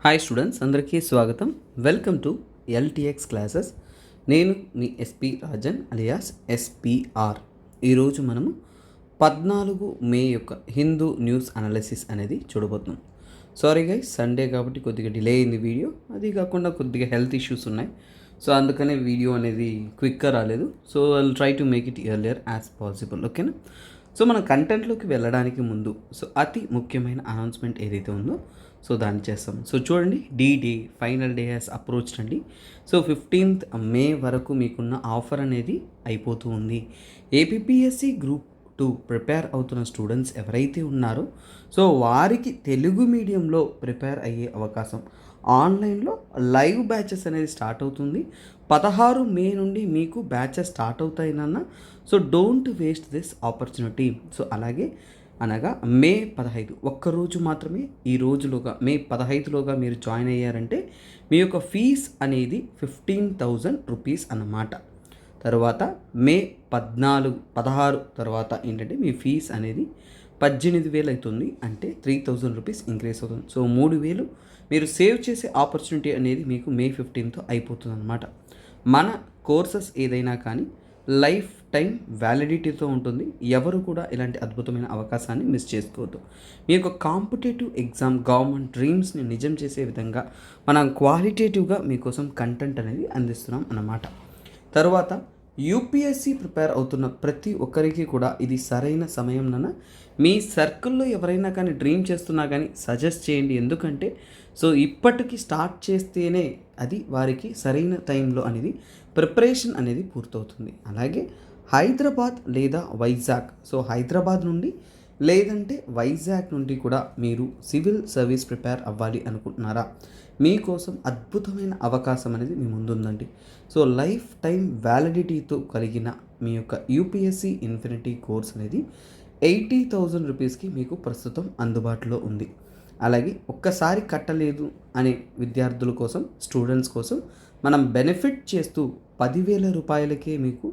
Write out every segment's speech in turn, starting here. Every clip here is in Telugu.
హాయ్ స్టూడెంట్స్, అందరికీ స్వాగతం. Welcome to LTX classes. నేను మీ ఎస్పి రాజన్ అలియాస్ ఎస్పిఆర్. ఈరోజు మనము 14 మే యొక్క హిందూ న్యూస్ అనాలిసిస్ అనేది చూడబోతున్నాం. సారీ గైస్, సండే కాబట్టి కొద్దిగా డిలే అయింది వీడియో. అది కాకుండా కొద్దిగా హెల్త్ ఇష్యూస్ ఉన్నాయి, సో అందుకనే వీడియో అనేది క్విక్గా రాలేదు. So I'll try to make it earlier as possible. ఓకేనా? సో మన కంటెంట్లోకి వెళ్ళడానికి ముందు అతి ముఖ్యమైన అనౌన్స్మెంట్ ఏదైతే ఉందో సో దాన్ని చేస్తాం. సో చూడండి, day final day has approached అండి. సో 15th మే వరకు మీకున్న ఆఫర్ అనేది అయిపోతూ ఉంది. ఏపీఎస్సి గ్రూప్ 2 ప్రిపేర్ అవుతున్న స్టూడెంట్స్ ఎవరైతే ఉన్నారో సో వారికి తెలుగు మీడియంలో ప్రిపేర్ అయ్యే అవకాశం, ఆన్లైన్లో లైవ్ బ్యాచెస్ అనేది స్టార్ట్ అవుతుంది. 16 మే నుండి మీకు బ్యాచెస్ స్టార్ట్ అవుతాయినన్న. So don't waste this opportunity. So అలాగే అనగా మే 15 ఒక్కరోజు మాత్రమే, ఈ రోజులోగా మే 15లోగా మీరు జాయిన్ అయ్యారంటే మీ యొక్క ఫీజ్ అనేది 15,000 రూపీస్ అన్నమాట. తర్వాత మే 16 తర్వాత ఏంటంటే మీ ఫీజ్ అనేది 18,000 అవుతుంది, అంటే 3,000 రూపీస్ ఇంక్రీస్ అవుతుంది. సో 3,000 మీరు సేవ్ చేసే ఆపర్చునిటీ అనేది మీకు మే 15తో అయిపోతుంది అన్నమాట. మన కోర్సెస్ ఏదైనా కానీ లైఫ్ టైం వ్యాలిడిటీతో ఉంటుంది. ఎవరు కూడా ఇలాంటి అద్భుతమైన అవకాశాన్ని మిస్ చేసుకోవద్దు. మీ యొక్క కాంపిటేటివ్ ఎగ్జామ్ గవర్నమెంట్ డ్రీమ్స్ని నిజం చేసే విధంగా మనం క్వాలిటేటివ్గా మీకోసం కంటెంట్ అనేది అందిస్తున్నాం అన్నమాట. తర్వాత యూపీఎస్సి ప్రిపేర్ అవుతున్న ప్రతి ఒక్కరికి కూడా ఇది సరైన సమయంన. మీ సర్కిల్లో ఎవరైనా కానీ డ్రీమ్ చేస్తున్నా కానీ సజెస్ట్ చేయండి. ఎందుకంటే సో ఇప్పటికి స్టార్ట్ చేస్తేనే అది వారికి సరైన టైంలో అనేది ప్రిపరేషన్ అనేది పూర్తవుతుంది. అలాగే హైదరాబాద్ లేదా వైజాగ్, సో హైదరాబాద్ నుండి లేదంటే వైజాగ్ నుండి కూడా మీరు సివిల్ సర్వీస్ ప్రిపేర్ అవ్వాలి అనుకుంటున్నారా? మీకోసం అద్భుతమైన అవకాశం అనేది మీ ముందుందండి. సో లైఫ్ టైం వ్యాలిడిటీతో కలిగిన మీ యొక్క యూపీఎస్సి ఇన్ఫినిటీ కోర్స్ అనేది 80,000 రూపీస్కి మీకు ప్రస్తుతం అందుబాటులో ఉంది. అలాగే ఒక్కసారి కట్టలేదు అనే విద్యార్థుల కోసం, స్టూడెంట్స్ కోసం మనం బెనిఫిట్ చేస్తూ 10,000 రూపాయలకే మీకు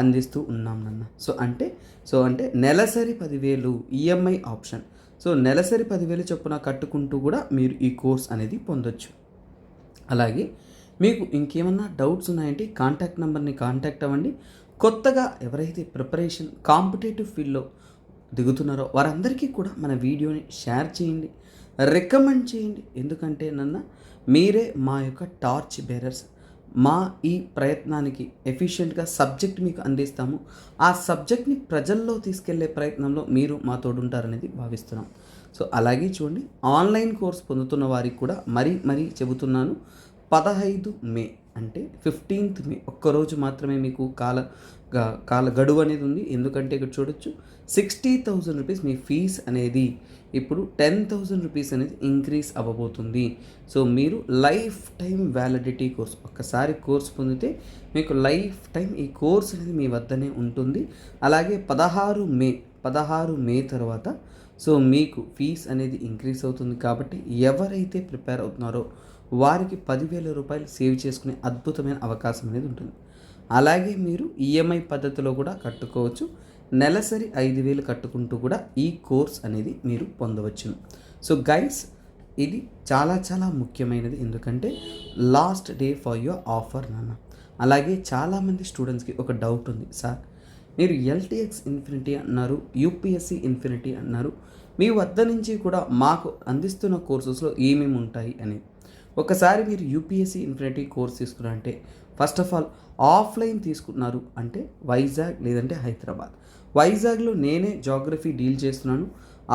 అందిస్తూ ఉన్నాం నాన్న. సో అంటే నెలసరి 10,000 ఈఎంఐ ఆప్షన్. సో నెలసరి 10,000 చొప్పున కట్టుకుంటూ కూడా మీరు ఈ కోర్స్ అనేది పొందొచ్చు. అలాగే మీకు ఇంకేమన్నా డౌట్స్ ఉన్నాయంటే కాంటాక్ట్ నెంబర్ని కాంటాక్ట్ అవ్వండి. కొత్తగా ఎవరైతే ప్రిపరేషన్ కాంపిటేటివ్ ఫీల్డ్లో దిగుతున్నారో వారందరికీ కూడా మన వీడియోని షేర్ చేయండి, రికమెండ్ చేయండి. ఎందుకంటే మీరే మా యొక్క టార్చ్ బేరర్స్. మా ఈ ప్రయత్నానికి ఎఫిషియెంట్గా సబ్జెక్ట్ మీకు అందిస్తాము. ఆ సబ్జెక్ట్ని ప్రజల్లో తీసుకెళ్లే ప్రయత్నంలో మీరు మా తోడుంటారనేది భావిస్తున్నాం. సో అలాగే చూడండి, ఆన్లైన్ కోర్స్ పొందుతున్న వారికి కూడా మరీ చెబుతున్నాను. 15 మే అంటే 15th మే ఒక్కరోజు మాత్రమే మీకు కాల గడువు అనేది ఉంది. ఎందుకంటే ఇక్కడ చూడొచ్చు 60,000 రూపీస్ మీ ఫీజ్ అనేది ఇప్పుడు 10,000 రూపీస్ అనేది ఇంక్రీజ్ అవ్వబోతుంది. సో మీరు లైఫ్ టైం వ్యాలిడిటీ కోర్స్ ఒక్కసారి కోర్స్ పొందితే మీకు లైఫ్ టైం ఈ కోర్స్ అనేది మీ వద్దనే ఉంటుంది. అలాగే 16 మే తర్వాత సో మీకు ఫీజ్ అనేది ఇంక్రీజ్ అవుతుంది. కాబట్టి ఎవరైతే ప్రిపేర్ అవుతున్నారో వారికి 10,000 రూపాయలు సేవ్ చేసుకునే అద్భుతమైన అవకాశం అనేది ఉంటుంది. అలాగే మీరు ఈఎంఐ పద్ధతిలో కూడా కట్టుకోవచ్చు. నెలసరి 5,000 కట్టుకుంటూ కూడా ఈ కోర్స్ అనేది మీరు పొందవచ్చును. సో గైస్, ఇది చాలా ముఖ్యమైనది. ఎందుకంటే last day for your offer నాన్న. అలాగే చాలామంది స్టూడెంట్స్కి ఒక డౌట్ ఉంది, సార్ మీరు ఎల్టీఎక్స్ ఇన్ఫినిటీ అన్నారు, యూపీఎస్సి ఇన్ఫినిటీ అన్నారు, మీ వద్ద నుంచి కూడా మాకు అందిస్తున్న కోర్సెస్లో ఏమేమి ఉంటాయి అని. ఒకసారి మీరు యూపీఎస్సి ఇన్ఫినిటీ కోర్స్ తీసుకున్నారంటే ఫస్ట్ ఆఫ్ ఆల్ ఆఫ్లైన్ తీసుకున్నారు అంటే వైజాగ్ లేదంటే హైదరాబాద్. వైజాగ్లో నేనే జాగ్రఫీ డీల్ చేస్తున్నాను.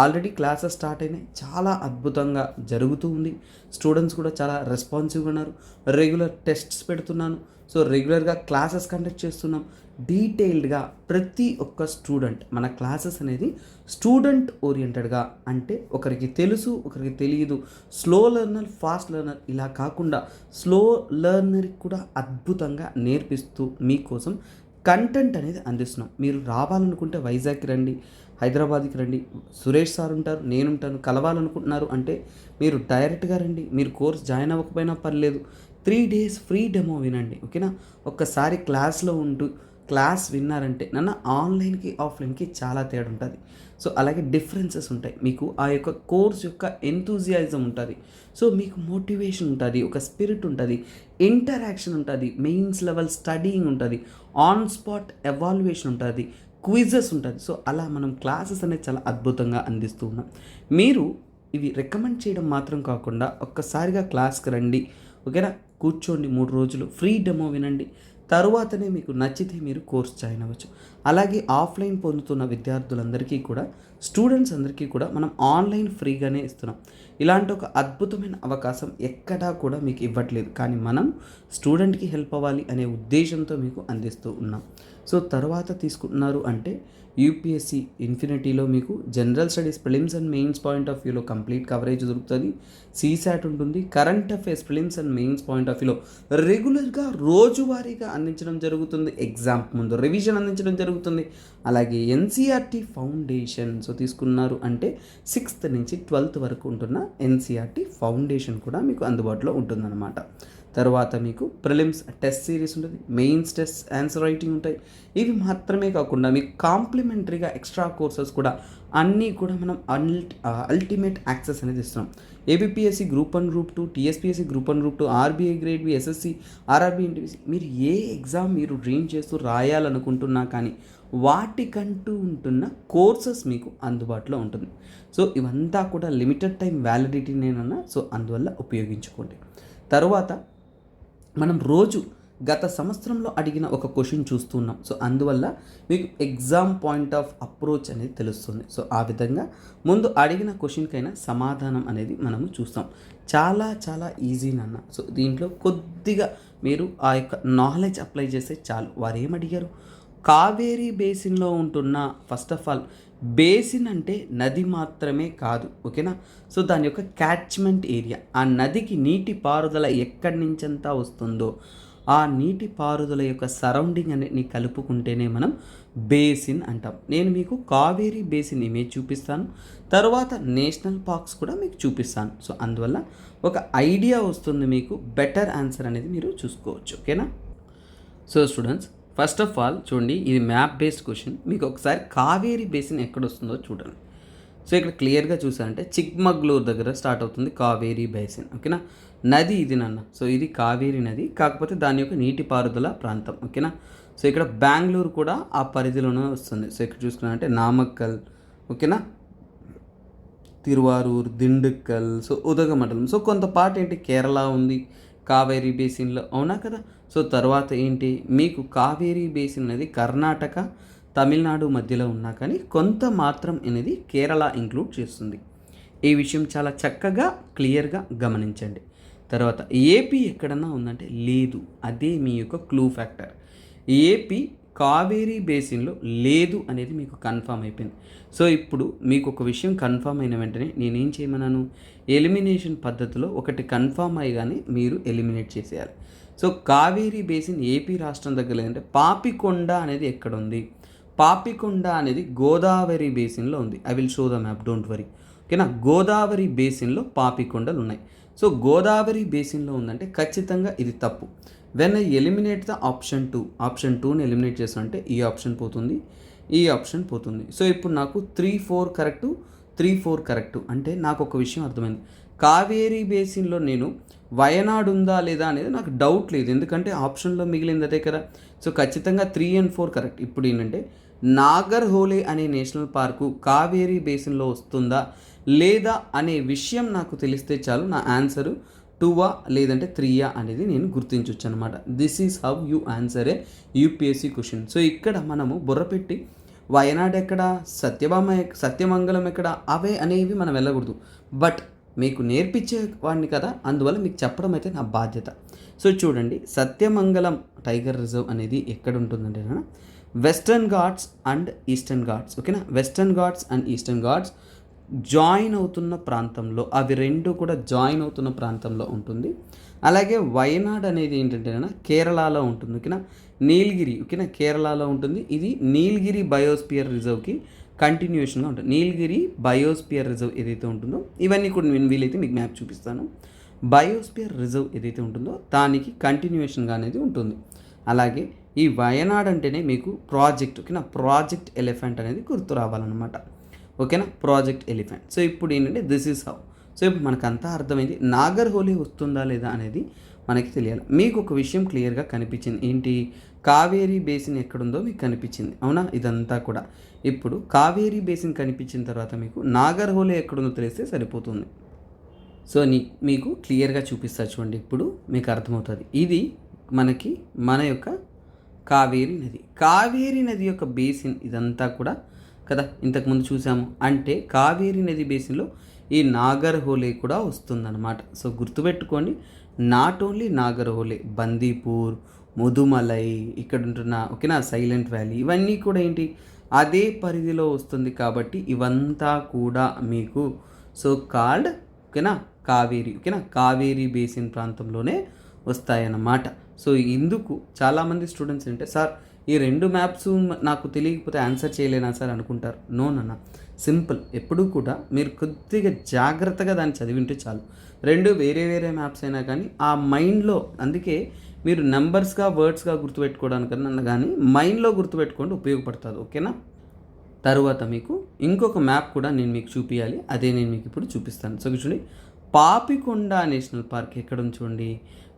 ఆల్రెడీ క్లాసెస్ స్టార్ట్ అయినాయి, చాలా అద్భుతంగా జరుగుతూ ఉంది. స్టూడెంట్స్ కూడా చాలా రెస్పాన్సివ్గా ఉన్నారు. రెగ్యులర్ టెస్ట్స్ పెడుతున్నాను. సో రెగ్యులర్గా క్లాసెస్ కండక్ట్ చేస్తున్నాం. డీటెయిల్డ్గా ప్రతి ఒక్క స్టూడెంట్ మన క్లాసెస్ అనేది స్టూడెంట్ ఓరియంటెడ్గా, అంటే ఒకరికి తెలుసు ఒకరికి తెలియదు, స్లో లెర్నర్ ఫాస్ట్ లెర్నర్ ఇలా కాకుండా స్లో లెర్నర్కి కూడా అద్భుతంగా నేర్పిస్తూ మీకోసం కంటెంట్ అనేది అందిస్తున్నాం. మీరు రావాలనుకుంటే వైజాగ్కి రండి, హైదరాబాద్కి రండి, సురేష్ సార్ ఉంటారు, నేనుంటాను. కలవాలనుకుంటున్నారు అంటే మీరు డైరెక్ట్గా రండి. మీరు కోర్స్ జాయిన్ అవ్వకపోయినా పర్లేదు, 3 days ఫ్రీ డెమో వినండి. ఓకేనా? ఒక్కసారి క్లాస్లో ఉంటూ క్లాస్ విన్నారంటే ఆన్లైన్కి ఆఫ్లైన్కి చాలా తేడా ఉంటుంది. సో అలాగే డిఫరెన్సెస్ ఉంటాయి, మీకు ఆ యొక్క కోర్స్ యొక్క ఎంతూజియాజం ఉంటుంది, సో మీకు మోటివేషన్ ఉంటుంది, ఒక స్పిరిట్ ఉంటుంది, ఇంటరాక్షన్ ఉంటుంది, మెయిన్స్ లెవెల్ స్టడీయింగ్ ఉంటుంది, ఆన్ స్పాట్ ఎవాల్యుయేషన్ ఉంటుంది, క్విజెస్ ఉంటుంది. సో అలా మనం క్లాసెస్ అనేది చాలా అద్భుతంగా అందిస్తూ ఉన్నాం. మీరు ఇవి రికమెండ్ చేయడం మాత్రం కాకుండా ఒక్కసారిగా క్లాస్కి రండి, ఓకేనా, కూర్చోండి, 3 రోజులు ఫ్రీ డెమో వినండి, తరువాతనే మీకు నచ్చితే మీరు కోర్స్ జాయిన్ అవ్వచ్చు. అలాగే ఆఫ్లైన్ పొందుతున్న విద్యార్థులందరికీ కూడా, స్టూడెంట్స్ అందరికీ కూడా మనం ఆన్లైన్ ఫ్రీగానే ఇస్తున్నాం. ఇలాంటి ఒక అద్భుతమైన అవకాశం ఎక్కడా కూడా మీకు ఇవ్వట్లేదు, కానీ మనం స్టూడెంట్కి హెల్ప్ అవ్వాలి అనే ఉద్దేశంతో మీకు అందిస్తూ ఉన్నాం. సో తర్వాత తీసుకుంటున్నారు అంటే యూపీఎస్సీ ఇన్ఫినిటీలో మీకు general studies prelims and mains point of వ్యూలో కంప్లీట్ కవరేజ్ దొరుకుతుంది, సీసాట్ ఉంటుంది, current affairs prelims and mains point of వ్యూలో రెగ్యులర్గా రోజువారీగా అందించడం జరుగుతుంది, ఎగ్జామ్ ముందు రివిజన్ అందించడం జరుగుతుంది. అలాగే ఎన్సీఆర్టీ ఫౌండేషన్, సో తీసుకున్నారు అంటే 6th నుంచి 12th వరకు ఉంటున్న ఎన్సీఆర్టీ ఫౌండేషన్ కూడా మీకు అందుబాటులో ఉంటుందన్నమాట. తర్వాత మీకు ప్రిలిమ్స్ టెస్ట్ సిరీస్ ఉంటుంది, మెయిన్స్ టెస్ట్ ఆన్సర్ రైటింగ్ ఉంటాయి. ఇవి మాత్రమే కాకుండా మీకు కాంప్లిమెంటరీగా ఎక్స్ట్రా కోర్సెస్ కూడా అన్నీ కూడా మనం అల్టిమేట్ యాక్సెస్ అనేది ఇస్తున్నాం. APPSC group 1 group 2, TSPSC group 1 group 2, RBI grade B, SSC, RRB, NTPC, మీరు ఏ ఎగ్జామ్ మీరు డ్రీమ్ చేస్తూ రాయాలనుకుంటున్నా కానీ వాటికంటూ ఉంటున్న కోర్సెస్ మీకు అందుబాటులో ఉంటుంది. సో ఇవంతా కూడా లిమిటెడ్ టైం వ్యాలిడిటీ నేనన్నా, సో అందువల్ల ఉపయోగించుకోండి. తర్వాత మనం రోజు గత సంవత్సరంలో అడిగిన ఒక క్వశ్చన్ చూస్తున్నాం, సో అందువల్ల మీకు ఎగ్జామ్ పాయింట్ ఆఫ్ అప్రోచ్ అనేది తెలుస్తుంది. సో ఆ విధంగా ముందు అడిగిన క్వశ్చన్కైనా సమాధానం అనేది మనము చూస్తాం. చాలా చాలా ఈజీ నాన్న. సో దీంట్లో కొద్దిగా మీరు ఆ యొక్క నాలెడ్జ్ అప్లై చేస్తే చాలు. వారు ఏమడిగారు, కావేరీ బేసిన్లో ఉంటున్న, ఫస్ట్ ఆఫ్ ఆల్ బేసిన్ అంటే నది మాత్రమే కాదు, ఓకేనా. సో దాని యొక్క క్యాచ్మెంట్ ఏరియా, ఆ నదికి నీటి పారుదల ఎక్కడి నుంచంతా వస్తుందో ఆ నీటి పారుదల యొక్క సరౌండింగ్ అనేది కలుపుకుంటేనే మనం బేసిన్ అంటాం. నేను మీకు కావేరీ బేసిన్ ఇమేజ్ చూపిస్తాను, తర్వాత నేషనల్ పార్క్స్ కూడా మీకు చూపిస్తాను. సో అందువల్ల ఒక ఐడియా వస్తుంది మీకు, బెటర్ ఆన్సర్ అనేది మీరు చూసుకోవచ్చు, ఓకేనా. So students, first of all చూడండి, ఇది మ్యాప్ బేస్డ్ క్వశ్చన్. మీకు ఒకసారి కావేరీ బేసిన్ ఎక్కడ వస్తుందో చూడండి. సో ఇక్కడ క్లియర్గా చూసారంటే చిక్మగళూరు దగ్గర స్టార్ట్ అవుతుంది కావేరీ బేసిన్, ఓకేనా. నది ఇది నాన్న, సో ఇది కావేరీ నది, కాకపోతే దాని యొక్క నీటిపారుదల ప్రాంతం, ఓకేనా. సో ఇక్కడ బెంగళూరు కూడా ఆ పరిధిలోనే వస్తుంది. సో ఇక్కడ చూసుకున్నారంటే నామక్కల్, ఓకేనా, తిరువారూర్, దిండుక్కల్, సో ఉదగమండలం. సో కొంత పార్ట్ ఏంటి కేరళ ఉంది కావేరీ బేసిన్లో, అవునా కదా. సో తర్వాత ఏంటి, మీకు కావేరీ బేసిన్ అనేది కర్ణాటక, తమిళనాడు మధ్యలో ఉన్నా కానీ కొంత మాత్రం అనేది కేరళ ఇంక్లూడ్ చేస్తుంది. ఈ విషయం చాలా చక్కగా క్లియర్గా గమనించండి. తర్వాత ఏపీ ఎక్కడన్నా ఉందంటే లేదు, అదే మీ యొక్క క్లూ ఫ్యాక్టర్. ఏపీ కావేరీ బేసిన్లో లేదు అనేది మీకు కన్ఫామ్ అయిపోయింది. సో ఇప్పుడు మీకు ఒక విషయం కన్ఫామ్ అయిన వెంటనే నేనేం చేయమన్నాను, ఎలిమినేషన్ పద్ధతిలో ఒకటి కన్ఫామ్ అయ్యగానే మీరు ఎలిమినేట్ చేసేయాలి. సో కావేరీ బేసిన్ ఏపీ రాష్ట్రం దగ్గర లేదంటే పాపికొండ అనేది ఎక్కడ ఉంది, పాపికొండ అనేది గోదావరి బేసిన్లో ఉంది. I will show the map, don't worry, ఓకేనా. గోదావరి బేసిన్లో పాపికొండలు ఉన్నాయి. సో గోదావరి బేసిన్లో ఉందంటే ఖచ్చితంగా ఇది తప్పు. When I eliminate the option 2, option 2ని ఎలిమినేట్ చేస్తానంటే ఈ ఆప్షన్ పోతుంది, ఈ ఆప్షన్ పోతుంది. సో ఇప్పుడు నాకు 3, 4 కరెక్టు, 3, 4 కరెక్టు అంటే నాకు ఒక విషయం అర్థమైంది, కావేరీ బేసిన్లో నేను వయనాడు ఉందా లేదా అనేది నాకు డౌట్ లేదు, ఎందుకంటే ఆప్షన్లో మిగిలింది అదే కదా. సో ఖచ్చితంగా 3 and 4 కరెక్ట్. ఇప్పుడు ఏంటంటే నాగర్హోలే అనే నేషనల్ పార్కు కావేరీ బేసిన్లో వస్తుందా లేదా అనే విషయం నాకు తెలిస్తే చాలు, నా ఆన్సరు 2 లేదంటే 3 అనేది నేను గుర్తించవచ్చు అనమాట. This is how you answer A UPSC question. So ఇక్కడ మనము బుర్రపెట్టి వయనాడ్ ఎక్కడ, సత్యమంగళం ఎక్కడ, అవే అనేవి మనం వెళ్ళకూడదు. బట్ మీకు నేర్పించే వాడిని కదా, అందువల్ల మీకు చెప్పడం అయితే నా బాధ్యత. సో చూడండి, సత్యమంగళం టైగర్ రిజర్వ్ అనేది ఎక్కడ ఉంటుందంటే Western Ghats and Eastern Ghats, ఓకేనా. Western Ghats and Eastern Ghats join అవుతున్న ప్రాంతంలో, అవి రెండు కూడా జాయిన్ అవుతున్న ప్రాంతంలో ఉంటుంది. అలాగే వయనాడ్ అనేది ఏంటంటే కేరళలో ఉంటుంది, ఓకేనా. నీలగిరి, ఓకేనా, కేరళలో ఉంటుంది. ఇది నీలగిరి బయోస్పియర్ రిజర్వ్కి కంటిన్యూషన్గా ఉంటుంది. నీలగిరి బయోస్పియర్ రిజర్వ్ ఏదైతే ఉంటుందో, ఇవన్నీ కూడా నేను వీలైతే మీకు మ్యాప్ చూపిస్తాను. బయోస్పియర్ రిజర్వ్ ఏదైతే ఉంటుందో దానికి కంటిన్యూషన్గా అనేది ఉంటుంది. అలాగే ఈ వయనాడ్ అంటేనే మీకు ప్రాజెక్ట్, ఓకేనా, ప్రాజెక్ట్ ఎలిఫెంట్ అనేది గుర్తు రావాలన్నమాట. ఓకేనా, ప్రాజెక్ట్ ఎలిఫెంట్. సో ఇప్పుడు ఏంటంటే దిస్ ఈజ్ హౌ. సో ఇప్పుడు మనకంతా అర్థమైంది. నాగర్ హోలీ వస్తుందా లేదా అనేది మనకి తెలియాలి. మీకు ఒక విషయం క్లియర్గా కనిపించింది ఏంటి, కావేరీ బేసిన్ ఎక్కడుందో మీకు కనిపించింది, అవునా? ఇదంతా కూడా ఇప్పుడు కావేరీ బేసిన్ కనిపించిన తర్వాత మీకు నాగర్ హోలీ ఎక్కడుందో తెలిస్తే సరిపోతుంది. సో మీకు క్లియర్గా చూపిస్తా చూడండి, ఇప్పుడు మీకు అర్థమవుతుంది. ఇది మనకి మన యొక్క కావేరీ నది యొక్క బేసిన్ ఇదంతా కూడా కదా, ఇంతకుముందు చూసాము. అంటే కావేరీ నది బేసిన్లో ఈ నాగర్ హోలే కూడా వస్తుందన్నమాట. సో గుర్తుపెట్టుకోండి, నాట్ ఓన్లీ నాగర్ హోలే, బందీపూర్, ముదుమలై, ఇక్కడ ఉంటున్న ఓకేనా సైలెంట్ వ్యాలీ, ఇవన్నీ కూడా ఏంటి అదే పరిధిలో వస్తుంది. కాబట్టి ఇవంతా కూడా మీకు సో కాల్డ్ ఓకేనా కావేరీ, ఓకేనా కావేరీ బేసిన్ ప్రాంతంలోనే వస్తాయన్నమాట. సో ఇందుకు చాలామంది స్టూడెంట్స్ అంటే సార్ ఈ 2 మ్యాప్స్ నాకు తెలియకపోతే ఆన్సర్ చేయలేనా సార్ అనుకుంటారు. నో నాన్న, సింపుల్. ఎప్పుడూ కూడా మీరు కొద్దిగా జాగ్రత్తగా దాన్ని చదివింటే చాలు. 2 వేరే వేరే మ్యాప్స్ అయినా కానీ ఆ మైండ్లో, అందుకే మీరు నెంబర్స్గా వర్డ్స్గా గుర్తుపెట్టుకోవడానికన్నా కానీ మైండ్లో గుర్తుపెట్టుకోండి, ఉపయోగపడుతుంది. ఓకేనా. తరువాత మీకు ఇంకొక మ్యాప్ కూడా నేను మీకు చూపించాలి, అదే నేను మీకు ఇప్పుడు చూపిస్తాను. సో చూడండి, పాపికొండ నేషనల్ పార్క్ ఎక్కడ ఉంది చూడండి,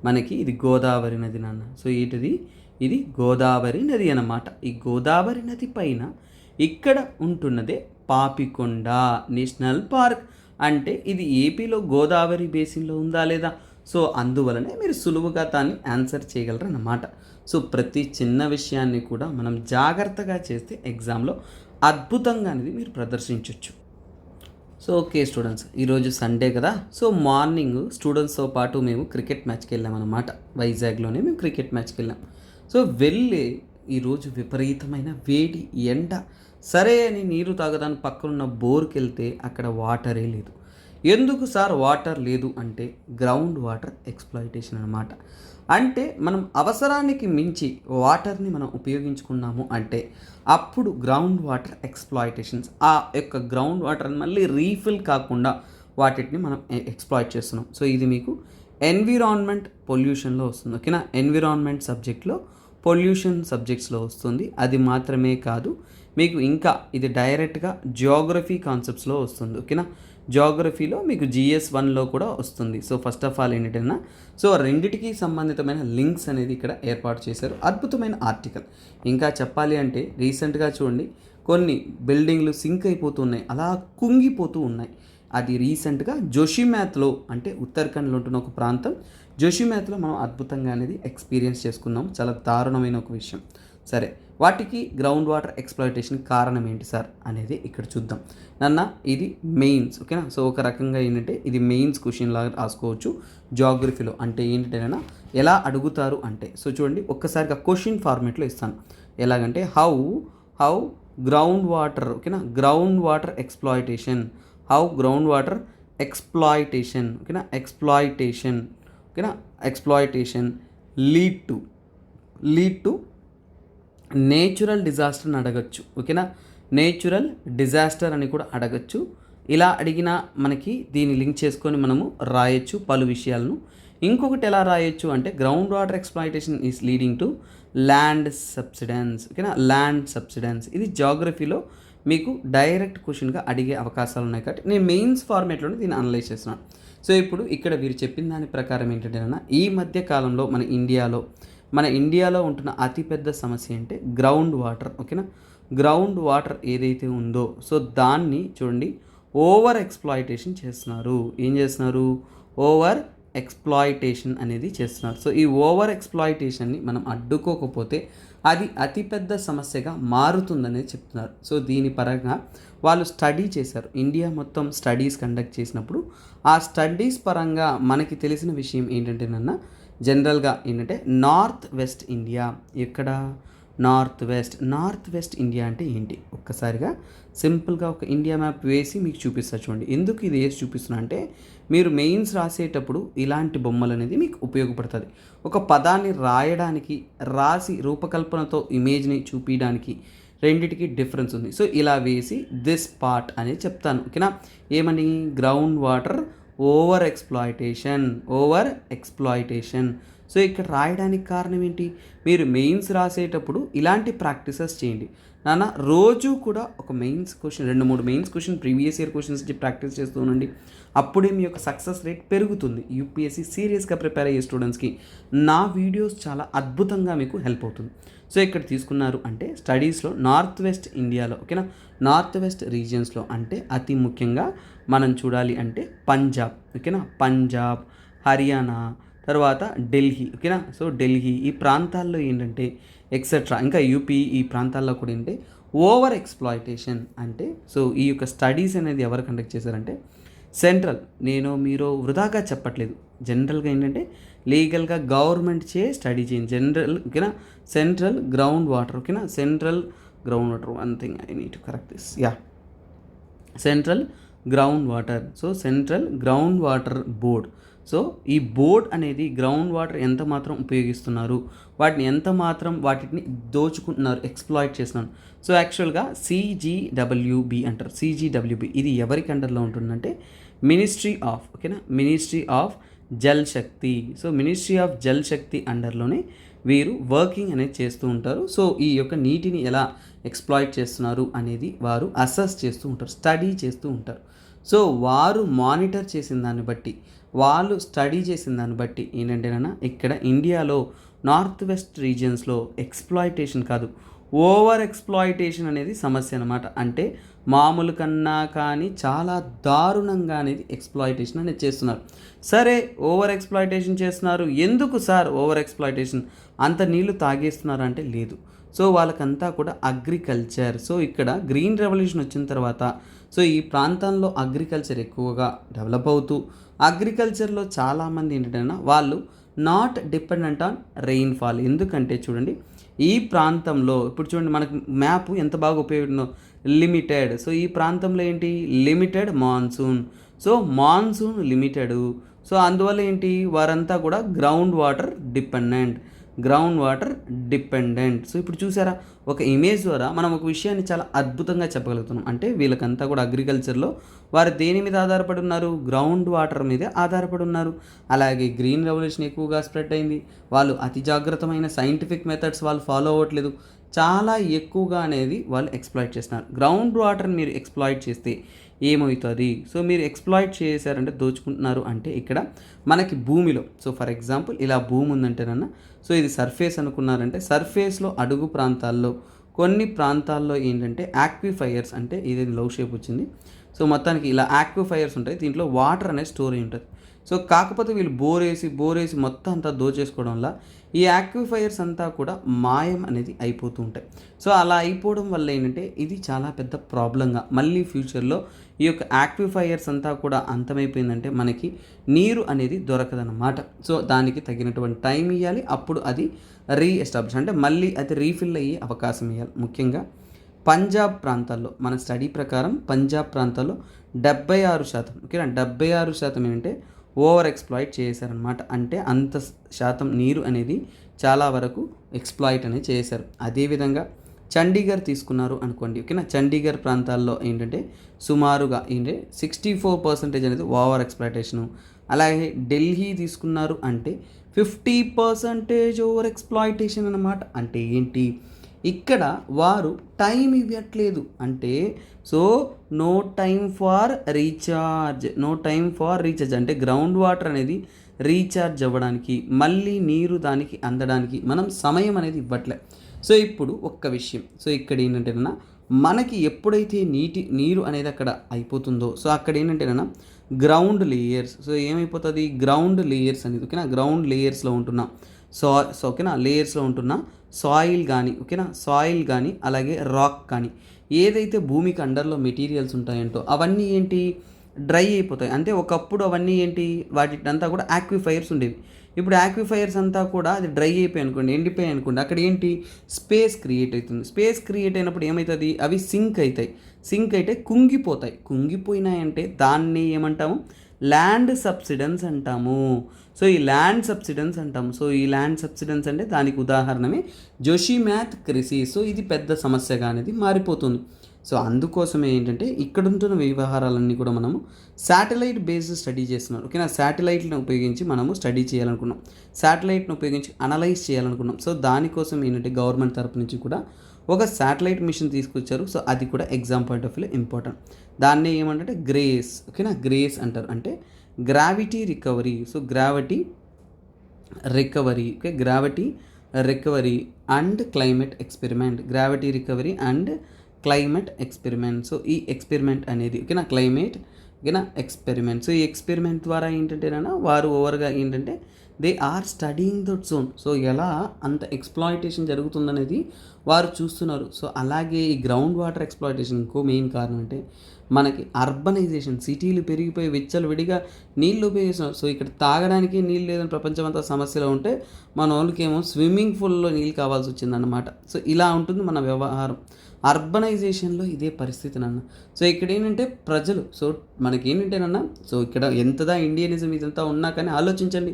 మనకి ఇది గోదావరి నది నాన్న. సో ఇది గోదావరి నది అన్నమాట. ఈ గోదావరి నది పైన ఇక్కడ ఉంటున్నదే పాపికొండ నేషనల్ పార్క్. అంటే ఇది ఏపీలో గోదావరి బేసిన్లో ఉందా లేదా, సో అందువలనే మీరు సులువుగా దాన్ని ఆన్సర్ చేయగలరు అన్నమాట. సో ప్రతి చిన్న విషయాన్ని కూడా మనం జాగ్రత్తగా చేస్తే ఎగ్జామ్లో అద్భుతంగా అనేది మీరు ప్రదర్శించవచ్చు. సో ఓకే స్టూడెంట్స్, ఈరోజు సండే కదా, సో మార్నింగ్ స్టూడెంట్స్తో పాటు మేము క్రికెట్ మ్యాచ్కి వెళ్ళామన్నమాట. వైజాగ్లోనే మేము క్రికెట్ మ్యాచ్కి వెళ్ళాం. సో వెళ్ళి ఈరోజు విపరీతమైన వేడి ఎండ, సరే అని నీరు తాగడానికి పక్కనున్న బోర్కి వెళ్తే అక్కడ వాటరే లేదు. ఎందుకు సార్ వాటర్ లేదు అంటే గ్రౌండ్ వాటర్ ఎక్స్‌ప్లాయిటేషన్ అనమాట. అంటే మనం అవసరానికి మించి వాటర్ని మనం ఉపయోగించుకున్నాము అంటే అప్పుడు గ్రౌండ్ వాటర్ ఎక్స్‌ప్లాయిటేషన్స్, ఆ యొక్క గ్రౌండ్ వాటర్ని మళ్ళీ రీఫిల్ కాకుండా వాటిని మనం ఎక్స్‌ప్లాయిట్ చేస్తున్నాం. సో ఇది మీకు ఎన్విరాన్మెంట్ పొల్యూషన్లో వస్తుంది. ఓకేనా, ఎన్విరాన్మెంట్ సబ్జెక్ట్లో పొల్యూషన్ సబ్జెక్ట్స్లో వస్తుంది. అది మాత్రమే కాదు, మీకు ఇంకా ఇది డైరెక్ట్గా జియోగ్రఫీ కాన్సెప్ట్స్లో వస్తుంది. ఓకేనా, జియోగ్రఫీలో మీకు GS 1లో కూడా వస్తుంది. సో ఫస్ట్ ఆఫ్ ఆల్ ఏంటంటే సో రెండిటికి సంబంధితమైన లింక్స్ అనేది ఇక్కడ ఏర్పాటు చేశారు. అద్భుతమైన ఆర్టికల్. ఇంకా చెప్పాలి అంటే రీసెంట్గా చూడండి, కొన్ని బిల్డింగ్లు సింక్ అయిపోతున్నాయి, అలా కుంగిపోతూ ఉన్నాయి. అది రీసెంట్గా జోషిమ్యాత్లో, అంటే ఉత్తరాఖండ్లో ఉంటున్న ఒక ప్రాంతం, జోషిమ్యాత్లో మనం అద్భుతంగా అనేది ఎక్స్పీరియన్స్ చేసుకున్నాం. చాలా దారుణమైన ఒక విషయం. సరే, వాటికి గ్రౌండ్ వాటర్ ఎక్స్‌ప్లాయిటేషన్ కారణం ఏంటి సార్ అనేది ఇక్కడ చూద్దాం నాన్న. ఇది మెయిన్స్, ఓకేనా. సో ఒక రకంగా ఏంటంటే ఇది మెయిన్స్ క్వశ్చన్ లాగా రాసుకోవచ్చు జియోగ్రఫీలో. అంటే ఏంటంటేనా ఎలా అడుగుతారు అంటే, సో చూడండి ఒక్కసారిగా క్వశ్చన్ ఫార్మేట్లో ఇస్తాను. ఎలాగంటే హౌ గ్రౌండ్ వాటర్, ఓకేనా, ground water exploitation, how ground water exploitation, ఓకేనా, exploitation lead to natural disaster అని అడగచ్చు. ఓకేనా, నేచురల్ డిజాస్టర్ అని కూడా అడగచ్చు. ఇలా అడిగినా మనకి దీన్ని లింక్ చేసుకొని మనము రాయొచ్చు పలు విషయాలను. ఇంకొకటి ఎలా రాయొచ్చు అంటే ground water exploitation is leading to land subsidence, ఓకేనా, ల్యాండ్ సబ్సిడెన్స్. ఇది జియోగ్రఫీలో మీకు డైరెక్ట్ క్వశ్చన్గా అడిగే అవకాశాలు ఉన్నాయి. కాబట్టి నేను మెయిన్స్ ఫార్మేట్లోనే దీన్ని అనలైజ్ చేస్తున్నాను. సో ఇప్పుడు ఇక్కడ వీరు చెప్పిన దాని ప్రకారం ఏంటంటే ఈ మధ్య కాలంలో మన ఇండియాలో ఉంటున్న అతిపెద్ద సమస్య అంటే గ్రౌండ్ వాటర్. ఓకేనా, గ్రౌండ్ వాటర్ ఏదైతే ఉందో సో దాన్ని చూడండి ఓవర్ ఎక్స్‌ప్లాయిటేషన్ చేస్తున్నారు. ఏం చేస్తున్నారు? ఓవర్ ఎక్స్‌ప్లాయిటేషన్ అనేది చేస్తున్నారు. సో ఈ ఓవర్ ఎక్స్‌ప్లాయిటేషన్ని మనం అడ్డుకోకపోతే అది అతిపెద్ద సమస్యగా మారుతుందనేది చెప్తున్నారు. సో దీని పరంగా వాళ్ళు స్టడీ చేశారు. ఇండియా మొత్తం స్టడీస్ కండక్ట్ చేసినప్పుడు ఆ స్టడీస్ పరంగా మనకి తెలిసిన విషయం ఏంటంటేనన్నా జనరల్గా ఏంటంటే నార్త్ వెస్ట్ ఇండియా, ఎక్కడ నార్త్ వెస్ట్ ఇండియా అంటే ఏంటి ఒక్కసారిగా సింపుల్గా ఒక ఇండియా మ్యాప్ వేసి మీకు చూపిస్తా చూడండి. ఎందుకు ఇది వేసి చూపిస్తున్నా అంటే మీరు మెయిన్స్ రాసేటప్పుడు ఇలాంటి బొమ్మలు అనేది మీకు ఉపయోగపడుతుంది. ఒక పదాన్ని రాయడానికి, రాసి రూపకల్పనతో ఇమేజ్ని చూపించడానికి రెండిటికి డిఫరెన్స్ ఉంది. సో ఇలా వేసి దిస్ పార్ట్ అనేది చెప్తాను. ఓకేనా, ఏమని ground water over exploitation. So ఇక్కడ రాయడానికి కారణం ఏంటి, మీరు మెయిన్స్ రాసేటప్పుడు ఇలాంటి ప్రాక్టీసెస్ చేయండి నాన్న. రోజు కూడా ఒక mains question, 2-3 mains question previous year questions practice చేస్తూ ఉండండి. అప్పుడే మీ యొక్క సక్సెస్ రేట్ పెరుగుతుంది. యూపీఎస్సీ సీరియస్గా ప్రిపేర్ అయ్యే స్టూడెంట్స్కి నా వీడియోస్ చాలా అద్భుతంగా మీకు హెల్ప్ అవుతుంది. సో ఇక్కడ తీసుకున్నారు అంటే స్టడీస్లో నార్త్ వెస్ట్ ఇండియాలో, ఓకేనా, నార్త్ వెస్ట్ రీజియన్స్లో అంటే అతి ముఖ్యంగా మనం చూడాలి అంటే పంజాబ్, ఓకేనా, పంజాబ్, హర్యానా, తర్వాత ఢిల్లీ, ఓకేనా. సో ఢిల్లీ ఈ ప్రాంతాల్లో ఏంటంటే ఎక్సెట్రా, ఇంకా యూపీ ఈ ప్రాంతాల్లో కూడా ఏంటంటే ఓవర్ ఎక్స్ప్లాయిటేషన్ అంటే, సో ఈ యొక్క స్టడీస్ అనేది ఎవరు కండక్ట్ చేశారంటే సెంట్రల్, నేను మీరు వృధాగా చెప్పట్లేదు, జనరల్గా ఏంటంటే లీగల్గా గవర్నమెంట్ చే స్టడీ చేయండి. జనరల్, ఓకేనా, సెంట్రల్ గ్రౌండ్ వాటర్, ఓకేనా, central ground water, one thing I need to correct this, yeah, central ground water. So central ground water board. So ఈ బోర్డ్ అనేది గ్రౌండ్ వాటర్ ఎంత మాత్రం ఉపయోగిస్తున్నారు, వాటిని ఎంత మాత్రం వాటిని దోచుకుంటున్నారు, ఎక్స్ప్లాయిట్ చేస్తున్నారు. సో యాక్చువల్గా CGWB అంటారు. CGWB ఇది ఎవరికి అండర్లో ఉంటుందంటే మినిస్ట్రీ ఆఫ్, ఓకేనా, ministry of Jal Shakti. So ministry of Jal Shakti అండర్లోనే వీరు వర్కింగ్ అనేది చేస్తూ ఉంటారు. సో ఈ యొక్క నీటిని ఎలా ఎక్స్ప్లాయిట్ చేస్తున్నారు అనేది వారు అసెస్ చేస్తూ ఉంటారు, స్టడీ చేస్తూ ఉంటారు. సో వారు మానిటర్ చేసిన దాన్ని బట్టి, వాళ్ళు స్టడీ చేసిన దాన్ని బట్టి ఏంటంటేనన్నా ఇక్కడ ఇండియాలో నార్త్ వెస్ట్ రీజియన్స్లో ఎక్స్ప్లాయిటేషన్ కాదు, ఓవర్ ఎక్స్ప్లాయిటేషన్ అనేది సమస్య అనమాట. అంటే మామూలు కన్నా కానీ చాలా దారుణంగా అనేది ఎక్స్ప్లాయిటేషన్ అనేది చేస్తున్నారు. సరే ఓవర్ ఎక్స్ప్లాయిటేషన్ చేస్తున్నారు, ఎందుకు సార్ ఓవర్ ఎక్స్ప్లాయిటేషన్, అంత నీళ్లు తాగేస్తున్నారు అంటే లేదు. సో వాళ్ళకంతా కూడా అగ్రికల్చర్. సో ఇక్కడ గ్రీన్ రెవల్యూషన్ వచ్చిన తర్వాత సో ఈ ప్రాంతంలో అగ్రికల్చర్ ఎక్కువగా డెవలప్ అవుతూ, అగ్రికల్చర్లో చాలామంది ఏంటంటే వాళ్ళు నాట్ డిపెండెంట్ ఆన్ రెయిన్ఫాల్. ఎందుకంటే చూడండి ఈ ప్రాంతంలో ఇప్పుడు చూడండి మనకు మ్యాప్ ఎంత బాగా ఉపయోగించిందో, లిమిటెడ్. సో ఈ ప్రాంతంలో ఏంటి, limited monsoon. So monsoon limited. So అందువల్ల ఏంటి, వారంతా కూడా గ్రౌండ్ వాటర్ డిపెండెంట్. సో ఇప్పుడు చూసారా, ఒక ఇమేజ్ ద్వారా మనం ఒక విషయాన్ని చాలా అద్భుతంగా చెప్పగలుగుతున్నాం. అంటే వీళ్ళకంతా కూడా అగ్రికల్చర్లో వారు దేని మీద ఆధారపడి ఉన్నారు, గ్రౌండ్ వాటర్ మీదే ఆధారపడి ఉన్నారు. అలాగే గ్రీన్ రెవల్యూషన్ ఎక్కువగా స్ప్రెడ్ అయింది, వాళ్ళు అతి జాగ్రత్తమైన సైంటిఫిక్ మెథడ్స్ వాళ్ళు ఫాలో అవ్వట్లేదు, చాలా ఎక్కువగా అనేది వాళ్ళు ఎక్స్ప్లాయిట్ చేస్తున్నారు. గ్రౌండ్ వాటర్ని మీరు ఎక్స్ప్లాయిట్ చేస్తే ఏమవుతుంది, సో మీరు ఎక్స్ప్లాయిట్ చేశారంటే దోచుకుంటున్నారు అంటే ఇక్కడ మనకి భూమిలో, సో ఫర్ ఎగ్జాంపుల్ ఇలా భూమి ఉందంటేనన్నా, సో ఇది సర్ఫేస్ అనుకున్నారంటే సర్ఫేస్లో అడుగు ప్రాంతాల్లో కొన్ని ప్రాంతాల్లో ఏంటంటే యాక్విఫైయర్స్, అంటే ఇది లవ్ షేప్ వచ్చింది. సో మొత్తానికి ఇలా యాక్విఫైయర్స్ ఉంటాయి, దీంట్లో వాటర్ అనేది స్టోర్ అయి ఉంటుంది. సో కాకపోతే వీళ్ళు బోరేసి మొత్తం అంతా దోచేసుకోవడం వల్ల ఈ యాక్విఫైయర్స్ అంతా కూడా మాయం అనేది అయిపోతూ ఉంటాయి. సో అలా అయిపోవడం వల్ల ఏంటంటే ఇది చాలా పెద్ద ప్రాబ్లంగా మళ్ళీ ఫ్యూచర్లో ఈ యొక్క యాక్విఫైయర్స్ అంతా కూడా అంతమైపోయిందంటే మనకి నీరు అనేది దొరకదన్నమాట. సో దానికి తగినటువంటి టైం ఇవ్వాలి, అప్పుడు అది రీఎస్టాబ్లిష్ అంటే మళ్ళీ అది రీఫిల్ అయ్యే అవకాశం ఇవ్వాలి. ముఖ్యంగా పంజాబ్ ప్రాంతాల్లో మన స్టడీ ప్రకారం పంజాబ్ ప్రాంతాల్లో 76%, ఓకేనా, 76% ఏంటంటే ఓవర్ ఎక్స్ప్లాయిట్ చేశారనమాట. అంటే అంత శాతం నీరు అనేది చాలా వరకు ఎక్స్ప్లాయిట్ అనేది చేశారు. అదేవిధంగా చండీగఢ్ తీసుకున్నారు అనుకోండి, ఓకేనా, చండీగఢ్ ప్రాంతాల్లో ఏంటంటే సుమారుగా ఏంటంటే 64% అనేది ఓవర్ ఎక్స్ప్లాయిటేషను. అలాగే ఢిల్లీ తీసుకున్నారు అంటే 50% ఓవర్ ఎక్స్ప్లాయిటేషన్ అనమాట. అంటే ఏంటి, ఇక్కడ వారు టైం ఇవ్వట్లేదు. అంటే so no time for recharge అంటే గ్రౌండ్ వాటర్ అనేది రీఛార్జ్ అవ్వడానికి, మళ్ళీ నీరు దానికి అందడానికి మనం సమయం అనేది ఇవ్వట్లే. సో ఇప్పుడు ఒక్క విషయం, సో ఇక్కడ ఏంటంటేనా మనకి ఎప్పుడైతే నీరు అనేది అక్కడ అయిపోతుందో, సో అక్కడ ఏంటంటేనా గ్రౌండ్ లేయర్స్, సో ఏమైపోతుంది, గ్రౌండ్ లేయర్స్ అనేది, ఓకేనా, గ్రౌండ్ లేయర్స్లో ఉంటున్న ఓకేనా, లేయర్స్లో ఉంటున్న సాయిల్ కానీ, ఓకేనా, సాయిల్ కానీ అలాగే రాక్ కానీ ఏదైతే భూమికి అండర్లో మెటీరియల్స్ ఉంటాయంటో అవన్నీ ఏంటి డ్రై అయిపోతాయి. అంటే ఒకప్పుడు అవన్నీ ఏంటి వాటింతా కూడా యాక్విఫైర్స్ ఉండేవి. ఇప్పుడు యాక్విఫైర్స్ అంతా కూడా అది డ్రై అయిపోయి అనుకోండి, ఎండిపోయాయి అనుకోండి, అక్కడ ఏంటి స్పేస్ క్రియేట్ అవుతుంది. స్పేస్ క్రియేట్ అయినప్పుడు ఏమవుతుంది, అవి సింక్ అయితే కుంగిపోయినాయంటే దాన్ని ఏమంటాము, ల్యాండ్ సబ్సిడెన్స్ అంటాము. సో ఈ ల్యాండ్ సబ్సిడెన్స్ అంటే దానికి ఉదాహరణమే జోషిమ్యాత్ క్రిసిస్. సో ఇది పెద్ద సమస్యగా అనేది మారిపోతుంది. సో అందుకోసమే ఏంటంటే ఇక్కడ ఉంటున్న వ్యవహారాలన్నీ కూడా మనము శాటిలైట్ బేస్డ్ స్టడీ చేస్తున్నాం. ఓకేనా, శాటిలైట్ని ఉపయోగించి మనము స్టడీ చేయాలనుకున్నాం, శాటిలైట్ని ఉపయోగించి అనలైజ్ చేయాలనుకున్నాం. సో దానికోసం ఏంటంటే గవర్నమెంట్ తరపు నుంచి కూడా ఒక శాటిలైట్ మిషన్ తీసుకొచ్చారు. సో అది కూడా ఎగ్జామ్ పాయింట్ ఆఫ్ వ్యూలో ఇంపార్టెంట్. దాన్ని ఏమంటే గ్రేస్, ఓకేనా, గ్రేస్ అంటారు, అంటే gravity recovery. So gravity recovery, okay, gravity recovery and climate experiment, gravity recovery and climate experiment. So ఈ ఎక్స్పెరిమెంట్ అనేది, ఓకేనా, క్లైమేట్, ఓకేనా, ఎక్స్పెరిమెంట్. సో ఈ ఎక్స్పెరిమెంట్ ద్వారా ఏంటంటేనా వారు ఓవర్గా ఏంటంటే they are studying that zone. So ఎలా అంత ఎక్స్ప్లాయిటేషన్ జరుగుతుందనేది వారు చూస్తున్నారు. సో అలాగే ఈ గ్రౌండ్ వాటర్ ఎక్స్ప్లాయిటేషన్ ఇంకో మెయిన్ కారణం అంటే మనకి అర్బనైజేషన్, సిటీలు పెరిగిపోయి విచ్చలు విడిగా నీళ్ళు ఉపయోగిస్తున్నారు. సో ఇక్కడ తాగడానికి నీళ్ళు లేదని ప్రపంచమంతా సమస్యలో ఉంటే మన వాళ్ళకేమో స్విమ్మింగ్ పూల్లో నీళ్ళు కావాల్సి వచ్చిందన్నమాట. సో ఇలా ఉంటుంది మన వ్యవహారం. అర్బనైజేషన్లో ఇదే పరిస్థితి నాన్న. సో ఇక్కడ ఏంటంటే ప్రజలు, సో మనకి ఏంటంటేనన్నా, సో ఇక్కడ ఎంతదా ఇండియనిజం ఇదంతా ఉన్నా కానీ ఆలోచించండి,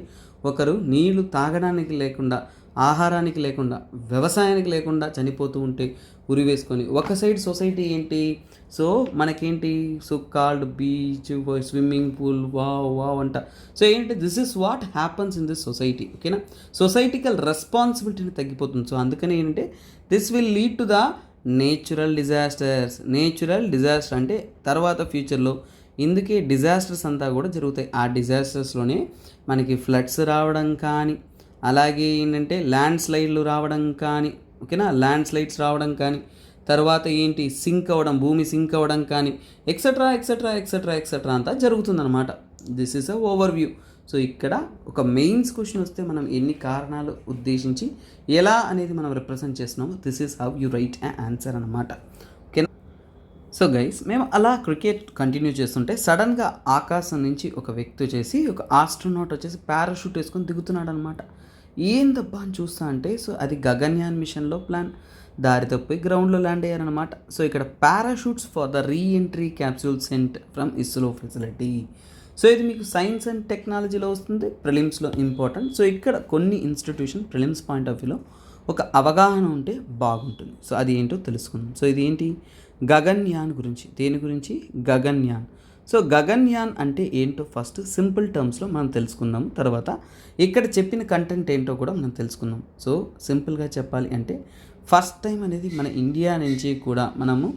ఒకరు నీళ్లు తాగడానికి లేకుండా, ఆహారానికి లేకుండా, వ్యవసాయానికి లేకుండా చనిపోతూ ఉంటే ఉరి వేసుకొని, ఒక సైడ్ సొసైటీ ఏంటి, సో మనకేంటి, so called beach, swimming pool, wow అంట. సో ఏంటి, this is what happens in this society. ఓకేనా, సొసైటికల్ రెస్పాన్సిబిలిటీని తగ్గిపోతుంది. సో అందుకని ఏంటంటే this will lead to the natural disasters. Natural disaster అంటే తర్వాత ఫ్యూచర్లో ఇందుకే డిజాస్టర్స్ అంతా కూడా జరుగుతాయి. ఆ డిజాస్టర్స్లోనే మనకి ఫ్లడ్స్ రావడం కానీ, అలాగే ఏంటంటే ల్యాండ్ స్లైడ్లు రావడం కానీ, ఓకేనా, ల్యాండ్ స్లైడ్స్ రావడం కానీ, తర్వాత ఏంటి సింక్ అవ్వడం, భూమి సింక్ అవ్వడం కానీ, ఎక్సెట్రా ఎక్సెట్రా ఎక్సెట్రా ఎక్సెట్రా అంతా జరుగుతుందన్నమాట. This is a over view. So ఇక్కడ ఒక మెయిన్స్ క్వశ్చన్ వస్తే మనం ఎన్ని కారణాలు ఉద్దేశించి ఎలా అనేది మనం రిప్రజెంట్ చేస్తున్నామో this is how you right A answer అనమాట. ఓకేనా. సో గైస్, మేము అలా క్రికెట్ కంటిన్యూ చేస్తుంటే సడన్గా ఆకాశం నుంచి ఒక వ్యక్తి వచ్చేసి, ఒక ఆస్ట్రోనాట్ వచ్చేసి పారాషూట్ వేసుకొని దిగుతున్నాడు అనమాట. ఏందబ్బా అని చూస్తా అంటే, సో అది గగన్యాన్ మిషన్లో ప్లాన్, దారి తప్పి గ్రౌండ్లో ల్యాండ్ అయ్యారనమాట. సో ఇక్కడ parachutes for the reentry capsule cent from ISRO facility. So ఇది మీకు సైన్స్ అండ్ టెక్నాలజీలో వస్తుంది, ప్రిలిమ్స్లో ఇంపార్టెంట్. సో ఇక్కడ కొన్ని ఇన్స్టిట్యూషన్ ప్రిలిమ్స్ పాయింట్ ఆఫ్ వ్యూలో ఒక అవగాహన ఉంటే బాగుంటుంది. సో అది ఏంటో తెలుసుకుందాం. సో ఇది ఏంటి, గగన్యాన్ గురించి. దేని గురించి, గగన్యాన్. సో గగన్యాన్ అంటే ఏంటో ఫస్ట్ సింపుల్ టర్మ్స్లో మనం తెలుసుకుందాము, తర్వాత ఇక్కడ చెప్పిన కంటెంట్ ఏంటో కూడా మనం తెలుసుకుందాం. సో సింపుల్గా చెప్పాలి అంటే ఫస్ట్ టైం అనేది మన ఇండియా నుంచి కూడా మనము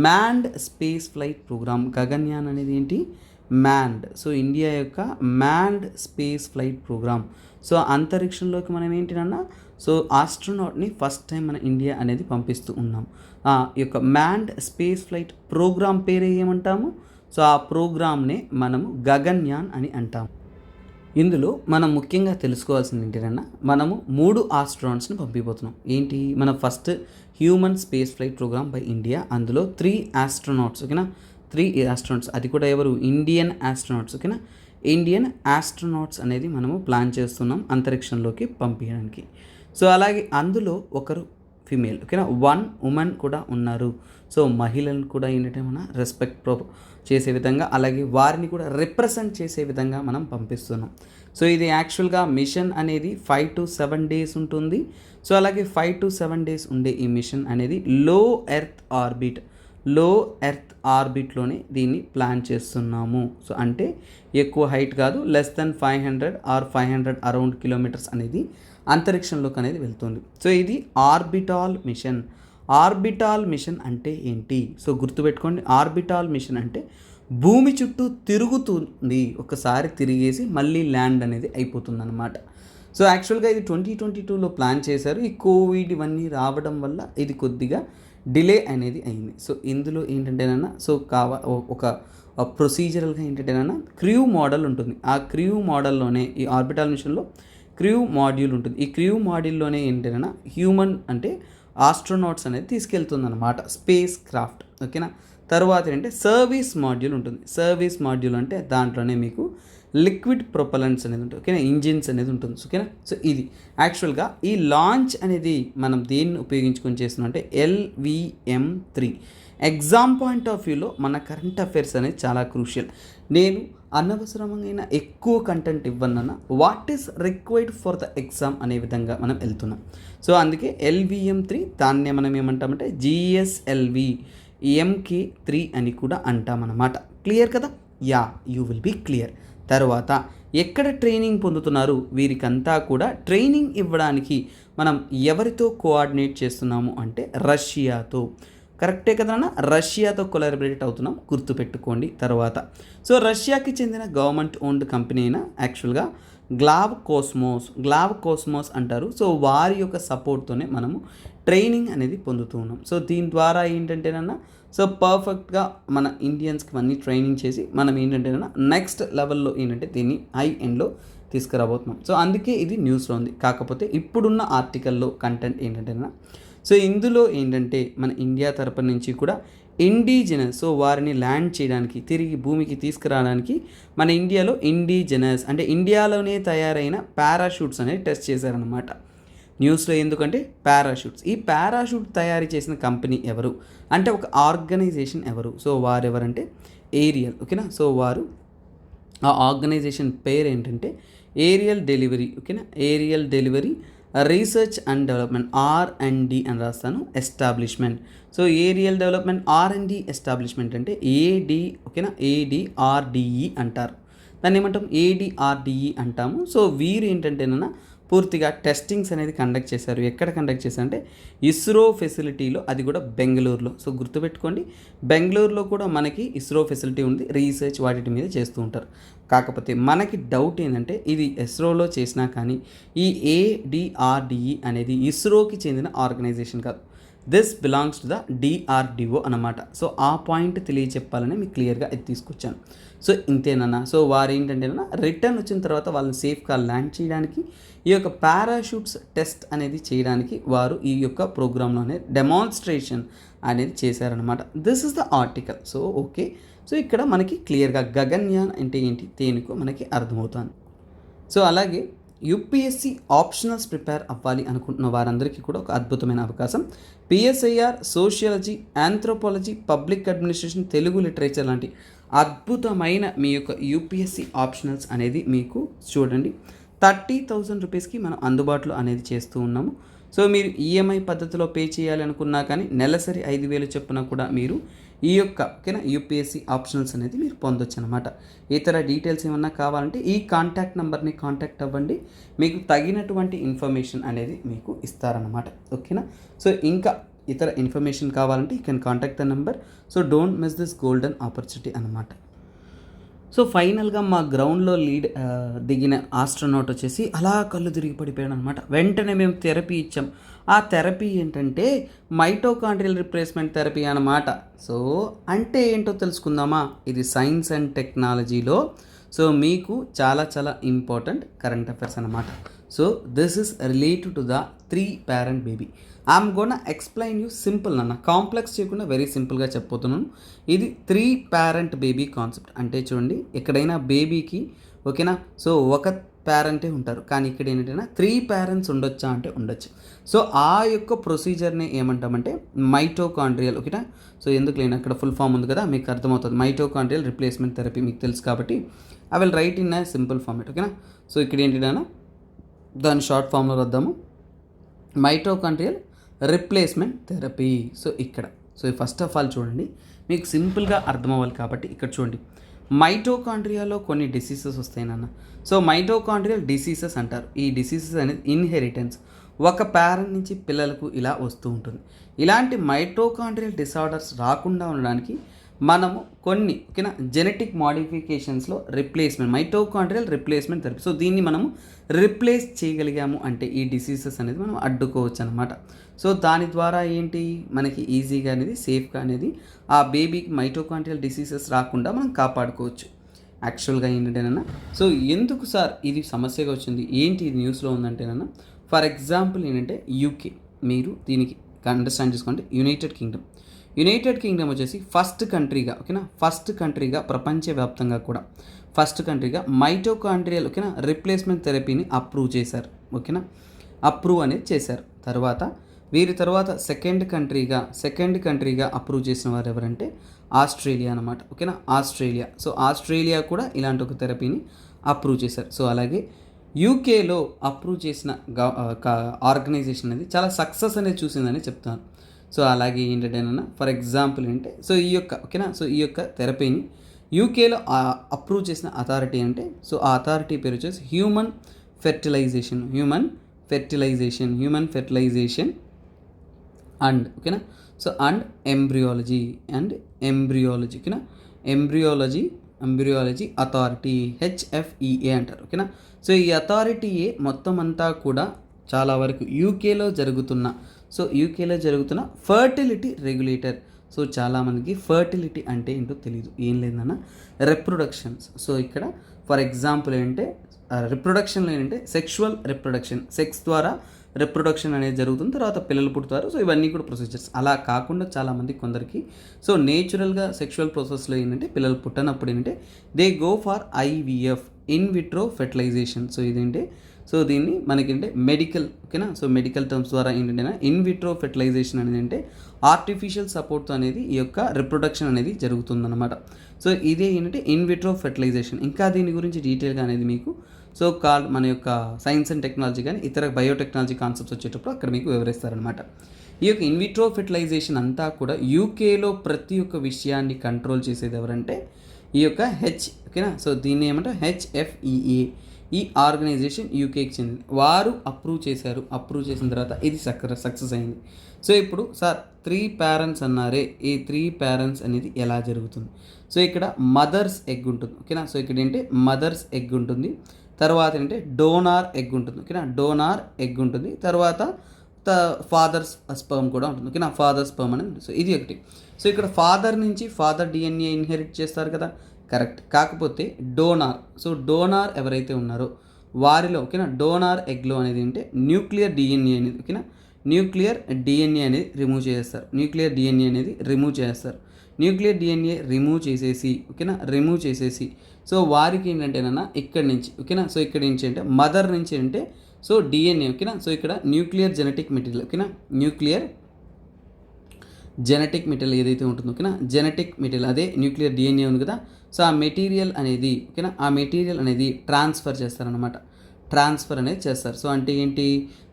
manned space flight programme, Gaganyaan అనేది ఏంటి, మ్యాన్డ్. సో ఇండియా యొక్క manned space flight programme. So అంతరిక్షంలోకి మనం ఏంటినన్నా, సో ఆస్ట్రోనాట్ని ఫస్ట్ టైం మన ఇండియా అనేది పంపిస్తూ ఉన్నాం. ఈ యొక్క మ్యాన్డ్ స్పేస్ ఫ్లైట్ ప్రోగ్రామ్ పేరే ఏమంటాము, సో ఆ ప్రోగ్రామ్నే మనము గగన్యాన్ అని అంటాము. ఇందులో మనం ముఖ్యంగా తెలుసుకోవాల్సింది ఏంటంటే మనము 3 ఆస్ట్రోనాట్స్ని పంపిపోతున్నాం. ఏంటి, మన first human space flight programme by India, అందులో 3 ఆస్ట్రోనాట్స్, ఓకేనా, 3 ఆస్ట్రోనాట్స్, అది కూడా ఎవరు, ఇండియన్ ఆస్ట్రోనాట్స్, ఓకేనా, ఇండియన్ ఆస్ట్రోనాట్స్ అనేది మనము ప్లాన్ చేస్తున్నాం అంతరిక్షంలోకి పంపించడానికి. సో అలాగే అందులో ఒకరు ఫిమేల్, ఓకేనా, 1 ఉమెన్ కూడా ఉన్నారు. సో మహిళలను కూడా ఏంటంటే మన రెస్పెక్ట్ చేసే విధంగా, అలాగే వారిని కూడా రిప్రజెంట్ చేసే విధంగా మనం పంపిస్తున్నాం. సో ఇది యాక్చువల్గా మిషన్ అనేది 5 to 7 days ఉంటుంది. సో అలాగే 5 to 7 days ఉండే ఈ మిషన్ అనేది లో ఎర్త్ ఆర్బిట్లోనే దీన్ని ప్లాన్ చేస్తున్నాము. సో అంటే ఎక్కువ హైట్ కాదు, less than 500 or 500 around kilometres అనేది అంతరిక్షంలోకి అనేది వెళ్తుంది. సో ఇది ఆర్బిటాల్ మిషన్. ఆర్బిటాల్ మిషన్ అంటే ఏంటి, సో గుర్తుపెట్టుకోండి, ఆర్బిటాల్ మిషన్ అంటే భూమి చుట్టూ తిరుగుతుంది, ఒకసారి తిరిగేసి మళ్ళీ ల్యాండ్ అనేది అయిపోతుంది అనమాట. సో యాక్చువల్గా ఇది 2022లో ప్లాన్ చేశారు. ఈ కోవిడ్ ఇవన్నీ రావడం వల్ల ఇది కొద్దిగా డిలే అనేది అయింది. సో ఇందులో ఏంటంటేనన్నా, సో ఒక ప్రొసీజరల్గా ఏంటంటేనన్నా క్రూ మోడల్ ఉంటుంది. ఆ క్రూ మోడల్లోనే ఈ ఆర్బిటాల్ మిషన్లో క్రూ మాడ్యూల్ ఉంటుంది. ఈ క్రూ మాడ్యూల్లోనే ఏంటంటేనన్నా హ్యూమన్ అంటే ఆస్ట్రోనాట్స్ అనేది తీసుకెళ్తుందన్నమాట, స్పేస్ క్రాఫ్ట్, ఓకేనా. తర్వాత ఏంటంటే సర్వీస్ మాడ్యూల్ ఉంటుంది. సర్వీస్ మాడ్యూల్ అంటే దాంట్లోనే మీకు లిక్విడ్ ప్రొపలెంట్స్ అనేది ఉంటుంది, ఓకేనా, ఇంజిన్స్ అనేది ఉంటుంది, ఓకేనా. సో ఇది యాక్చువల్గా ఈ లాంచ్ అనేది మనం దేన్ని ఉపయోగించుకొని చేస్తున్నాం అంటే LVM-3. ఎగ్జామ్ పాయింట్ ఆఫ్ వ్యూలో మన కరెంట్ అఫైర్స్ అనేది చాలా క్రూషియల్. నేను అనవసరమైన ఎక్కువ కంటెంట్ ఇవ్వనన్నా what is required for the exam అనే విధంగా మనం వెళ్తున్నాం. సో అందుకే LVM-3 దాన్నే మనం ఏమంటామంటే GSLV. MK3 అని కూడా అంటామన్నమాట. క్లియర్ కదా? Yeah, you will be clear. తర్వాత ఎక్కడ ట్రైనింగ్ పొందుతున్నారు? వీరికంతా కూడా ట్రైనింగ్ ఇవ్వడానికి మనం ఎవరితో కోఆర్డినేట్ చేస్తున్నాము అంటే రష్యాతో. కరెక్టే కదన్నా, రష్యాతో కొలాబరేట్ అవుతున్నాం, గుర్తుపెట్టుకోండి. తర్వాత సో రష్యాకి చెందిన గవర్నమెంట్ ఓన్డ్ కంపెనీ అయినా యాక్చువల్గా గ్లావ్ కోస్మోస్ అంటారు. సో వారి యొక్క సపోర్ట్తోనే మనము ట్రైనింగ్ అనేది పొందుతూ ఉన్నాం. సో దీని ద్వారా ఏంటంటేనన్నా సో పర్ఫెక్ట్గా మన ఇండియన్స్కి అన్నీ ట్రైనింగ్ చేసి మనం ఏంటంటేనన్నా నెక్స్ట్ లెవెల్లో ఏంటంటే దీన్ని హై ఎండ్లో తీసుకురాబోతున్నాం. సో అందుకే ఇది న్యూస్లో ఉంది. కాకపోతే ఇప్పుడున్న ఆర్టికల్లో కంటెంట్ ఏంటంటేనా సో ఇందులో ఏంటంటే మన ఇండియా తరపు నుంచి కూడా ఇండిజినస్, సో వారిని ల్యాండ్ చేయడానికి తిరిగి భూమికి తీసుకురావడానికి మన ఇండియాలో ఇండిజినస్ అంటే ఇండియాలోనే తయారైన పారాషూట్స్ అనేవి టెస్ట్ చేశారనమాట న్యూస్లో. ఎందుకంటే పారాషూట్స్, ఈ పారాషూట్ తయారు చేసిన కంపెనీ ఎవరు అంటే ఒక ఆర్గనైజేషన్ ఎవరు? సో వారెవరంటే ఏరియల్. ఓకేనా? సో వారు ఆ ఆర్గనైజేషన్ పేరు ఏంటంటే ఏరియల్ డెలివరీ. ఓకేనా? Aerial delivery research and development R&D అని రాస్తాను, establishment. So aerial development R&D establishment అంటే ఏడి. ఓకేనా? ADRDE అంటారు. దాన్ని ఏమంటాం? ADRDE అంటాము. సో వీరు ఏంటంటేనన్నా పూర్తిగా టెస్టింగ్స్ అనేది కండక్ట్ చేశారు. ఎక్కడ కండక్ట్ చేశారంటే ఇస్రో ఫెసిలిటీలో, అది కూడా బెంగళూరులో. సో గుర్తుపెట్టుకోండి, బెంగళూరులో కూడా మనకి ఇస్రో ఫెసిలిటీ ఉంది, రీసెర్చ్ వాటి మీద చేస్తూ ఉంటారు. కాకపోతే మనకి డౌట్ ఏంటంటే ఇది ఇస్రోలో చేసినా కానీ ఈ ADRDE అనేది ఇస్రోకి చెందిన ఆర్గనైజేషన్ కాదు. This belongs to the DRDO అన్నమాట. సో ఆ పాయింట్ తెలియచెప్పాలని మీకు క్లియర్గా ఇది తీసుకొచ్చాను. సో ఇంతేనన్నా. సో వారు ఏంటంటేనా రిటర్న్ వచ్చిన తర్వాత వాళ్ళని సేఫ్గా ల్యాండ్ చేయడానికి ఈ యొక్క పారాషూట్స్ టెస్ట్ అనేది చేయడానికి వారు ఈ యొక్క ప్రోగ్రాంలోనే డెమాన్స్ట్రేషన్ అనేది చేశారనమాట. This is the article. So okay, so ఇక్కడ మనకి క్లియర్గా గగన్యాన్ అంటే ఏంటి దేనికో మనకి అర్థమవుతుంది. సో అలాగే UPSC ఆప్షనల్స్ ప్రిపేర్ అవ్వాలి అనుకుంటున్న వారందరికీ కూడా ఒక అద్భుతమైన అవకాశం. PSIR, sociology, anthropology, public administration, Telugu literature లాంటి అద్భుతమైన మీ యొక్క UPSC ఆప్షనల్స్ అనేది మీకు చూడండి 30,000 రూపీస్కి మనం అందుబాటులో అనేది చేస్తూ ఉన్నాము. సో మీరు EMI పద్ధతిలో పే చేయాలి అనుకున్నా కానీ నెలసరి 5,000 చొప్పున కూడా మీరు ఈ యొక్క ఓకేనా UPSC ఆప్షనల్స్ అనేది మీరు పొందొచ్చు అనమాట. ఇతర డీటెయిల్స్ ఏమన్నా కావాలంటే ఈ కాంటాక్ట్ నెంబర్ని కాంటాక్ట్ అవ్వండి, మీకు తగినటువంటి ఇన్ఫర్మేషన్ అనేది మీకు ఇస్తారనమాట. ఓకేనా? సో ఇంకా ఇతర ఇన్ఫర్మేషన్ కావాలంటే you can contact the number. So don't miss this golden opportunity అనమాట. సో ఫైనల్గా మా గ్రౌండ్లో దిగిన ఆస్ట్రోనాట్ వచ్చేసి అలా కళ్ళు తిరిగి పడిపోయాడు అనమాట. వెంటనే మేము థెరపీ ఇచ్చాం. ఆ థెరపీ ఏంటంటే మైటోకాండ్రియల్ రిప్లేస్మెంట్ థెరపీ అనమాట. సో అంటే ఏంటో తెలుసుకుందామా? ఇది సైన్స్ అండ్ టెక్నాలజీలో సో మీకు చాలా చాలా ఇంపార్టెంట్ కరెంట్ అఫైర్స్ అనమాట. So this is related to the 3 parent baby. I'm gonna explain you simple అన్న, కాంప్లెక్స్ చేయకుండా వెరీ సింపుల్గా చెప్పబోతున్నాను. ఇది 3 parent బేబీ కాన్సెప్ట్. అంటే చూడండి, ఎక్కడైనా బేబీకి ఓకేనా సో ఒక పేరెంటే ఉంటారు, కానీ ఇక్కడ ఏంటంటే 3 parents ఉండొచ్చా అంటే ఉండొచ్చు. సో ఆ యొక్క ప్రొసీజర్ని ఏమంటామంటే మైటోకాండ్రియల్. ఓకేనా? సో ఎందుకు లేని అక్కడ ఫుల్ ఫామ్ ఉంది కదా, మీకు అర్థమవుతుంది. మైటోకాండ్రియల్ రిప్లేస్మెంట్ థెరపీ మీకు తెలుసు కాబట్టి I will write in a simple format. ఓకేనా? సో ఇక్కడ ఏంటంటే దాని షార్ట్ ఫామ్లో వద్దాము, మైటోకాండ్రియల్ రిప్లేస్మెంట్ థెరపీ. సో ఇక్కడ సో ఫస్ట్ ఆఫ్ ఆల్ చూడండి, మీకు సింపుల్గా అర్థం అవ్వాలి కాబట్టి ఇక్కడ చూడండి, మైటోకాండ్రియాలో కొన్ని డిసీజెస్ వస్తాయి నాన్న. సో మైటోకాండ్రియల్ డిసీజెస్ అంటారు. ఈ డిసీజెస్ అనేది ఇన్హెరిటెన్స్, ఒక పేరెంట్ నుంచి పిల్లలకు ఇలా వస్తూ ఉంటుంది. ఇలాంటి మైటోకాండ్రియల్ డిసార్డర్స్ రాకుండా ఉండడానికి మనము కొన్ని ఓకేనా జెనెటిక్ మోడిఫికేషన్స్లో replacement, mitochondrial replacement therapy. So దీన్ని మనము రిప్లేస్ చేయగలిగాము అంటే ఈ డిసీజెస్ అనేది మనం అడ్డుకోవచ్చు అనమాట. సో దాని ద్వారా ఏంటి మనకి ఈజీగా అనేది సేఫ్గా అనేది ఆ బేబీకి మైటోకాండ్రియల్ డిసీజెస్ రాకుండా మనం కాపాడుకోవచ్చు. యాక్చువల్గా ఏంటంటేనన్నా సో ఎందుకు సార్ ఇది సమస్యగా వచ్చింది, ఏంటి ఇది న్యూస్లో ఉందంటేనన్నా, ఫర్ ఎగ్జాంపుల్ ఏంటంటే UK, మీరు దీనికి అండర్స్టాండ్ చేసుకోండి. యునైటెడ్ కింగ్డమ్ వచ్చేసి ఫస్ట్ కంట్రీగా ఓకేనా, ఫస్ట్ కంట్రీగా ప్రపంచవ్యాప్తంగా కూడా ఫస్ట్ కంట్రీగా మైటోకాండ్రియల్ ఓకేనా రిప్లేస్మెంట్ థెరపీని అప్రూవ్ చేశారు. ఓకేనా, అప్రూవ్ అనేది చేశారు. వీరి తర్వాత సెకండ్ కంట్రీగా అప్రూవ్ చేసిన వారు ఎవరంటే ఆస్ట్రేలియా అనమాట. ఓకేనా, ఆస్ట్రేలియా. సో ఆస్ట్రేలియా కూడా ఇలాంటి ఒక థెరపీని అప్రూవ్ చేశారు. సో అలాగే యూకేలో అప్రూవ్ చేసిన ఆర్గనైజేషన్ అనేది చాలా సక్సెస్ అనేది చూసిందని చెప్తాను. సో అలాగే ఏంటంటే ఫర్ ఎగ్జాంపుల్ ఏంటంటే సో ఈ యొక్క ఓకేనా, సో ఈ యొక్క థెరపీని యూకేలో అప్రూవ్ చేసిన అథారిటీ అంటే సో ఆ అథారిటీ పేరు వచ్చేసి హ్యూమన్ ఫెర్టిలైజేషన్ అండ్ ఓకేనా, సో అండ్ ఎంబ్రియాలజీ ఓకేనా, ఎంబ్రియాలజీ అథారిటీ HFEA అంటారు ఓకేనా. సో ఈ అథారిటీయే మొత్తం అంతా కూడా చాలా వరకు యూకేలో జరుగుతున్న ఫర్టిలిటీ రెగ్యులేటర్. సో చాలామందికి ఫర్టిలిటీ అంటే ఏంటో తెలియదు, ఏం లేదన్న రిప్రొడక్షన్స్. సో ఇక్కడ ఫర్ ఎగ్జాంపుల్ ఏంటంటే రిప్రొడక్షన్లో ఏంటంటే సెక్షువల్ రిప్రొడక్షన్, సెక్స్ ద్వారా రిప్రొడక్షన్ అనేది జరుగుతుంది, తర్వాత పిల్లలు పుడతారు. సో ఇవన్నీ కూడా ప్రొసీజర్స్. అలా కాకుండా చాలామంది కొందరికి సో నేచురల్గా సెక్షువల్ ప్రాసెస్లో ఏంటంటే పిల్లలు పుట్టనప్పుడు ఏంటంటే they go for IVF, in vitro fertilisation. So ఇదేంటే సో దీన్ని మనకేంటే మెడికల్ ఓకేనా, సో మెడికల్ టర్మ్స్ ద్వారా ఏంటంటే ఇన్ విట్రో ఫెర్టిలైజేషన్ అనేది అంటే ఆర్టిఫిషియల్ సపోర్ట్తో అనేది ఈ యొక్క రిప్రొడక్షన్ అనేది జరుగుతుందన్నమాట. సో ఇదే ఏంటంటే ఇన్ విట్రో ఫెర్టిలైజేషన్. ఇంకా దీని గురించి డీటెయిల్గా అనేది మీకు సో మన యొక్క సైన్స్ అండ్ టెక్నాలజీ కానీ ఇతర బయోటెక్నాలజీ కాన్సెప్ట్స్ వచ్చేటప్పుడు అక్కడ మీకు వివరిస్తారనమాట. ఈ యొక్క ఇన్ విట్రో ఫెర్టిలైజేషన్ అంతా కూడా యూకేలో ప్రతి ఒక్క విషయాన్ని కంట్రోల్ చేసేది ఎవరంటే ఈ యొక్క ఓకేనా, సో దీన్ని ఏమంటారు HFEA. ఈ ఆర్గనైజేషన్ యూకేకి చెందింది, వారు అప్రూవ్ చేసిన తర్వాత ఇది సక్సెస్ అయింది. సో ఇప్పుడు సార్ 3 పేరెంట్స్ అన్నారే, ఈ 3 పేరెంట్స్ అనేది ఎలా జరుగుతుంది? సో ఇక్కడ మదర్స్ ఎగ్ ఉంటుంది ఓకేనా, సో ఇక్కడ ఏంటి మదర్స్ ఎగ్ ఉంటుంది, తర్వాత ఏంటంటే డోనార్ ఎగ్ ఉంటుంది ఓకేనా, డోనార్ ఎగ్ ఉంటుంది, తర్వాత ఫాదర్స్ స్పర్మ్ కూడా ఉంటుంది ఓకేనా, ఫాదర్ స్పర్మ్ అనేది. సో ఇది ఒకటి. సో ఇక్కడ ఫాదర్ నుంచి ఫాదర్ DNA ఇన్హెరిట్ చేస్తారు కదా, కరెక్ట్. కాకపోతే డోనార్ ఎవరైతే ఉన్నారో వారిలో ఓకేనా డోనార్ ఎగ్లో అనేది ఏంటంటే న్యూక్లియర్ DNA అనేది ఓకేనా, న్యూక్లియర్ DNA అనేది రిమూవ్ చేస్తారు. న్యూక్లియర్ DNA రిమూవ్ చేసేసి ఓకేనా, రిమూవ్ చేసేసి సో వారికి ఏంటంటేనన్నా ఇక్కడి నుంచి ఓకేనా, సో ఇక్కడ నుంచి అంటే మదర్ నుంచి అంటే సో DNA ఓకేనా, సో ఇక్కడ న్యూక్లియర్ జెనెటిక్ మెటీరియల్ ఓకేనా, న్యూక్లియర్ జెనెటిక్ మెటీరియల్ ఏదైతే ఉంటుందో ఓకేనా, జెనెటిక్ మెటీరియల్ అదే న్యూక్లియర్ DNA ఉంది కదా, సో ఆ మెటీరియల్ అనేది ఓకేనా, ఆ మెటీరియల్ అనేది ట్రాన్స్ఫర్ చేస్తారనమాట, ట్రాన్స్ఫర్ అనేది చేస్తారు. సో అంటే ఏంటి,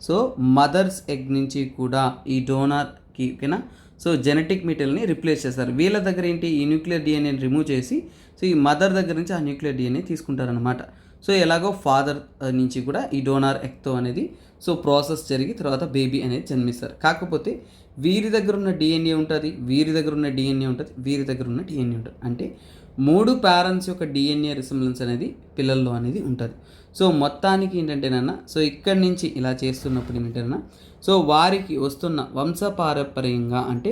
సో మదర్స్ ఎగ్ నుంచి కూడా ఈ డోనార్కి ఓకేనా సో జెనెటిక్ మెటీరియల్ని రిప్లేస్ చేస్తారు. వీళ్ళ దగ్గర ఏంటి ఈ న్యూక్లియర్ DNAని రిమూవ్ చేసి సో ఈ మదర్ దగ్గర నుంచి ఆ న్యూక్లియర్ DNA తీసుకుంటారనమాట. సో ఎలాగో ఫాదర్ నుంచి కూడా ఈ డోనార్ ఎగ్తో అనేది సో ప్రాసెస్ జరిగి తర్వాత బేబీ అనేది జన్మిస్తారు. కాకపోతే వీరి దగ్గర ఉన్న DNA ఉంటుంది, వీరి దగ్గర ఉన్న DNA ఉంటుంది, వీరి దగ్గర ఉన్న DNA ఉంటుంది. అంటే 3 పేరెంట్స్ యొక్క DNA రిసెంబ్లెన్స్ అనేది పిల్లల్లో అనేది ఉంటుంది. సో మొత్తానికి ఏంటంటేనన్నా సో ఇక్కడి నుంచి ఇలా చేస్తున్నప్పుడు ఏంటంటేనన్నా సో వారికి వస్తున్న వంశపారంపర్యంగా అంటే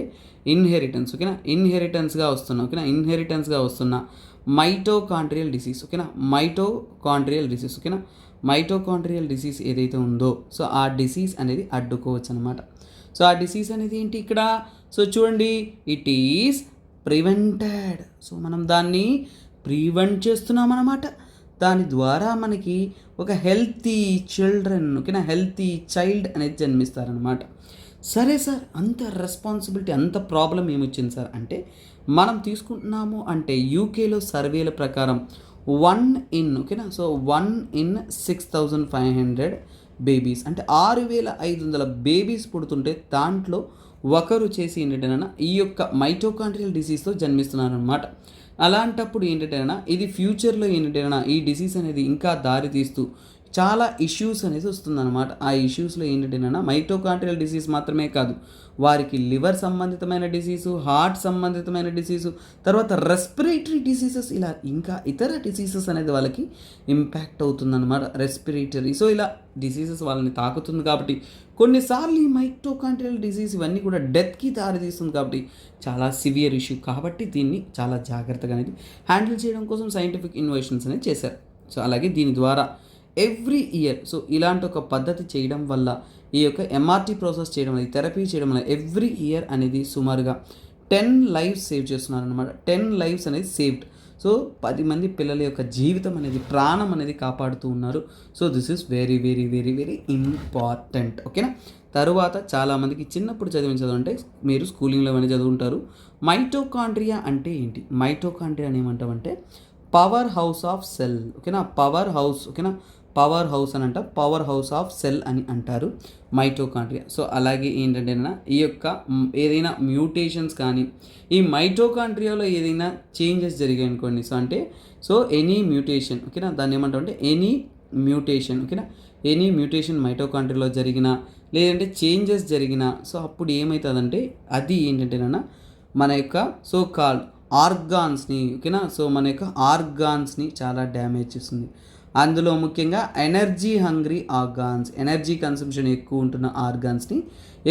ఇన్హెరిటెన్స్ ఓకేనా, ఇన్హెరిటెన్స్గా వస్తున్న మైటోకాండ్రియల్ డిసీజ్ ఓకేనా, మైటోకాండ్రియల్ డిసీజ్ ఏదైతే ఉందో సో ఆ డిసీజ్ అనేది అడ్డుకోవచ్చు అనమాట. సో ఆ డిసీజ్ అనేది ఏంటి ఇక్కడ, సో చూడండి ఇట్ ఈస్ ప్రివెంటెడ్. సో మనం దాన్ని ప్రివెంట్ చేస్తున్నాం అన్నమాట. దాని ద్వారా మనకి ఒక హెల్తీ చిల్డ్రన్ ఓకేనా, హెల్తీ చైల్డ్ అనేది జన్మిస్తారనమాట. సరే సార్, అంత రెస్పాన్సిబిలిటీ అంత ప్రాబ్లం ఏమొచ్చింది సార్ అంటే మనం తీసుకుంటున్నాము అంటే యూకేలో సర్వేల ప్రకారం 1 in ఓకేనా, సో 1 in 6,500 బేబీస్ అంటే 6,500 బేబీస్ పుడుతుంటే దాంట్లో ఒకరు చేసి ఏంటంటేనా ఈ యొక్క మైటోకాండ్రియల్ డిసీజ్తో జన్మిస్తున్నారనమాట. అలాంటప్పుడు ఏంటంటేనా ఇది ఫ్యూచర్లో ఏంటంటేనా ఈ డిసీజ్ అనేది ఇంకా దారి తీస్తూ చాలా ఇష్యూస్ అనేది వస్తుందన్నమాట. ఆ ఇష్యూస్లో ఏంటంటేనా మైటోకాండ్రియల్ డిసీజ్ మాత్రమే కాదు, వారికి లివర్ సంబంధితమైన డిసీజు, హార్ట్ సంబంధితమైన డిసీజు, తర్వాత రెస్పిరేటరీ డిసీజెస్, ఇలా ఇంకా ఇతర డిసీజెస్ అనేది వాళ్ళకి ఇంపాక్ట్ అవుతుందన్నమాట, రెస్పిరేటరీ. సో ఇలా డిసీజెస్ వాళ్ళని తాకుతుంది కాబట్టి కొన్నిసార్లు ఈ మైటోకాండ్రియల్ డిసీజ్ ఇవన్నీ కూడా డెత్కి దారితీస్తుంది కాబట్టి చాలా సివియర్ ఇష్యూ. కాబట్టి దీన్ని చాలా జాగ్రత్తగా అనేది హ్యాండిల్ చేయడం కోసం సైంటిఫిక్ ఇన్నోవేషన్స్ అనేది చేశారు. సో అలాగే దీని ద్వారా ఎవ్రీ ఇయర్ సో ఇలాంటి ఒక పద్ధతి చేయడం వల్ల ఈ యొక్క MRT ప్రాసెస్ చేయడం అనేది థెరపీ చేయడం వల్ల ఎవ్రీ ఇయర్ అనేది సుమారుగా 10 lives సేవ్ చేస్తున్నారు అనమాట. 10 lives అనేది సేవ్డ్. సో 10 మంది పిల్లల యొక్క జీవితం అనేది ప్రాణం అనేది కాపాడుతూ ఉన్నారు. So this is very very very very important ఓకేనా. తరువాత చాలామందికి చిన్నప్పుడు చదివించదంటే మీరు స్కూలింగ్లో అనేది చదువుంటారు. మైటోకాండ్రియా అంటే ఏంటి, మైటోకాండ్రియా అని ఏమంటామంటే పవర్ హౌస్ ఆఫ్ సెల్ ఓకేనా, పవర్ హౌస్ ఓకేనా, పవర్ హౌస్ అని అంటారు, పవర్ హౌస్ ఆఫ్ సెల్ అని అంటారు మైటోకాండ్రియా. సో అలాగే ఏంటంటే ఈ యొక్క ఏదైనా మ్యూటేషన్స్ కానీ ఈ మైటోకాండ్రియాలో ఏదైనా చేంజెస్ జరిగాయి అనుకోండి, సో అంటే సో ఎనీ మ్యూటేషన్, ఓకేనా, దాన్ని ఏమంటాం అంటే ఎనీ మ్యూటేషన్, ఓకేనా, ఎనీ మ్యూటేషన్ మైటోకాండ్రియాలో జరిగిన లేదంటే చేంజెస్ జరిగిన సో అప్పుడు ఏమవుతుందంటే అది ఏంటంటే మన యొక్క సో కాల్డ్ ఆర్గాన్స్ని, ఓకేనా, సో మన యొక్క ఆర్గాన్స్ని చాలా డ్యామేజ్ చేస్తుంది. అందులో ముఖ్యంగా energy hungry organs, energy consumption ఎక్కువ ఉంటున్న ఆర్గాన్స్ని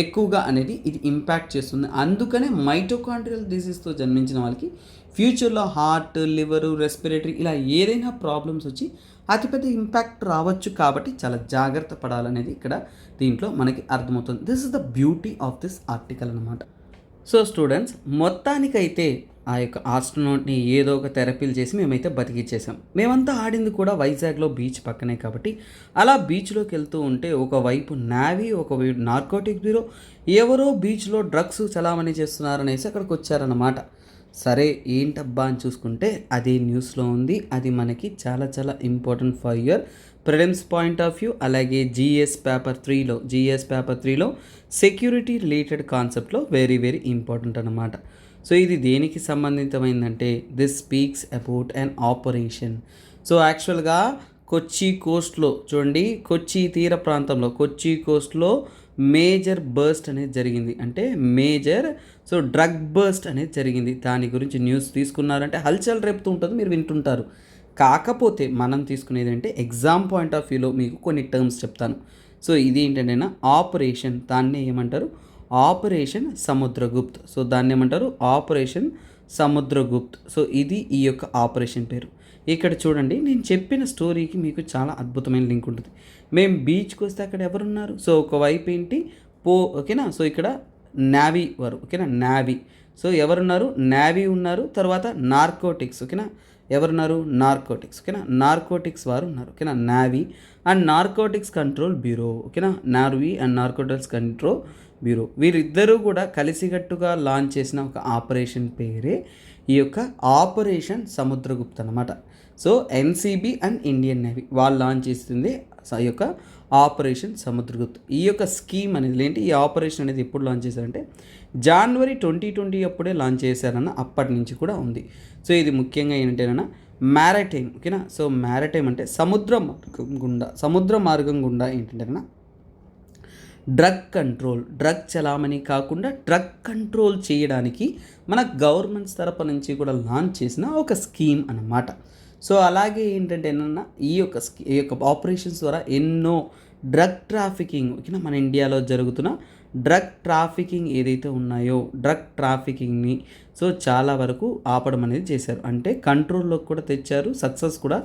ఎక్కువగా అనేది ఇది ఇంపాక్ట్ చేస్తుంది. అందుకనే మైటోకాండ్రియల్ డిసీజ్తో జన్మించిన వాళ్ళకి ఫ్యూచర్లో హార్ట్, లివరు, రెస్పిరేటరీ ఇలా ఏదైనా ప్రాబ్లమ్స్ వచ్చి అతిపెద్ద ఇంపాక్ట్ రావచ్చు. కాబట్టి చాలా జాగ్రత్త పడాలనేది ఇక్కడ దీంట్లో మనకి అర్థమవుతుంది. This is the beauty of this article అనమాట. సో స్టూడెంట్స్, మొత్తానికైతే ఆ యొక్క ఆస్ట్రోనాట్ని ఏదో ఒక థెరపీలు చేసి మేమైతే బతికిచ్చేసాం. మేమంతా ఆడింది కూడా వైజాగ్లో బీచ్ పక్కనే కాబట్టి అలా బీచ్లోకి వెళ్తూ ఉంటే ఒకవైపు నావీ, ఒకవైపు నార్కోటిక్ బ్యూరో ఎవరో బీచ్లో డ్రగ్స్ చలామణి చేస్తున్నారనేసి అక్కడికి వచ్చారన్నమాట. సరే ఏంటబ్బా అని చూసుకుంటే అదే న్యూస్లో ఉంది. అది మనకి చాలా చాలా important for your prelims point of view. అలాగే జిఎస్ పేపర్ త్రీలో సెక్యూరిటీ రిలేటెడ్ కాన్సెప్ట్లో వెరీ వెరీ ఇంపార్టెంట్ అన్నమాట. సో ఇది దేనికి సంబంధితమైందంటే this speaks about an operation. So యాక్చువల్గా కొచ్చి కోస్ట్లో చూడండి, కొచ్చి తీర ప్రాంతంలో కొచ్చి కోస్ట్లో మేజర్ బర్స్ట్ అనేది జరిగింది. అంటే మేజర్ సో డ్రగ్ బర్స్ట్ అనేది జరిగింది. దాని గురించి న్యూస్ తీసుకున్నారంటే హల్చల్ రేపుతూ ఉంటుంది, మీరు వింటుంటారు. కాకపోతే మనం తీసుకునేది అంటే ఎగ్జామ్ పాయింట్ ఆఫ్ వ్యూలో మీకు కొన్ని టర్మ్స్ చెప్తాను. సో ఇది ఏంటంటే ఆపరేషన్, దాన్ని ఏమంటారు ఆపరేషన్ సముద్రగుప్త్. సో దాన్ని ఏమంటారు ఆపరేషన్ సముద్రగుప్త్. సో ఇది ఈ యొక్క ఆపరేషన్ పేరు. ఇక్కడ చూడండి, నేను చెప్పిన స్టోరీకి మీకు చాలా అద్భుతమైన లింక్ ఉంటుంది. మేము బీచ్కి వస్తే అక్కడ ఎవరున్నారు, సో ఒకవైపు ఏంటి ఓకేనా, సో ఇక్కడ నావీ వారు, ఓకేనా, నావీ. సో ఎవరున్నారు, నావీ ఉన్నారు. తర్వాత నార్కోటిక్స్, ఓకేనా, ఎవరున్నారు నార్కోటిక్స్, ఓకేనా, నార్కోటిక్స్ వారు ఉన్నారు, ఓకేనా, navy and narcotics control bureau, ఓకేనా, నార్వీ అండ్ నార్కోటిక్స్ కంట్రోల్ బ్యూరో. వీరిద్దరూ కూడా కలిసికట్టుగా లాంచ్ చేసిన ఒక ఆపరేషన్ పేరే ఈ యొక్క ఆపరేషన్ సముద్రగుప్త్ అనమాట. So NCB and Indian navy వాళ్ళు లాంచ్ చేస్తుంది ఈ యొక్క ఆపరేషన్ సముద్రగుప్త్. ఈ యొక్క స్కీమ్ అనేది ఏంటి, ఈ ఆపరేషన్ అనేది ఎప్పుడు లాంచ్ చేశారంటే జనవరి 2020 అప్పుడే లాంచ్ చేశారన్న, అప్పటి నుంచి కూడా ఉంది. సో ఇది ముఖ్యంగా ఏంటంటేనా మ్యారటైమ్, ఓకేనా. సో మ్యారటైమ్ అంటే సముద్ర మార్గం గుండా ఏంటంటే డ్రగ్ చలామణి కాకుండా డ్రగ్ కంట్రోల్ చేయడానికి మన గవర్నమెంట్స్ తరపు నుంచి కూడా లాంచ్ చేసిన ఒక స్కీమ్ అన్నమాట. సో అలాగే ఏంటంటే ఈ యొక్క ఆపరేషన్స్ ద్వారా ఎన్నో డ్రగ్ ట్రాఫికింగ్, ఓకేనా, మన ఇండియాలో జరుగుతున్న డ్రగ్ ట్రాఫికింగ్ ఏదైతే ఉన్నాయో డ్రగ్ ట్రాఫికింగ్ని సో చాలా వరకు ఆపడం అనేది చేశారు. అంటే కంట్రోల్లోకి కూడా తెచ్చారు, సక్సెస్ కూడా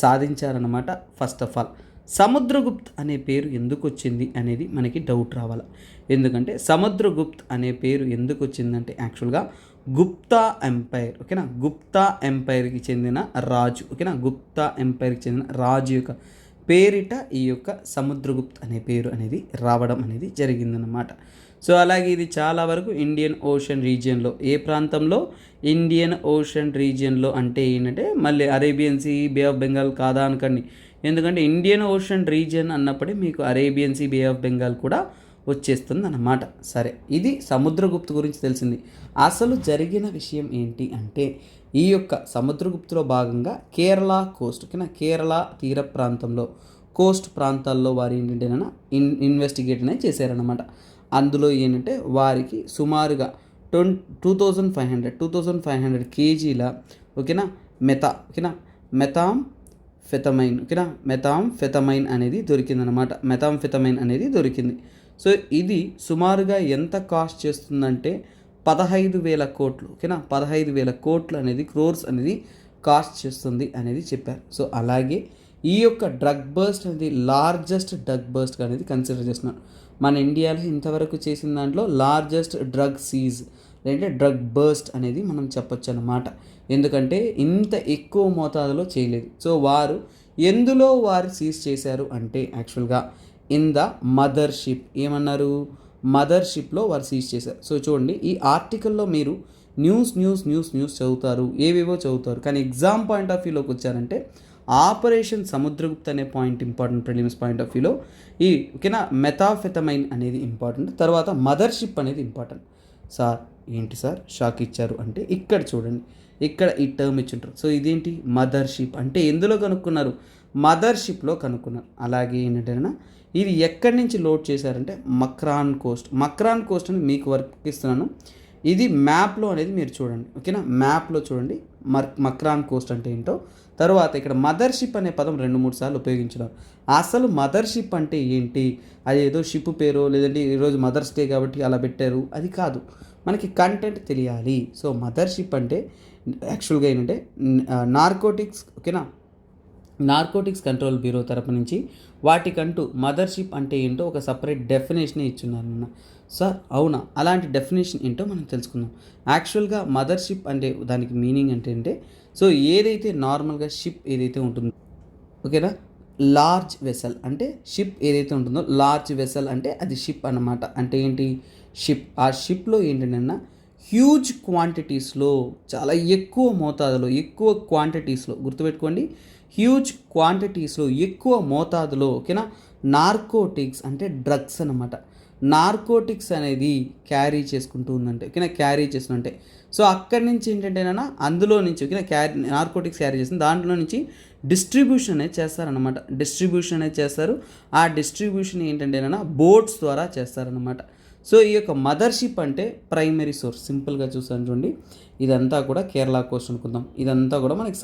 సాధించారన్నమాట. ఫస్ట్ ఆఫ్ ఆల్ సముద్రగుప్త్ అనే పేరు ఎందుకు వచ్చింది అనేది మనకి డౌట్ రావాలి. ఎందుకంటే సముద్రగుప్త్ అనే పేరు ఎందుకు వచ్చిందంటే యాక్చువల్గా గుప్తా ఎంపైర్, ఓకేనా, గుప్తా ఎంపైర్కి చెందిన రాజు, ఓకేనా, గుప్తా ఎంపైర్కి చెందిన రాజు యొక్క పేరిట ఈ యొక్క సముద్రగుప్త్ అనే పేరు అనేది రావడం అనేది జరిగిందనమాట. సో అలాగే ఇది చాలా వరకు ఇండియన్ ఓషన్ రీజియన్లో, ఏ ప్రాంతంలో ఇండియన్ ఓషన్ రీజియన్లో అంటే ఏంటంటే మళ్ళీ Arabian Sea, Bay of Bengal కాదా అనకండి. ఎందుకంటే ఇండియన్ ఓషన్ రీజియన్ అన్నప్పుడే మీకు Arabian Sea, Bay of Bengal కూడా వచ్చేస్తుంది అన్నమాట. సరే, ఇది సముద్రగుప్తు గురించి తెలిసింది. అసలు జరిగిన విషయం ఏంటి అంటే ఈ యొక్క సముద్రగుప్తులో భాగంగా కేరళ కోస్ట్, ఓకేనా, కేరళ తీర ప్రాంతంలో కోస్ట్ ప్రాంతాల్లో వారు ఏంటంటే ఇన్వెస్టిగేట్ అనేది చేశారనమాట. అందులో ఏంటంటే వారికి సుమారుగా 2500 కేజీల, ఓకేనా, మెథాంఫెతమైన్ అనేది దొరికిందనమాట. మెథాంఫెతమైన్ అనేది దొరికింది. సో ఇది సుమారుగా ఎంత కాస్ట్ చేస్తుందంటే 15,000 కోట్లు, ఓకేనా, 15,000 కోట్లు అనేది క్రోర్స్ అనేది కాస్ట్ చేస్తుంది అనేది చెప్పారు. సో అలాగే ఈ యొక్క డ్రగ్ బర్స్ట్ అనేది లార్జెస్ట్ డ్రగ్ బర్స్ట్ అనేది కన్సిడర్ చేస్తున్నారు. మన ఇండియాలో ఇంతవరకు చేసిన దాంట్లో లార్జెస్ట్ డ్రగ్ సీజ్ లేదంటే డ్రగ్ బర్స్ట్ అనేది మనం చెప్పొచ్చు అన్నమాట. ఎందుకంటే ఇంత ఎక్కువ మోతాదులో చేయలేదు. సో వారు ఎందులో వారు సీజ్ చేశారు అంటే యాక్చువల్గా ఇన్ ద మదర్షిప్, ఏమన్నారు, మదర్షిప్లో వారు సీజ్ చేశారు. సో చూడండి, ఈ ఆర్టికల్లో మీరు న్యూస్ చదువుతారు, ఏవేవో చదువుతారు, కానీ ఎగ్జామ్ పాయింట్ ఆఫ్ వ్యూలోకి వచ్చారంటే ఆపరేషన్ సముద్రగుప్త అనే point important prelims point of వ్యూలో. ఈ ఓకేనా మెథాఫెతమైన్ అనేది ఇంపార్టెంట్. తర్వాత మదర్షిప్ అనేది ఇంపార్టెంట్. సార్ ఏంటి సార్ షాక్ ఇచ్చారు అంటే ఇక్కడ చూడండి, ఇక్కడ ఈ టర్మ్ ఇచ్చుంటారు. సో ఇదేంటి మదర్షిప్ అంటే ఎందులో కనుక్కున్నారు, మదర్షిప్లో కనుక్కున్నారు. అలాగే ఏంటంటే ఇది ఎక్కడి నుంచి లోడ్ చేశారంటే మక్రాన్ కోస్ట్ అని మీకు వర్క్ ఇస్తున్నాను. ఇది మ్యాప్లో అనేది మీరు చూడండి, ఓకేనా, మ్యాప్లో చూడండి మక్రాన్ కోస్ట్ అంటే ఏంటో. తర్వాత ఇక్కడ మదర్షిప్ అనే పదం 2-3 సార్లు ఉపయోగించినారు. అసలు మదర్షిప్ అంటే ఏంటి, అది ఏదో షిప్ పేరు లేదంటే ఈరోజు మదర్స్ డే కాబట్టి అలా పెట్టారు, అది కాదు, మనకి కంటెంట్ తెలియాలి. సో మదర్షిప్ అంటే యాక్చువల్గా ఏంటంటే నార్కోటిక్స్, ఓకేనా, నార్కోటిక్స్ కంట్రోల్ బ్యూరో తరపు నుంచి వాటికంటూ మదర్షిప్ అంటే ఏంటో ఒక సపరేట్ డెఫినేషన్ ఇచ్చున్నారన్న. సార్ అవునా, అలాంటి డెఫినేషన్ ఏంటో మనం తెలుసుకుందాం. యాక్చువల్గా మదర్షిప్ అంటే దానికి మీనింగ్ అంటే సో ఏదైతే నార్మల్గా షిప్ ఏదైతే ఉంటుందో, ఓకేనా, లార్జ్ వెసల్ అంటే షిప్ ఏదైతే ఉంటుందో, లార్జ్ వెసల్ అంటే అది షిప్ అన్నమాట. అంటే ఏంటి షిప్, ఆ షిప్లో ఏంటంటే హ్యూజ్ క్వాంటిటీస్లో, చాలా ఎక్కువ మోతాదులో, ఎక్కువ క్వాంటిటీస్లో, గుర్తుపెట్టుకోండి, హ్యూజ్ క్వాంటిటీస్లో, ఎక్కువ మోతాదులో, ఓకేనా, నార్కోటిక్స్ అంటే డ్రగ్స్ అన్నమాట. నార్కోటిక్స్ అనేది క్యారీ చేసుకుంటూ ఉందంటే, ఓకేనా, క్యారీ చేస్తుంటే సో అక్కడి నుంచి ఏంటంటేనా అందులో నుంచి, ఓకేనా, నార్కోటిక్స్ క్యారీ చేస్తుంది, దాంట్లో నుంచి డిస్ట్రిబ్యూషన్ అనేది చేస్తారనమాట. డిస్ట్రిబ్యూషన్ అనేది చేస్తారు. ఆ డిస్ట్రిబ్యూషన్ ఏంటంటేనా బోట్స్ ద్వారా చేస్తారనమాట. సో ఈ యొక్క మదర్షిప్ అంటే ప్రైమరీ సోర్స్. సింపుల్గా చూసాను చూడండి, ఇదంతా కూడా కేరళ కోస్ట్ అనుకుందాం. ఇదంతా కూడా మనకి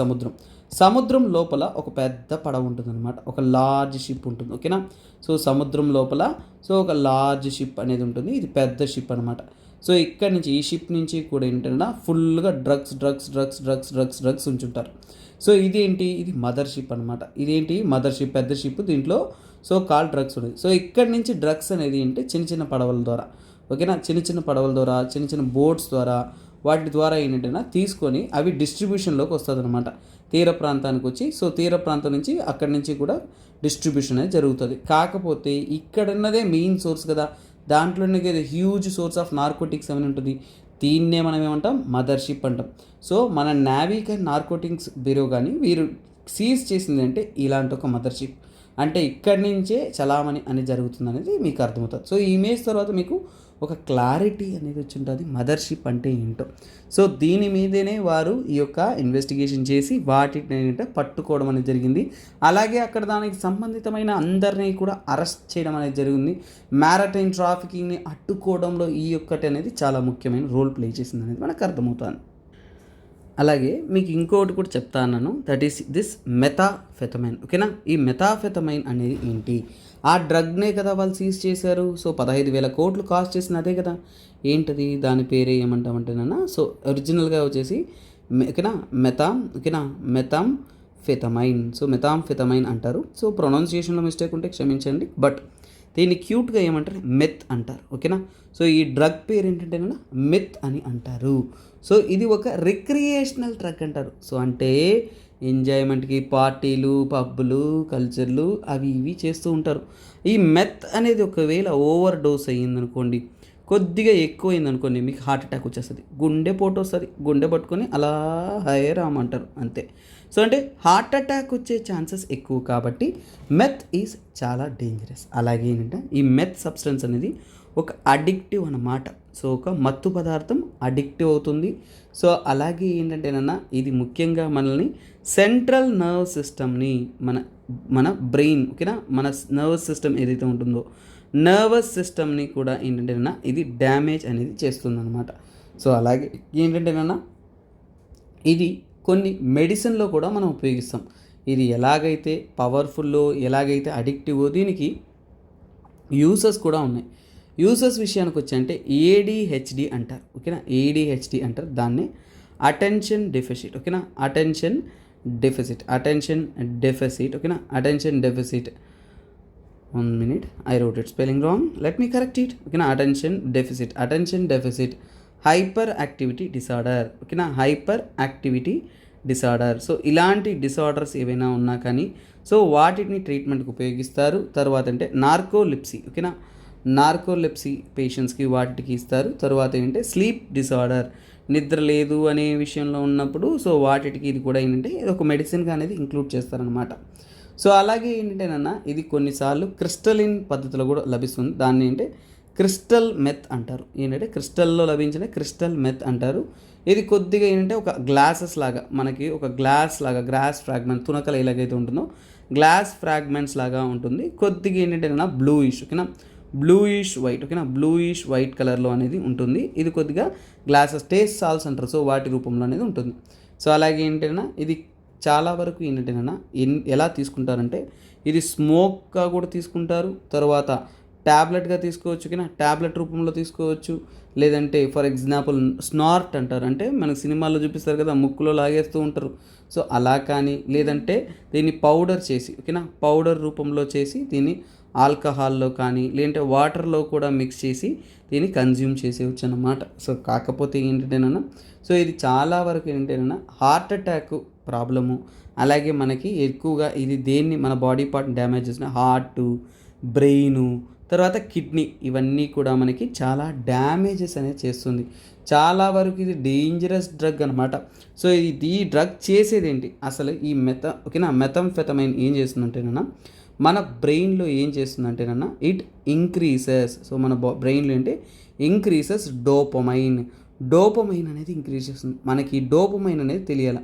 సముద్రం లోపల ఒక పెద్ద పడవ ఉంటుంది అనమాట, ఒక లార్జ్ షిప్ ఉంటుంది, ఓకేనా. సో సముద్రం లోపల సో ఒక లార్జ్ షిప్ అనేది ఉంటుంది, ఇది పెద్ద షిప్ అనమాట. సో ఇక్కడ నుంచి ఈ షిప్ నుంచి కూడా ఏంటంటే ఫుల్గా డ్రగ్స్ ఉంచుంటారు. సో ఇదేంటి, ఇది మదర్షిప్ అనమాట. ఇదేంటి మదర్షిప్, పెద్ద షిప్, దీంట్లో సో కాల్ డ్రగ్స్ ఉన్నాయి. సో ఇక్కడ నుంచి డ్రగ్స్ అనేది ఏంటి చిన్న పడవల ద్వారా, ఓకేనా, చిన్న పడవల ద్వారా, చిన్న బోట్స్ ద్వారా, వాటి ద్వారా ఏంటంటే తీసుకొని అవి డిస్ట్రిబ్యూషన్లోకి వస్తుంది అనమాట, తీర ప్రాంతానికి వచ్చి. సో తీర ప్రాంతం నుంచి అక్కడి నుంచి కూడా డిస్ట్రిబ్యూషన్ అనేది జరుగుతుంది. కాకపోతే ఇక్కడ ఉన్నదే మెయిన్ సోర్స్ కదా, దాంట్లోనే హ్యూజ్ సోర్స్ ఆఫ్ నార్కోటిక్స్ ఏమైనా ఉంటుంది, దీన్నే మనం ఏమంటాం మదర్షిప్ అంటాం. సో మన నావిక్ అండ్ నార్కోటిక్స్ బ్యూరో కానీ వీరు సీజ్ చేసింది అంటే ఇలాంటి ఒక మదర్షిప్ అంటే ఇక్కడి నుంచే చలామణి అనేది జరుగుతుంది అనేది మీకు అర్థమవుతుంది. సో ఈ ఇమేజ్ తర్వాత మీకు ఒక క్లారిటీ అనేది వచ్చి ఉంటుంది మదర్షిప్ అంటే ఏంటో. సో దీని మీదనే వారు ఈ యొక్క ఇన్వెస్టిగేషన్ చేసి వాటిని ఏంటంటే పట్టుకోవడం అనేది జరిగింది. అలాగే అక్కడ దానికి సంబంధితమైన అందరినీ కూడా అరెస్ట్ చేయడం అనేది జరిగింది. మ్యారటైన్ ట్రాఫికింగ్ని అడ్డుకోవడంలో ఈ ఒక్కటి అనేది చాలా ముఖ్యమైన రోల్ ప్లే చేసింది అనేది మనకు అర్థమవుతుంది. అలాగే మీకు ఇంకోటి కూడా చెప్తాను, దట్ ఈస్ దిస్ మెథాఫెతమైన్, ఓకేనా. ఈ మెథాఫెతమైన్ అనేది ఏంటి, ఆ డ్రగ్నే కదా వాళ్ళు సీజ్ చేశారు. సో 15,000 కోట్లు కాస్ట్ చేసిన అదే కదా, ఏంటది దాని పేరే ఏమంటామంటేనా, సో ఒరిజినల్గా వచ్చేసి ఓకేనా మెథాంఫెతమైన్. సో మెథాంఫెతమైన్ అంటారు. సో ప్రొనౌన్సియేషన్లో మిస్టేక్ ఉంటే క్షమించండి, బట్ దీన్ని క్యూట్గా ఏమంటారు మెత్ అంటారు, ఓకేనా. సో ఈ డ్రగ్ పేరు ఏంటంటేనా మెత్ అని అంటారు. సో ఇది ఒక రిక్రియేషనల్ డ్రగ్ అంటారు. సో అంటే ఎంజాయ్మెంట్కి పార్టీలు, పబ్బులు, కల్చర్లు అవి ఇవి చేస్తూ ఉంటారు. ఈ మెత్ అనేది ఒకవేళ ఓవర్ డోస్ అయ్యిందనుకోండి, కొద్దిగా ఎక్కువ అయిందనుకోండి, మీకు హార్ట్ అటాక్ వచ్చేస్తుంది, గుండెపోటు వస్తుంది, గుండె పట్టుకొని అలా హైరామంటారు అంతే. సో అంటే హార్ట్ అటాక్ వచ్చే ఛాన్సెస్ ఎక్కువ కాబట్టి మెత్ ఈజ్ చాలా డేంజరస్. అలాగే ఏంటంటే ఈ మెత్ సబ్స్టెన్స్ అనేది ఒక అడిక్టివ్ అన్నమాట. సో ఒక మత్తు పదార్థం అడిక్టివ్ అవుతుంది. సో అలాగే ఏంటంటేనన్నా ఇది ముఖ్యంగా మనల్ని సెంట్రల్ నర్వ్ సిస్టమ్ని మన బ్రెయిన్, ఓకేనా, మన నర్వస్ సిస్టమ్ ఏదైతే ఉంటుందో నర్వస్ సిస్టమ్ని కూడా ఏంటంటేనన్నా ఇది డ్యామేజ్ అనేది చేస్తుందన్నమాట. సో అలాగే ఏంటంటేనన్నా ఇది కొన్ని మెడిసిన్లో కూడా మనం ఉపయోగిస్తాం. ఇది ఎలాగైతే పవర్ఫుల్లో, ఎలాగైతే అడిక్టివో దీనికి యూసెస్ కూడా ఉన్నాయి. యూసెస్ విషయానికి వచ్చి అంటే ఏడిహెచ్డి అంటారు, ఓకేనా, ఏడిహెచ్డి అంటారు దాన్ని. అటెన్షన్ డెఫిసిట్, ఓకేనా, అటెన్షన్ డెఫిసిట్, ఓకేనా, attention deficit. 1 minute, I wrote it spelling wrong, let me correct it, ఓకేనా. Attention deficit hyper activity disorder, ఓకేనా, హైపర్ యాక్టివిటీ డిసార్డర్. సో ఇలాంటి డిసార్డర్స్ ఏవైనా ఉన్నా కానీ సో వాటిని ట్రీట్మెంట్కి ఉపయోగిస్తారు. తర్వాత అంటే నార్కోలిప్సీ, ఓకేనా, నార్కోలెప్సీ పేషెంట్స్కి వాటికి ఇస్తారు. తర్వాత ఏంటంటే స్లీప్ డిసార్డర్, నిద్ర లేదు అనే విషయంలో ఉన్నప్పుడు సో వాటికి ఇది కూడా ఏంటంటే ఇది ఒక మెడిసిన్గా అనేది ఇంక్లూడ్ చేస్తారనమాట. సో అలాగే ఏంటంటేనన్నా ఇది కొన్నిసార్లు క్రిస్టలిన్ పద్ధతిలో కూడా లభిస్తుంది. దాన్ని ఏంటంటే క్రిస్టల్ మెత్ అంటారు. ఏంటంటే క్రిస్టల్లో లభించిన క్రిస్టల్ మెత్ అంటారు. ఇది కొద్దిగా ఏంటంటే ఒక గ్లాసెస్ లాగా మనకి ఒక గ్లాస్ లాగా గ్లాస్ ఫ్రాగ్మెంట్ తునకలు ఎలాగైతే ఉంటుందో గ్లాస్ ఫ్రాగ్మెంట్స్ లాగా ఉంటుంది. కొద్దిగా ఏంటంటే బ్లూయిష్ ఓకేనా, బ్లూయిష్ వైట్ ఓకేనా, బ్లూయిష్ వైట్ కలర్లో అనేది ఉంటుంది. ఇది కొద్దిగా గ్లాసెస్ టేస్ట్ సాల్స్ అంటారు. సో వాటి రూపంలో అనేది ఉంటుంది. సో అలాగే ఏంటంటే ఇది చాలా వరకు ఏంటంటేనా ఎలా తీసుకుంటారంటే ఇది స్మోక్గా కూడా తీసుకుంటారు. తర్వాత ట్యాబ్లెట్గా తీసుకోవచ్చు ఓకేనా, ట్యాబ్లెట్ రూపంలో తీసుకోవచ్చు. లేదంటే ఫర్ ఎగ్జాంపుల్ స్నార్ట్ అంటారు, అంటే మనకు సినిమాల్లో చూపిస్తారు కదా ముక్కులో లాగేస్తూ ఉంటారు. సో అలా కానీ లేదంటే దీన్ని పౌడర్ చేసి ఓకేనా, పౌడర్ రూపంలో చేసి దీన్ని ఆల్కహాల్లో కానీ లేదంటే వాటర్లో కూడా మిక్స్ చేసి దీన్ని కన్జ్యూమ్ చేసేవచ్చు అన్నమాట. సో కాకపోతే ఏంటంటేనన్నా సో ఇది చాలా వరకు ఏంటంటేనన్నా హార్ట్ అటాక్ ప్రాబ్లము, అలాగే మనకి ఎక్కువగా ఇది దేన్ని మన బాడీ పార్ట్ డ్యామేజ్ చేసిన హార్టు, బ్రెయిను, తర్వాత కిడ్నీ ఇవన్నీ కూడా మనకి చాలా డ్యామేజెస్ అనేది చేస్తుంది. చాలా వరకు ఇది డేంజరస్ డ్రగ్ అనమాట. సో ఈ డ్రగ్ చేసేది ఏంటి అసలు ఈ ఓకేనా మెథంఫెటమైన్ ఏం చేస్తుందంటేనన్నా మన బ్రెయిన్లో ఏం చేస్తుందంటేనన్నా ఇట్ ఇంక్రీసెస్. సో మన బ్రెయిన్లో ఏంటి ఇంక్రీసెస్ డోపమైన్ అనేది ఇంక్రీజ్ చేస్తుంది. మనకి ఈ డోపమైన్ అనేది తెలియాలి.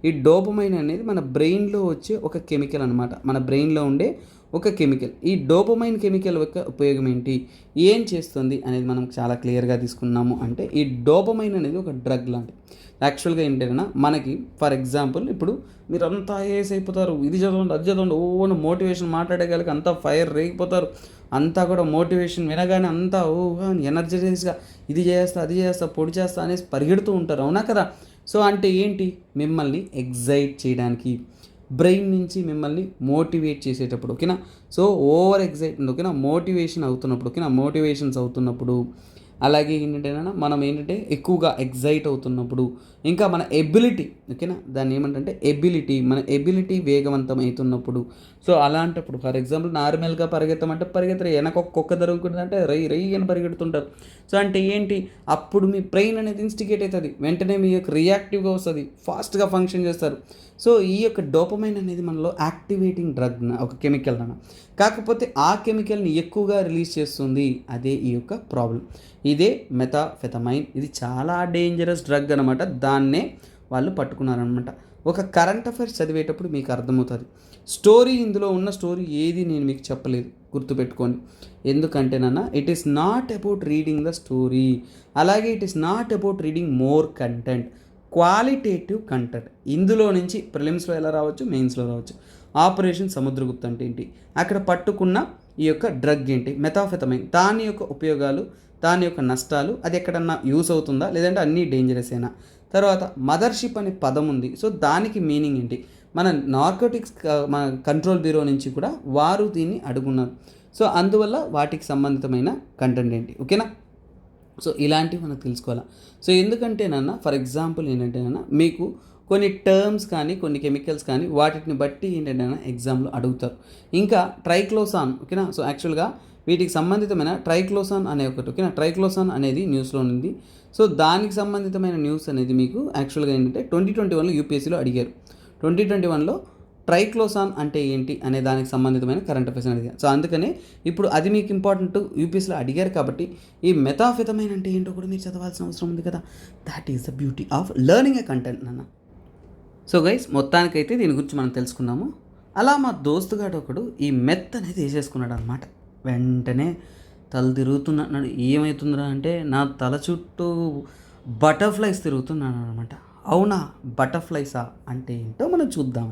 ఈ డోపమైన్ అనేది మన బ్రెయిన్లో వచ్చే ఒక కెమికల్ అనమాట, మన బ్రెయిన్లో ఉండే ఒక కెమికల్. ఈ డోపమైన్ కెమికల్ యొక్క ఉపయోగం ఏంటి, ఏం చేస్తుంది అనేది మనం చాలా క్లియర్గా తీసుకున్నాము. అంటే ఈ డోపమైన్ అనేది ఒక డ్రగ్ లాంటిది. యాక్చువల్గా ఏంటంటే మనకి ఫర్ ఎగ్జాంపుల్ ఇప్పుడు మీరు అంతా ఐఏఎస్ అయిపోతారు, ఇది చదవండి అది చదవండి ఓన్ మోటివేషన్ మాట్లాడగలిగి అంతా ఫైర్ రేగిపోతారు, అంతా కూడా మోటివేషన్ వినగానే అంతా ఎనర్జైజ్గా ఇది చేస్తా అది చేస్తా పొడి చేస్తా అనేసి పరిగెడుతూ ఉంటారు, అవునా కదా. సో అంటే ఏంటి, మిమ్మల్ని ఎగ్జైట్ చేయడానికి బ్రెయిన్ నుంచి మిమ్మల్ని మోటివేట్ చేసేటప్పుడు ఓకేనా. సో ఓవర్ ఎగ్జైట్మెంట్ ఓకేనా, మోటివేషన్ అవుతున్నప్పుడు ఓకేనా, మోటివేషన్స్ అవుతున్నప్పుడు అలాగే ఏంటంటే మనం ఏంటంటే ఎక్కువగా ఎగ్జైట్ అవుతున్నప్పుడు ఇంకా మన ఎబిలిటీ ఓకేనా, దాన్ని ఏమంటే ఎబిలిటీ మన ఎబిలిటీ వేగవంతం అవుతున్నప్పుడు. సో అలాంటప్పుడు ఫర్ ఎగ్జాంపుల్ నార్మల్గా పరిగెత్తమంటే పరిగెత్తరు, వెనక కుక్క దొరుకుతుందంటే రై అని పరిగెడుతుంటారు. సో అంటే ఏంటి, అప్పుడు మీ బ్రెయిన్ అనేది ఇన్స్టిగేట్ అవుతుంది, వెంటనే మీ యొక్క రియాక్టివ్గా వస్తుంది, ఫాస్ట్గా ఫంక్షన్ చేస్తారు. సో ఈ యొక్క డోపమైన్ అనేది మనలో యాక్టివేటింగ్ డ్రగ్ ఒక కెమికల్ అన్న, కాకపోతే ఆ కెమికల్ని ఎక్కువగా రిలీజ్ చేస్తుంది, అదే ఈ యొక్క ప్రాబ్లం. ఇదే మెథాఫెటమైన్. ఇది చాలా డేంజరస్ డ్రగ్ అనమాట, దాన్నే వాళ్ళు పట్టుకున్నారనమాట. ఒక కరెంట్ అఫైర్స్ చదివేటప్పుడు మీకు అర్థమవుతుంది స్టోరీ, ఇందులో ఉన్న స్టోరీ ఏది నేను మీకు చెప్పలేదు, గుర్తుపెట్టుకోండి. ఎందుకంటేనన్నా it is not about reading the story, అలాగే it is not about reading more content, qualitative content. ఇందులో నుంచి ప్రిలిమ్స్లో ఎలా రావచ్చు, మెయిన్స్లో రావచ్చు. ఆపరేషన్ సముద్రగుప్త అంటే ఏంటి, అక్కడ పట్టుకున్న ఈ యొక్క డ్రగ్ ఏంటి మెథాఫెటమైన్, దాని యొక్క ఉపయోగాలు, దాని యొక్క నష్టాలు, అది ఎక్కడన్నా యూస్ అవుతుందా లేదంటే అన్నీ డేంజరస్ అయినా. తర్వాత మదర్షిప్ అనే పదం ఉంది, సో దానికి మీనింగ్ ఏంటి, మన నార్కోటిక్స్ మన కంట్రోల్ బ్యూరో నుంచి కూడా వారు దీన్ని అడుగున్నారు. సో అందువల్ల వాటికి సంబంధితమైన కంటెంట్ ఏంటి ఓకేనా. సో ఇలాంటివి మనం తెలుసుకోవాలి. సో ఎందుకంటేనన్నా ఫర్ ఎగ్జాంపుల్ ఏంటంటేనన్నా మీకు కొన్ని టర్మ్స్ కానీ కొన్ని కెమికల్స్ కానీ వాటిని బట్టి ఏంటంటే ఎగ్జామ్లో అడుగుతారు. ఇంకా ట్రైక్లోసాన్ ఓకేనా. సో యాక్చువల్గా వీటికి సంబంధితమైన ట్రైక్లోసాన్ అనే ఒకటి ఓకేనా, ట్రైక్లోసాన్ అనేది న్యూస్లో ఉంది. సో దానికి సంబంధితమైన న్యూస్ అనేది మీకు యాక్చువల్గా ఏంటంటే 2021లో యూపీఎస్సీలో అడిగారు. 2021లో ట్రైక్లోసాన్ అంటే ఏంటి అనే దానికి సంబంధితమైన కరెంట్ అఫైర్స్ అడిగారు. సో అందుకనే ఇప్పుడు అది మీకు ఇంపార్టెంట్, యూపీఎస్సీలో అడిగారు కాబట్టి ఈ మెథాఫెటమైన్ అంటే ఏంటో కూడా మీరు చదవాల్సిన అవసరం ఉంది కదా. That is the beauty of learning A content నాన్న. సో గైస్ మొత్తానికైతే దీని గురించి మనం తెలుసుకున్నాము. అలా మా దోస్తుగాడు ఒకడు ఈ మెత్ అనేది వేసేసుకున్నాడు అనమాట. వెంటనే తల తిరుగుతున్నాడు. ఏమవుతుందిరా అంటే నా తల చుట్టూ బటర్ఫ్లైస్ తిరుగుతున్నాను అనమాట. అవునా, బటర్ఫ్లైసా అంటే ఏంటో మనం చూద్దాం.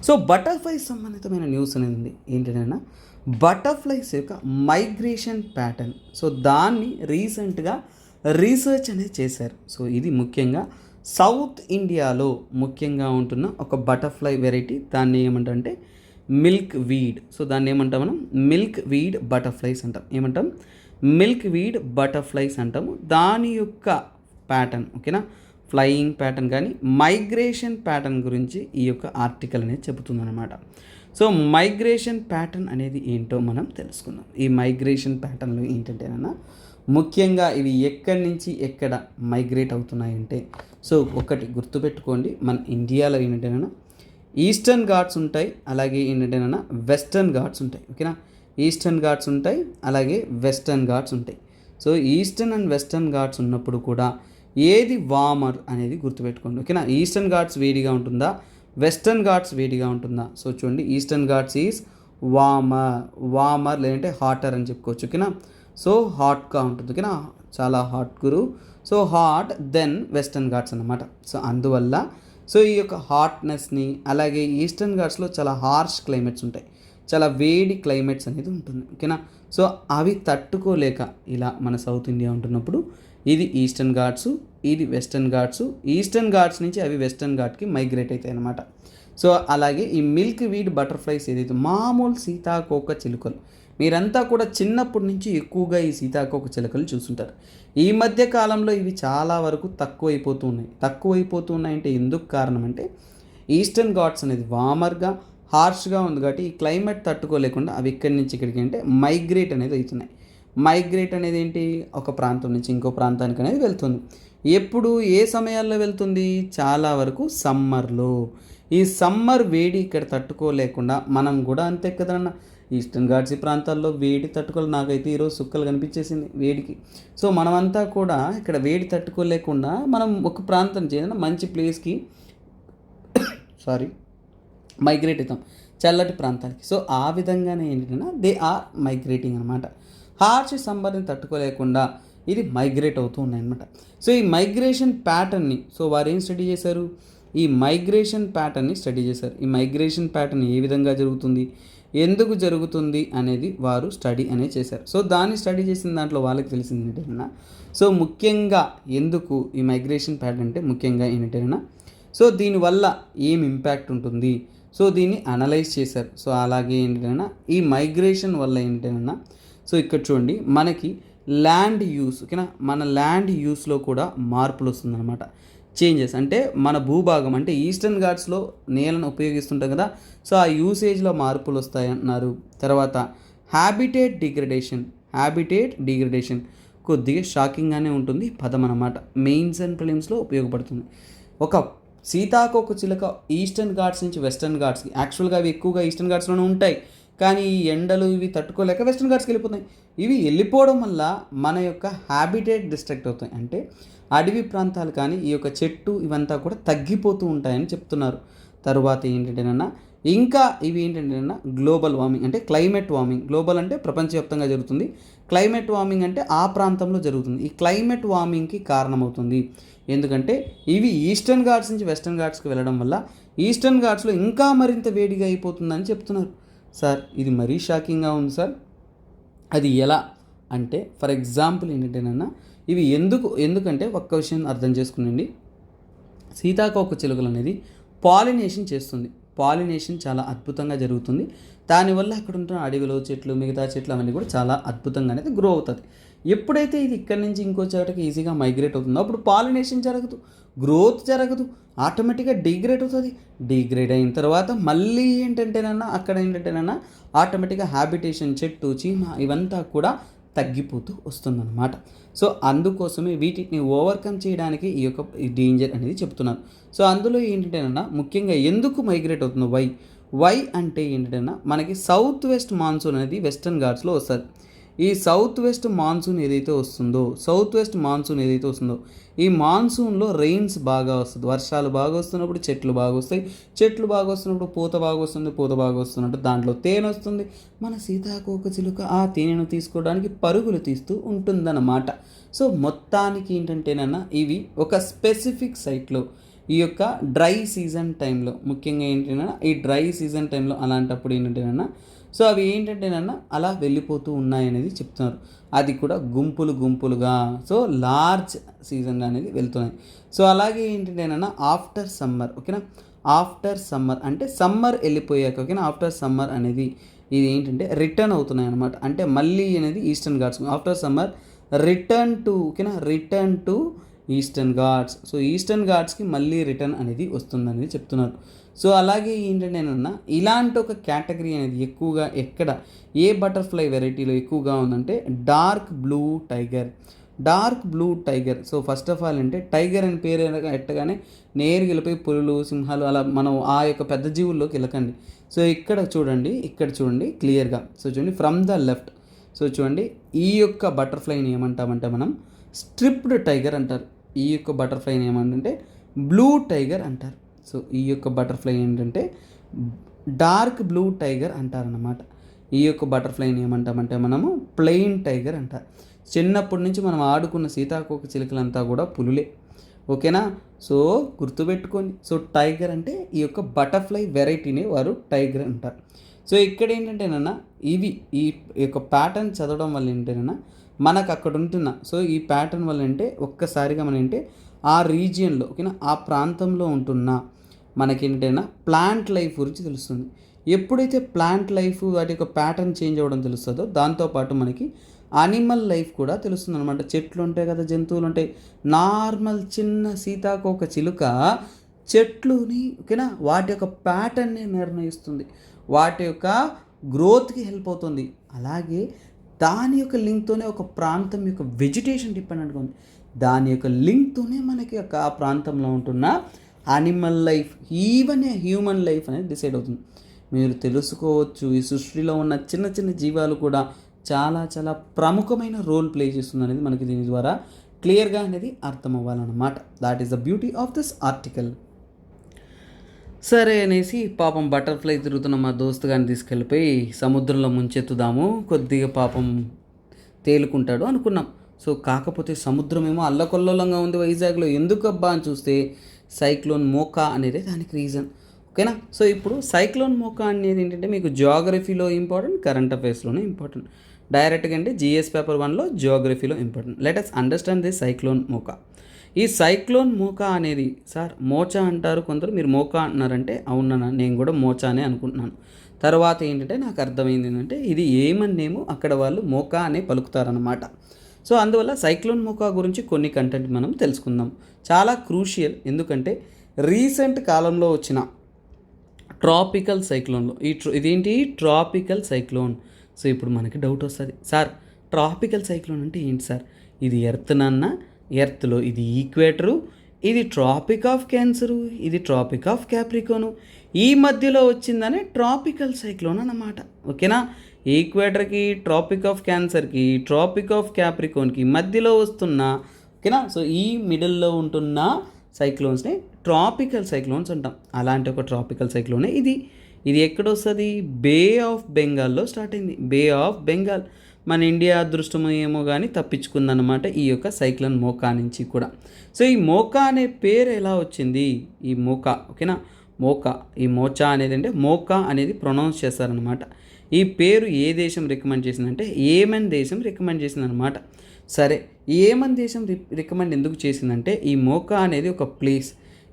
సో బటర్ఫ్లైస్ సంబంధితమైన న్యూస్ అనేది ఉంది. ఏంటంటే బటర్ఫ్లైస్ యొక్క మైగ్రేషన్ ప్యాటర్న్. సో దాన్ని రీసెంట్గా రీసెర్చ్ అనేది చేశారు. సో ఇది ముఖ్యంగా సౌత్ ఇండియాలో ముఖ్యంగా ఉంటున్న ఒక బటర్ఫ్లై వెరైటీ. దాన్ని ఏమంటారంటే మిల్క్ వీడ్. సో దాన్ని ఏమంటాం మనం మిల్క్ వీడ్ బటర్ఫ్లైస్ అంటాం. ఏమంటాం మిల్క్ వీడ్ బటర్ఫ్లైస్ అంటాము. దాని యొక్క ప్యాటర్న్ ఓకేనా, ఫ్లయింగ్ ప్యాటర్న్ కానీ మైగ్రేషన్ ప్యాటర్న్ గురించి ఈ యొక్క ఆర్టికల్ అనేది చెబుతుందన్నమాట. సో మైగ్రేషన్ ప్యాటర్న్ అనేది ఏంటో మనం తెలుసుకుందాం. ఈ మైగ్రేషన్ ప్యాటర్న్లో ఏంటంటేనన్నా ముఖ్యంగా ఇవి ఎక్కడి నుంచి ఎక్కడ మైగ్రేట్ అవుతున్నాయంటే, సో ఒకటి గుర్తుపెట్టుకోండి, మన ఇండియాలో ఏంటంటేనన్నా ఈస్టర్న్ ఘాట్స్ ఉంటాయి, అలాగే ఏంటంటేనన్నా వెస్టర్న్ ఘాట్స్ ఉంటాయి. ఓకేనా, ఈస్టర్న్ ఘాట్స్ ఉంటాయి, అలాగే వెస్టర్న్ ఘాట్స్ ఉంటాయి. So eastern and western Ghats ఉన్నప్పుడు కూడా ఏది వామర్ అనేది గుర్తుపెట్టుకోండి. ఓకేనా, ఈస్టర్న్ ఘాట్స్ వేడిగా ఉంటుందా, వెస్టర్న్ ఘాట్స్ వేడిగా ఉంటుందా? సో చూడండి, ఈస్టర్న్ ఘాట్స్ ఈజ్ వామర్ లేదంటే హాటర్ అని చెప్పుకోవచ్చు. ఓకేనా, సో హాట్గా ఉంటుంది. ఓకేనా, చాలా హాట్ గురు. So hot then Western Ghats అన్నమాట. సో అందువల్ల సో ఈ యొక్క హాట్నెస్ని, అలాగే ఈస్టర్న్ ఘాట్స్లో చాలా హార్ష్ క్లైమేట్స్ ఉంటాయి, చాలా వేడి క్లైమేట్స్ అనేది ఉంటుంది. ఓకేనా, సో అవి తట్టుకోలేక ఇలా మన సౌత్ ఇండియా ఉంటున్నప్పుడు ఇది ఈస్టర్న్ ఘాట్స్, ఇది వెస్టర్న్ ఘాట్స్, ఈస్టర్న్ ఘాట్స్ నుంచి అవి వెస్టర్న్ ఘాట్కి మైగ్రేట్ అవుతాయి అన్నమాట. సో అలాగే ఈ మిల్క్ వీడ్ బటర్ఫ్లైస్ ఏదైతే మామూలు సీతాకోక చిలుకలు, మీరంతా కూడా చిన్నప్పటి నుంచి ఎక్కువగా ఈ సీతాకోక చిలుకలు చూస్తుంటారు. ఈ మధ్య కాలంలో ఇవి చాలా వరకు తక్కువైపోతూ ఉన్నాయంటే ఎందుకు కారణం అంటే ఈస్టర్న్ ఘాట్స్ అనేది వామర్గా హార్ష్గా ఉంది కాబట్టి ఈ క్లైమేట్ తట్టుకోలేకుండా అవి ఇక్కడి నుంచి ఇక్కడికి అంటే మైగ్రేట్ అనేది అవుతున్నాయి. మైగ్రేట్ అనేది ఏంటి, ఒక ప్రాంతం నుంచి ఇంకో ప్రాంతానికి అనేది వెళ్తుంది. ఎప్పుడు ఏ సమయాల్లో వెళ్తుంది, చాలా వరకు సమ్మర్లో. ఈ సమ్మర్ వేడి ఇక్కడ తట్టుకోలేకుండా మనం కూడా అంతే కదన్న, ఈస్టర్న్ ఘాట్స్ ప్రాంతాల్లో వేడి తట్టుకోవాలి. నాకైతే ఈరోజు సుక్కలు కనిపించేసింది వేడికి. సో మనమంతా కూడా ఇక్కడ వేడి తట్టుకోలేకుండా మనం ఒక ప్రాంతం చేయాలి, మంచి ప్లేస్కి మైగ్రేట్ అవుతాం, చల్లటి ప్రాంతానికి. సో ఆ విధంగానే ఏంటంటే దే ఆర్ మైగ్రేటింగ్ అనమాట. హార్ష్ సమ్మర్ని తట్టుకోలేకుండా ఇది మైగ్రేట్ అవుతూ ఉన్నాయన్నమాట. సో ఈ మైగ్రేషన్ ప్యాటర్న్ని సో వారు ఏం స్టడీ చేశారు, ఈ మైగ్రేషన్ ప్యాటర్న్ని స్టడీ చేశారు. ఈ మైగ్రేషన్ ప్యాటర్న్ ఏ విధంగా జరుగుతుంది, ఎందుకు జరుగుతుంది అనేది వారు స్టడీ అనేది చేశారు. సో దాన్ని స్టడీ చేసిన దాంట్లో వాళ్ళకి తెలిసింది ఏంటంటే, సో ముఖ్యంగా ఎందుకు ఈ మైగ్రేషన్ ప్యాటర్న్ అంటే ముఖ్యంగా ఏంటంటే, సో దీనివల్ల ఏం ఇంపాక్ట్ ఉంటుంది, సో దీన్ని అనలైజ్ చేశారు. సో అలాగే ఏంటంటే ఈ మైగ్రేషన్ వల్ల ఏంటంటే, సో ఇక్కడ చూడండి మనకి ల్యాండ్ యూస్, ఓకేనా, మన ల్యాండ్ యూస్లో కూడా మార్పులు వస్తుందన్నమాట. చేంజెస్ అంటే మన భూభాగం అంటే ఈస్టర్న్ ఘాట్స్లో నేలను ఉపయోగిస్తుంటాం కదా, సో ఆ యూసేజ్లో మార్పులు వస్తాయి అంటున్నారు. తర్వాత హ్యాబిటేట్ డిగ్రేడేషన్ కొద్దిగా షాకింగ్గానే ఉంటుంది పదం అన్నమాట. మెయిన్స్ అండ్ ప్రిలిమ్స్లో ఉపయోగపడుతుంది. ఒక సీతాకోక చిలుక ఈస్టర్న్ ఘాట్స్ నుంచి వెస్టర్న్ ఘాట్స్కి, యాక్చువల్గా అవి ఎక్కువగా ఈస్టర్న్ ఘాట్స్లోనే ఉంటాయి, కానీ ఈ ఎండలు ఇవి తట్టుకోలేక వెస్టర్న్ ఘాట్స్కి వెళ్ళిపోతాయి. ఇవి వెళ్ళిపోవడం వల్ల మన యొక్క హ్యాబిటేట్ డిస్ట్రక్ట్ అవుతాయి, అంటే అడవి ప్రాంతాలు కానీ ఈ యొక్క చెట్టు ఇవంతా కూడా తగ్గిపోతూ ఉంటాయని చెప్తున్నారు. తరువాత ఏంటంటేనన్నా ఇంకా ఇవి ఏంటంటేనన్నా గ్లోబల్ వార్మింగ్ అంటే క్లైమేట్ వార్మింగ్, గ్లోబల్ అంటే ప్రపంచవ్యాప్తంగా జరుగుతుంది, క్లైమేట్ వార్మింగ్ అంటే ఆ ప్రాంతంలో జరుగుతుంది. ఈ క్లైమేట్ వార్మింగ్కి కారణమవుతుంది. ఎందుకంటే ఇవి ఈస్టర్న్ ఘాట్స్ నుంచి వెస్టర్న్ ఘాట్స్కి వెళ్ళడం వల్ల ఈస్టర్న్ ఘాట్స్లో ఇంకా మరింత వేడిగా అయిపోతుందని చెప్తున్నారు. సార్ ఇది మరీ షాకింగ్గా ఉంది సార్, అది ఎలా అంటే ఫర్ ఎగ్జాంపుల్ ఏంటంటేనన్నా ఇవి ఎందుకంటే ఒక్క విషయం అర్థం చేసుకునండి, సీతాకోక చిలుకలు అనేది పాలినేషన్ చేస్తుంది. పాలినేషన్ చాలా అద్భుతంగా జరుగుతుంది. దానివల్ల అక్కడ ఉంటున్న అడవిలో చెట్లు, మిగతా చెట్లు అవన్నీ కూడా చాలా అద్భుతంగా అనేది గ్రో అవుతుంది. ఎప్పుడైతే ఇది ఇక్కడి నుంచి ఇంకో చోటకి ఈజీగా మైగ్రేట్ అవుతుందో అప్పుడు పాలినేషన్ జరగదు, గ్రోత్ జరగదు, ఆటోమేటిక్గా డిగ్రేడ్ అవుతుంది. డిగ్రేడ్ అయిన తర్వాత మళ్ళీ ఏంటంటేనన్నా అక్కడ ఏంటంటేనన్నా ఆటోమేటిక్గా హ్యాబిటేషన్, చెట్టు, చీమ ఇవంతా కూడా తగ్గిపోతూ వస్తుందన్నమాట. సో అందుకోసమే వీటిని ఓవర్కమ్ చేయడానికి ఈ యొక్క డేంజర్ అనేది చెప్తున్నారు. సో అందులో ఏంటంటేనన్నా ముఖ్యంగా ఎందుకు మైగ్రేట్ అవుతుందో వై అంటే ఏంటంటే మనకి సౌత్ వెస్ట్ మాన్సూన్ అనేది వెస్టర్న్ ఘాట్స్లో వస్తుంది. ఈ సౌత్ వెస్ట్ మాన్సూన్ ఏదైతే వస్తుందో ఈ మాన్సూన్లో రెయిన్స్ బాగా వస్తుంది, వర్షాలు బాగా వస్తున్నప్పుడు చెట్లు బాగా వస్తాయి, చెట్లు బాగా వస్తున్నప్పుడు పూత బాగా వస్తున్నట్టు దాంట్లో తేనె వస్తుంది. మన సీతాకోక చిలుక ఆ తేనెను తీసుకోవడానికి పరుగులు తీస్తూ ఉంటుందన్నమాట. సో మొత్తానికి ఏంటంటేనన్నా ఇవి ఒక స్పెసిఫిక్ సైట్లో ఈ యొక్క డ్రై సీజన్ టైంలో, ముఖ్యంగా ఏంటంటే ఈ డ్రై సీజన్ టైంలో అలాంటప్పుడు ఏంటంటేనన్నా సో అవి ఏంటంటేనన్నా అలా వెళ్ళిపోతూ ఉన్నాయనేది చెప్తున్నారు. అది కూడా గుంపులుగా, సో లార్జ్ సీజన్ అనేది వెళ్తున్నాయి. సో అలాగే ఏంటంటేనన్నా ఆఫ్టర్ సమ్మర్, ఓకేనా, ఆఫ్టర్ సమ్మర్ అంటే సమ్మర్ వెళ్ళిపోయాక, ఓకేనా, ఆఫ్టర్ సమ్మర్ అనేది ఇది ఏంటంటే రిటర్న్ అవుతున్నాయి అనమాట. అంటే మళ్ళీ అనేది Eastern Ghats after summer return to Eastern Ghats. So Eastern ఘాట్స్కి మళ్ళీ రిటర్న్ అనేది వస్తుందనేది చెప్తున్నారు. సో అలాగే ఏంటంటేనన్నా ఇలాంటి ఒక కేటగిరీ అనేది ఎక్కువగా ఎక్కడ ఏ బటర్ఫ్లై వెరైటీలో ఎక్కువగా ఉందంటే dark blue tiger. Dark blue tiger. So first of all అంటే టైగర్ అని పేరు ఎట్టగానే నేరుగా వెళ్ళిపోయి పులులు, సింహాలు అలా మనం ఆ యొక్క పెద్ద జీవుల్లోకి వెళ్ళకండి. సో ఇక్కడ చూడండి క్లియర్గా. సో చూడండి ఫ్రమ్ ద లెఫ్ట్. సో చూడండి ఈ యొక్క బటర్ఫ్లైని ఏమంటామంటే మనం స్ట్రిప్డ్ టైగర్ అంటారు. ఈ యొక్క బటర్ఫ్లైని ఏమంటే బ్లూ టైగర్ అంటారు. సో ఈ యొక్క బటర్ఫ్లై ఏంటంటే డార్క్ బ్లూ టైగర్ అంటారన్నమాట. ఈ యొక్క బటర్ఫ్లైని ఏమంటామంటే మనము ప్లెయిన్ టైగర్ అంటారు. చిన్నప్పటి నుంచి మనం ఆడుకున్న సీతాకోక చిలుకలంతా కూడా పులులే. ఓకేనా? సో గుర్తుపెట్టుకోండి. సో టైగర్ అంటే ఈ యొక్క బటర్ఫ్లై వెరైటీని వారు టైగర్ అంటారు. సో ఇక్కడ ఏంటంటేనన్నా ఈ యొక్క ప్యాటర్న్ చదవడం వల్ల ఏంటేనన్నా మనకు అక్కడ ఉంటున్న సో ఈ ప్యాటర్న్ వల్ల అంటే ఒక్కసారిగా మన అంటే ఆ రీజియన్లో ఓకేనా ఆ ప్రాంతంలో ఉంటున్న మనకేంటైనా ప్లాంట్ లైఫ్ గురించి తెలుస్తుంది. ఎప్పుడైతే ప్లాంట్ లైఫ్ వాటి యొక్క ప్యాటర్న్ చేంజ్ అవ్వడం తెలుస్తుందో దాంతోపాటు మనకి అనిమల్ లైఫ్ కూడా తెలుస్తుంది అనమాట. చెట్లు ఉంటాయి కదా, జంతువులు ఉంటాయి. నార్మల్ చిన్న సీతాకోక చిలుక చెట్లుని ఓకేనా వాటి యొక్క ప్యాటర్న్ని నిర్ణయిస్తుంది, వాటి యొక్క గ్రోత్కి హెల్ప్ అవుతుంది. అలాగే దాని యొక్క లింక్తోనే ఒక ప్రాంతం యొక్క వెజిటేషన్ డిపెండెంట్గా ఉంది. దాని యొక్క లింక్తోనే మనకి ఆ ప్రాంతంలో ఉంటున్న animal life even human life అనేది డిసైడ్ అవుతుంది. మీరు తెలుసుకోవచ్చు ఈ సృష్టిలో ఉన్న చిన్న చిన్న జీవాలు కూడా చాలా చాలా ప్రముఖమైన రోల్ ప్లే చేస్తుంది అనేది మనకి దీని ద్వారా క్లియర్గా అనేది అర్థం అవ్వాలన్నమాట. That is the beauty of this article. సరే అనేసి పాపం బటర్ఫ్లై తిరుగుతున్న మా దోస్తు గారిని తీసుకెళ్ళిపోయి సముద్రంలో ముంచెత్తుదాము, కొద్దిగా పాపం తేలుకుంటాడు అనుకున్నాం. సో కాకపోతే సముద్రం ఏమో అల్లకొల్లోలంగా ఉంది వైజాగ్లో. ఎందుకు అబ్బా అని చూస్తే సైక్లోన్ మోకా అనేది దానికి రీజన్. ఓకేనా? సో ఇప్పుడు సైక్లోన్ మోకా అనేది ఏంటంటే మీకు జియోగ్రఫీలో ఇంపార్టెంట్, కరెంట్ అఫైర్స్లోనే ఇంపార్టెంట్. డైరెక్ట్గా అంటే జిఎస్ పేపర్ 1లో జియోగ్రఫీలో important. Let us understand this cyclone Mocha. ఈ సైక్లోన్ మోకా అనేది సార్ మోచా అంటారు కొందరు, మీరు మోకా అంటున్నారంటే అవునన్నా నేను కూడా మోచానే అనుకుంటున్నాను. తర్వాత ఏంటంటే నాకు అర్థమైంది ఏంటంటే ఇది ఏమన్నేమో అక్కడ వాళ్ళు మోకా అనే పలుకుతారనమాట. సో అందువల్ల సైక్లోన్ మోకా గురించి కొన్ని కంటెంట్ మనం తెలుసుకుందాం. చాలా క్రూషియల్. ఎందుకంటే రీసెంట్ కాలంలో వచ్చిన ట్రాపికల్ సైక్లోన్లో ఇదేంటి ట్రాపికల్ సైక్లోన్. సో ఇప్పుడు మనకి డౌట్ వస్తుంది, సార్ ట్రాపికల్ సైక్లోన్ అంటే ఏంటి సార్? ఇది ఎర్త్లో ఇది ఈక్వేటరు, ఇది ట్రాపిక్ ఆఫ్ క్యాన్సరు, ఇది ట్రాపిక్ ఆఫ్ క్యాప్రికోను, ఈ మధ్యలో వచ్చిందనే ట్రాపికల్ సైక్లోన్ అన్నమాట. ఓకేనా? ఈక్వేటర్కి, ట్రాపిక్ ఆఫ్ క్యాన్సర్కి, ట్రాపిక్ ఆఫ్ క్యాప్రికోన్కి మధ్యలో వస్తున్న ఓకేనా. సో ఈ మిడిల్లో ఉంటున్న సైక్లోన్స్ని ట్రాపికల్ సైక్లోన్స్ అంటాం. అలాంటి ఒక ట్రాపికల్ సైక్లోనే ఇది ఎక్కడ వస్తుంది? బే ఆఫ్ బెంగాల్లో స్టార్ట్ అయింది. బే ఆఫ్ బెంగాల్. మన ఇండియా అదృష్టం ఏమో కానీ తప్పించుకుందన్నమాట ఈ యొక్క సైక్లోన్ మోకా నుంచి కూడా. సో ఈ మోకా అనే పేరు ఎలా వచ్చింది? ఈ మోకా ఓకేనా ఈ మోచా అనేది అంటే మోకా అనేది ప్రొనౌన్స్ చేస్తారనమాట. ఈ పేరు ఏ దేశం రికమెండ్ చేసిందంటే ఏమన్ దేశం రికమెండ్ చేసిందనమాట. సరే ఏమన్ దేశం రికమెండ్ ఎందుకు చేసిందంటే ఈ మోకా అనేది ఒక ప్లేస్,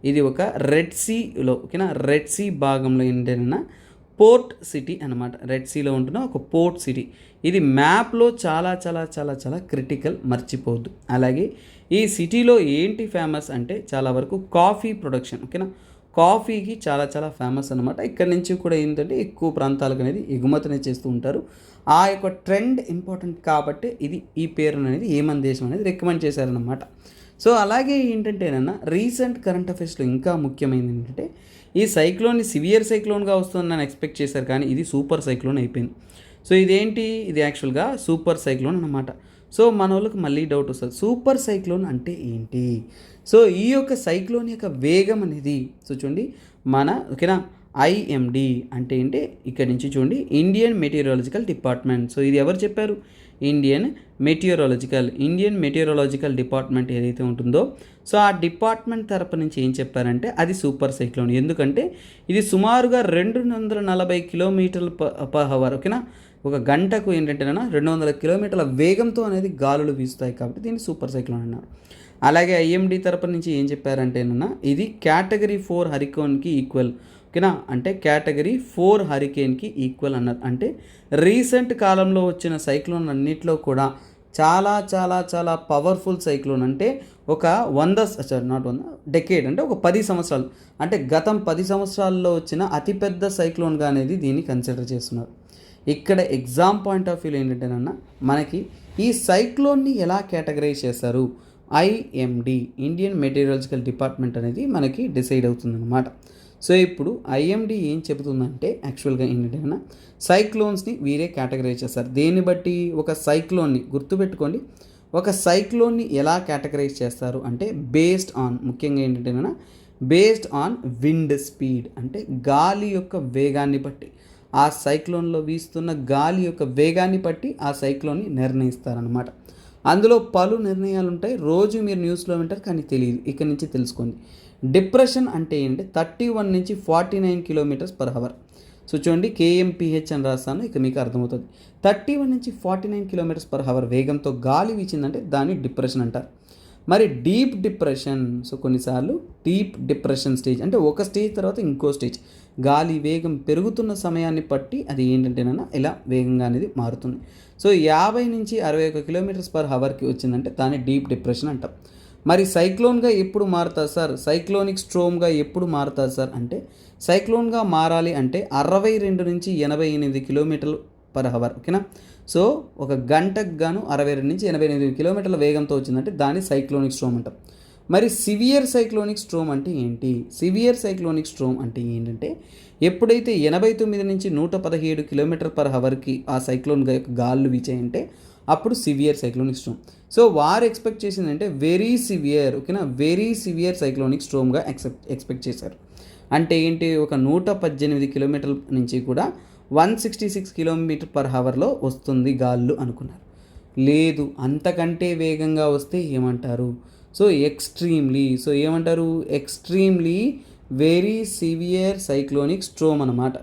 ఇది ఒక రెడ్ సీలో ఓకేనా రెడ్ సీ భాగంలో ఏంటైనా పోర్ట్ సిటీ అనమాట. రెడ్ సీలో ఉంటున్న ఒక పోర్ట్ సిటీ. ఇది మ్యాప్లో చాలా చాలా చాలా చాలా క్రిటికల్, మర్చిపోవద్దు. అలాగే ఈ సిటీలో ఏంటి ఫేమస్ అంటే చాలా వరకు కాఫీ ప్రొడక్షన్ ఓకేనా. కాఫీకి చాలా చాలా ఫేమస్ అనమాట. ఇక్కడ నుంచి కూడా ఏంటంటే ఎక్కువ ప్రాంతాలకు అనేది ఎగుమతినే చేస్తూ ఉంటారు. ఆ యొక్క ట్రెండ్ ఇంపార్టెంట్ కాబట్టి ఈ పేరు అనేది ఏమన్ దేశం అనేది రికమెండ్ చేశారనమాట. సో అలాగే ఏంటంటేనన్నా రీసెంట్ కరెంట్ అఫైర్స్లో ఇంకా ముఖ్యమైనది ఏంటంటే ఈ సైక్లోన్ని సివియర్ సైక్లోన్గా వస్తుందని ఎక్స్పెక్ట్ చేశారు, కానీ ఇది సూపర్ సైక్లోన్ అయిపోయింది. సో ఇది యాక్చువల్గా సూపర్ సైక్లోన్ అన్నమాట. సో మన వాళ్ళకి మళ్ళీ డౌట్ వస్తుంది, సూపర్ సైక్లోన్ అంటే ఏంటి? సో ఈ యొక్క సైక్లోన్ యొక్క వేగం అనేది సో చూడండి ఓకేనా ఐఎండి అంటే ఏంటి ఇక్కడ నుంచి చూడండి ఇండియన్ మెటీరియాలజికల్ డిపార్ట్మెంట్. సో ఇది ఎవరు చెప్పారు? ఇండియన్ మెటీరియాలజికల్ డిపార్ట్మెంట్ ఏదైతే ఉంటుందో సో ఆ డిపార్ట్మెంట్ తరపు నుంచి ఏం చెప్పారంటే అది సూపర్ సైక్లోన్. ఎందుకంటే ఇది సుమారుగా 240 కిలోమీటర్ల పర్ అవర్ ఓకేనా ఒక గంటకు ఏంటంటేనా 200 కిలోమీటర్ల వేగంతో అనేది గాలులు వీస్తాయి కాబట్టి దీన్ని సూపర్ సైక్లోన్ అన్నారు. అలాగే ఐఎండి తరపు నుంచి ఏం చెప్పారంటేనా ఇది కేటగిరీ 4 హరికేన్కి ఈక్వల్ ఓకేనా. అంటే కేటగిరీ 4 హరికేన్కి ఈక్వల్ అన్నారు. అంటే రీసెంట్ కాలంలో వచ్చిన సైక్లోన్ అన్నింటిలో కూడా చాలా చాలా చాలా పవర్ఫుల్ సైక్లోన్. అంటే ఒక 100 నాట్ 100 డెకేడ్ అంటే ఒక 10 సంవత్సరాలు, అంటే గతం 10 సంవత్సరాల్లో వచ్చిన అతిపెద్ద సైక్లోన్గా అనేది దీన్ని కన్సిడర్ చేస్తున్నారు. ఇక్కడ ఎగ్జామ్ పాయింట్ ఆఫ్ వ్యూలో ఏంటంటేనన్నా మనకి ఈ సైక్లోన్ని ఎలా కేటగరైజ్ చేస్తారు, ఐఎండి ఇండియన్ మెటీరియలాజికల్ డిపార్ట్మెంట్ అనేది మనకి డిసైడ్ అవుతుందన్నమాట. సో ఇప్పుడు ఐఎండి ఏం చెబుతుందంటే యాక్చువల్గా ఏంటంటే సైక్లోన్స్ని వీరే కేటగరైజ్ చేస్తారు. దేన్ని బట్టి? ఒక సైక్లోన్ని గుర్తుపెట్టుకోండి, ఒక సైక్లోన్ని ఎలా కేటగరైజ్ చేస్తారు అంటే బేస్డ్ ఆన్, ముఖ్యంగా ఏంటంటే బేస్డ్ ఆన్ విండ్ స్పీడ్, అంటే గాలి యొక్క వేగాన్ని బట్టి, ఆ సైక్లోన్లో వీస్తున్న గాలి యొక్క వేగాన్ని బట్టి ఆ సైక్లోన్ని నిర్ణయిస్తారనమాట. అందులో పలు నిర్ణయాలు ఉంటాయి, రోజు మీరు న్యూస్లో వింటారు కానీ తెలియదు. ఇక్కడ నుంచి తెలుసుకోండి. డిప్రెషన్ అంటే ఏంటంటే 31 నుంచి 49 km/h. సో చూడండి, కేఎంపిహెచ్ అని రాస్తాను, ఇక మీకు అర్థమవుతుంది. 31 నుంచి 49 km/h వేగంతో గాలి వీచిందంటే దాన్ని డిప్రెషన్ అంటారు. మరి డీప్ డిప్రెషన్, సో కొన్నిసార్లు డీప్ డిప్రెషన్ స్టేజ్ అంటే ఒక స్టేజ్ తర్వాత ఇంకో స్టేజ్, గాలి వేగం పెరుగుతున్న సమయాన్ని బట్టి అది ఏంటంటేనన్నా ఇలా వేగంగా అనేది మారుతుంది. సో 50 నుంచి 61 km/hకి వచ్చిందంటే దాన్ని డీప్ డిప్రెషన్ అంటాం. మరి సైక్లోన్గా ఎప్పుడు మారుతుంది సార్, సైక్లోనిక్ స్ట్రోమ్గా ఎప్పుడు మారుతుంది సార్ అంటే, సైక్లోన్గా మారాలి అంటే 62 నుంచి 88 km/h, ఓకేనా. సో ఒక గంటకు గాను 62 నుంచి 88 కిలోమీటర్ల వేగంతో వచ్చిందంటే దాన్ని సైక్లోనిక్ స్ట్రోమ్ అంటాం. మరి సివియర్ సైక్లోనిక్ స్ట్రోమ్ అంటే ఏంటి? సివియర్ సైక్లోనిక్ స్ట్రోమ్ అంటే ఏంటంటే ఎప్పుడైతే 89 నుంచి 117 km/hకి ఆ సైక్లోన్ యొక్క గాళ్ళు వీచాయంటే అప్పుడు సివియర్ సైక్లోనిక్ స్ట్రోమ్. సో వారు ఎక్స్పెక్ట్ చేసిందంటే వెరీ సివియర్, ఓకేనా, వెరీ సివియర్ సైక్లోనిక్ స్ట్రోమ్గా ఎక్స్పెక్ట్ చేశారు. అంటే ఏంటి? ఒక 118 కిలోమీటర్ల నుంచి కూడా 166 km/hలో వస్తుంది గాళ్ళు అనుకున్నారు. లేదు, అంతకంటే వేగంగా వస్తే ఏమంటారు? సో ఎక్స్ట్రీమ్లీ, సో ఏమంటారు? Extremely very severe cyclonic storm అన్నమాట.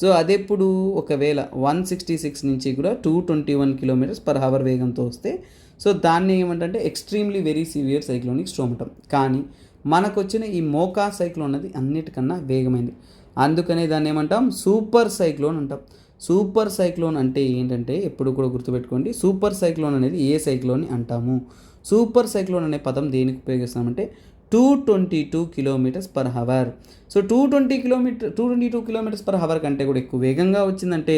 సో అదెప్పుడు? ఒకవేళ 166 నుంచి కూడా 221 km/h వేగంతో వస్తే సో దాన్ని ఏమంటే extremely very severe cyclonic storm అంటాం. కానీ మనకు వచ్చిన ఈ మోకా సైక్లోన్ అనేది అన్నిటికన్నా వేగమైంది, అందుకనే దాన్ని ఏమంటాం? సూపర్ సైక్లోన్ అంటాం. సూపర్ సైక్లోన్ అంటే ఏంటంటే ఎప్పుడు కూడా గుర్తుపెట్టుకోండి, సూపర్ సైక్లోన్ అనేది ఏ సైక్లోన్ని అంటాము? సూపర్ సైక్లోన్ అనే పదం దేనికి ఉపయోగిస్తామంటే 222 km/h. సో 222 km/h కంటే కూడా ఎక్కువ వేగంగా వచ్చిందంటే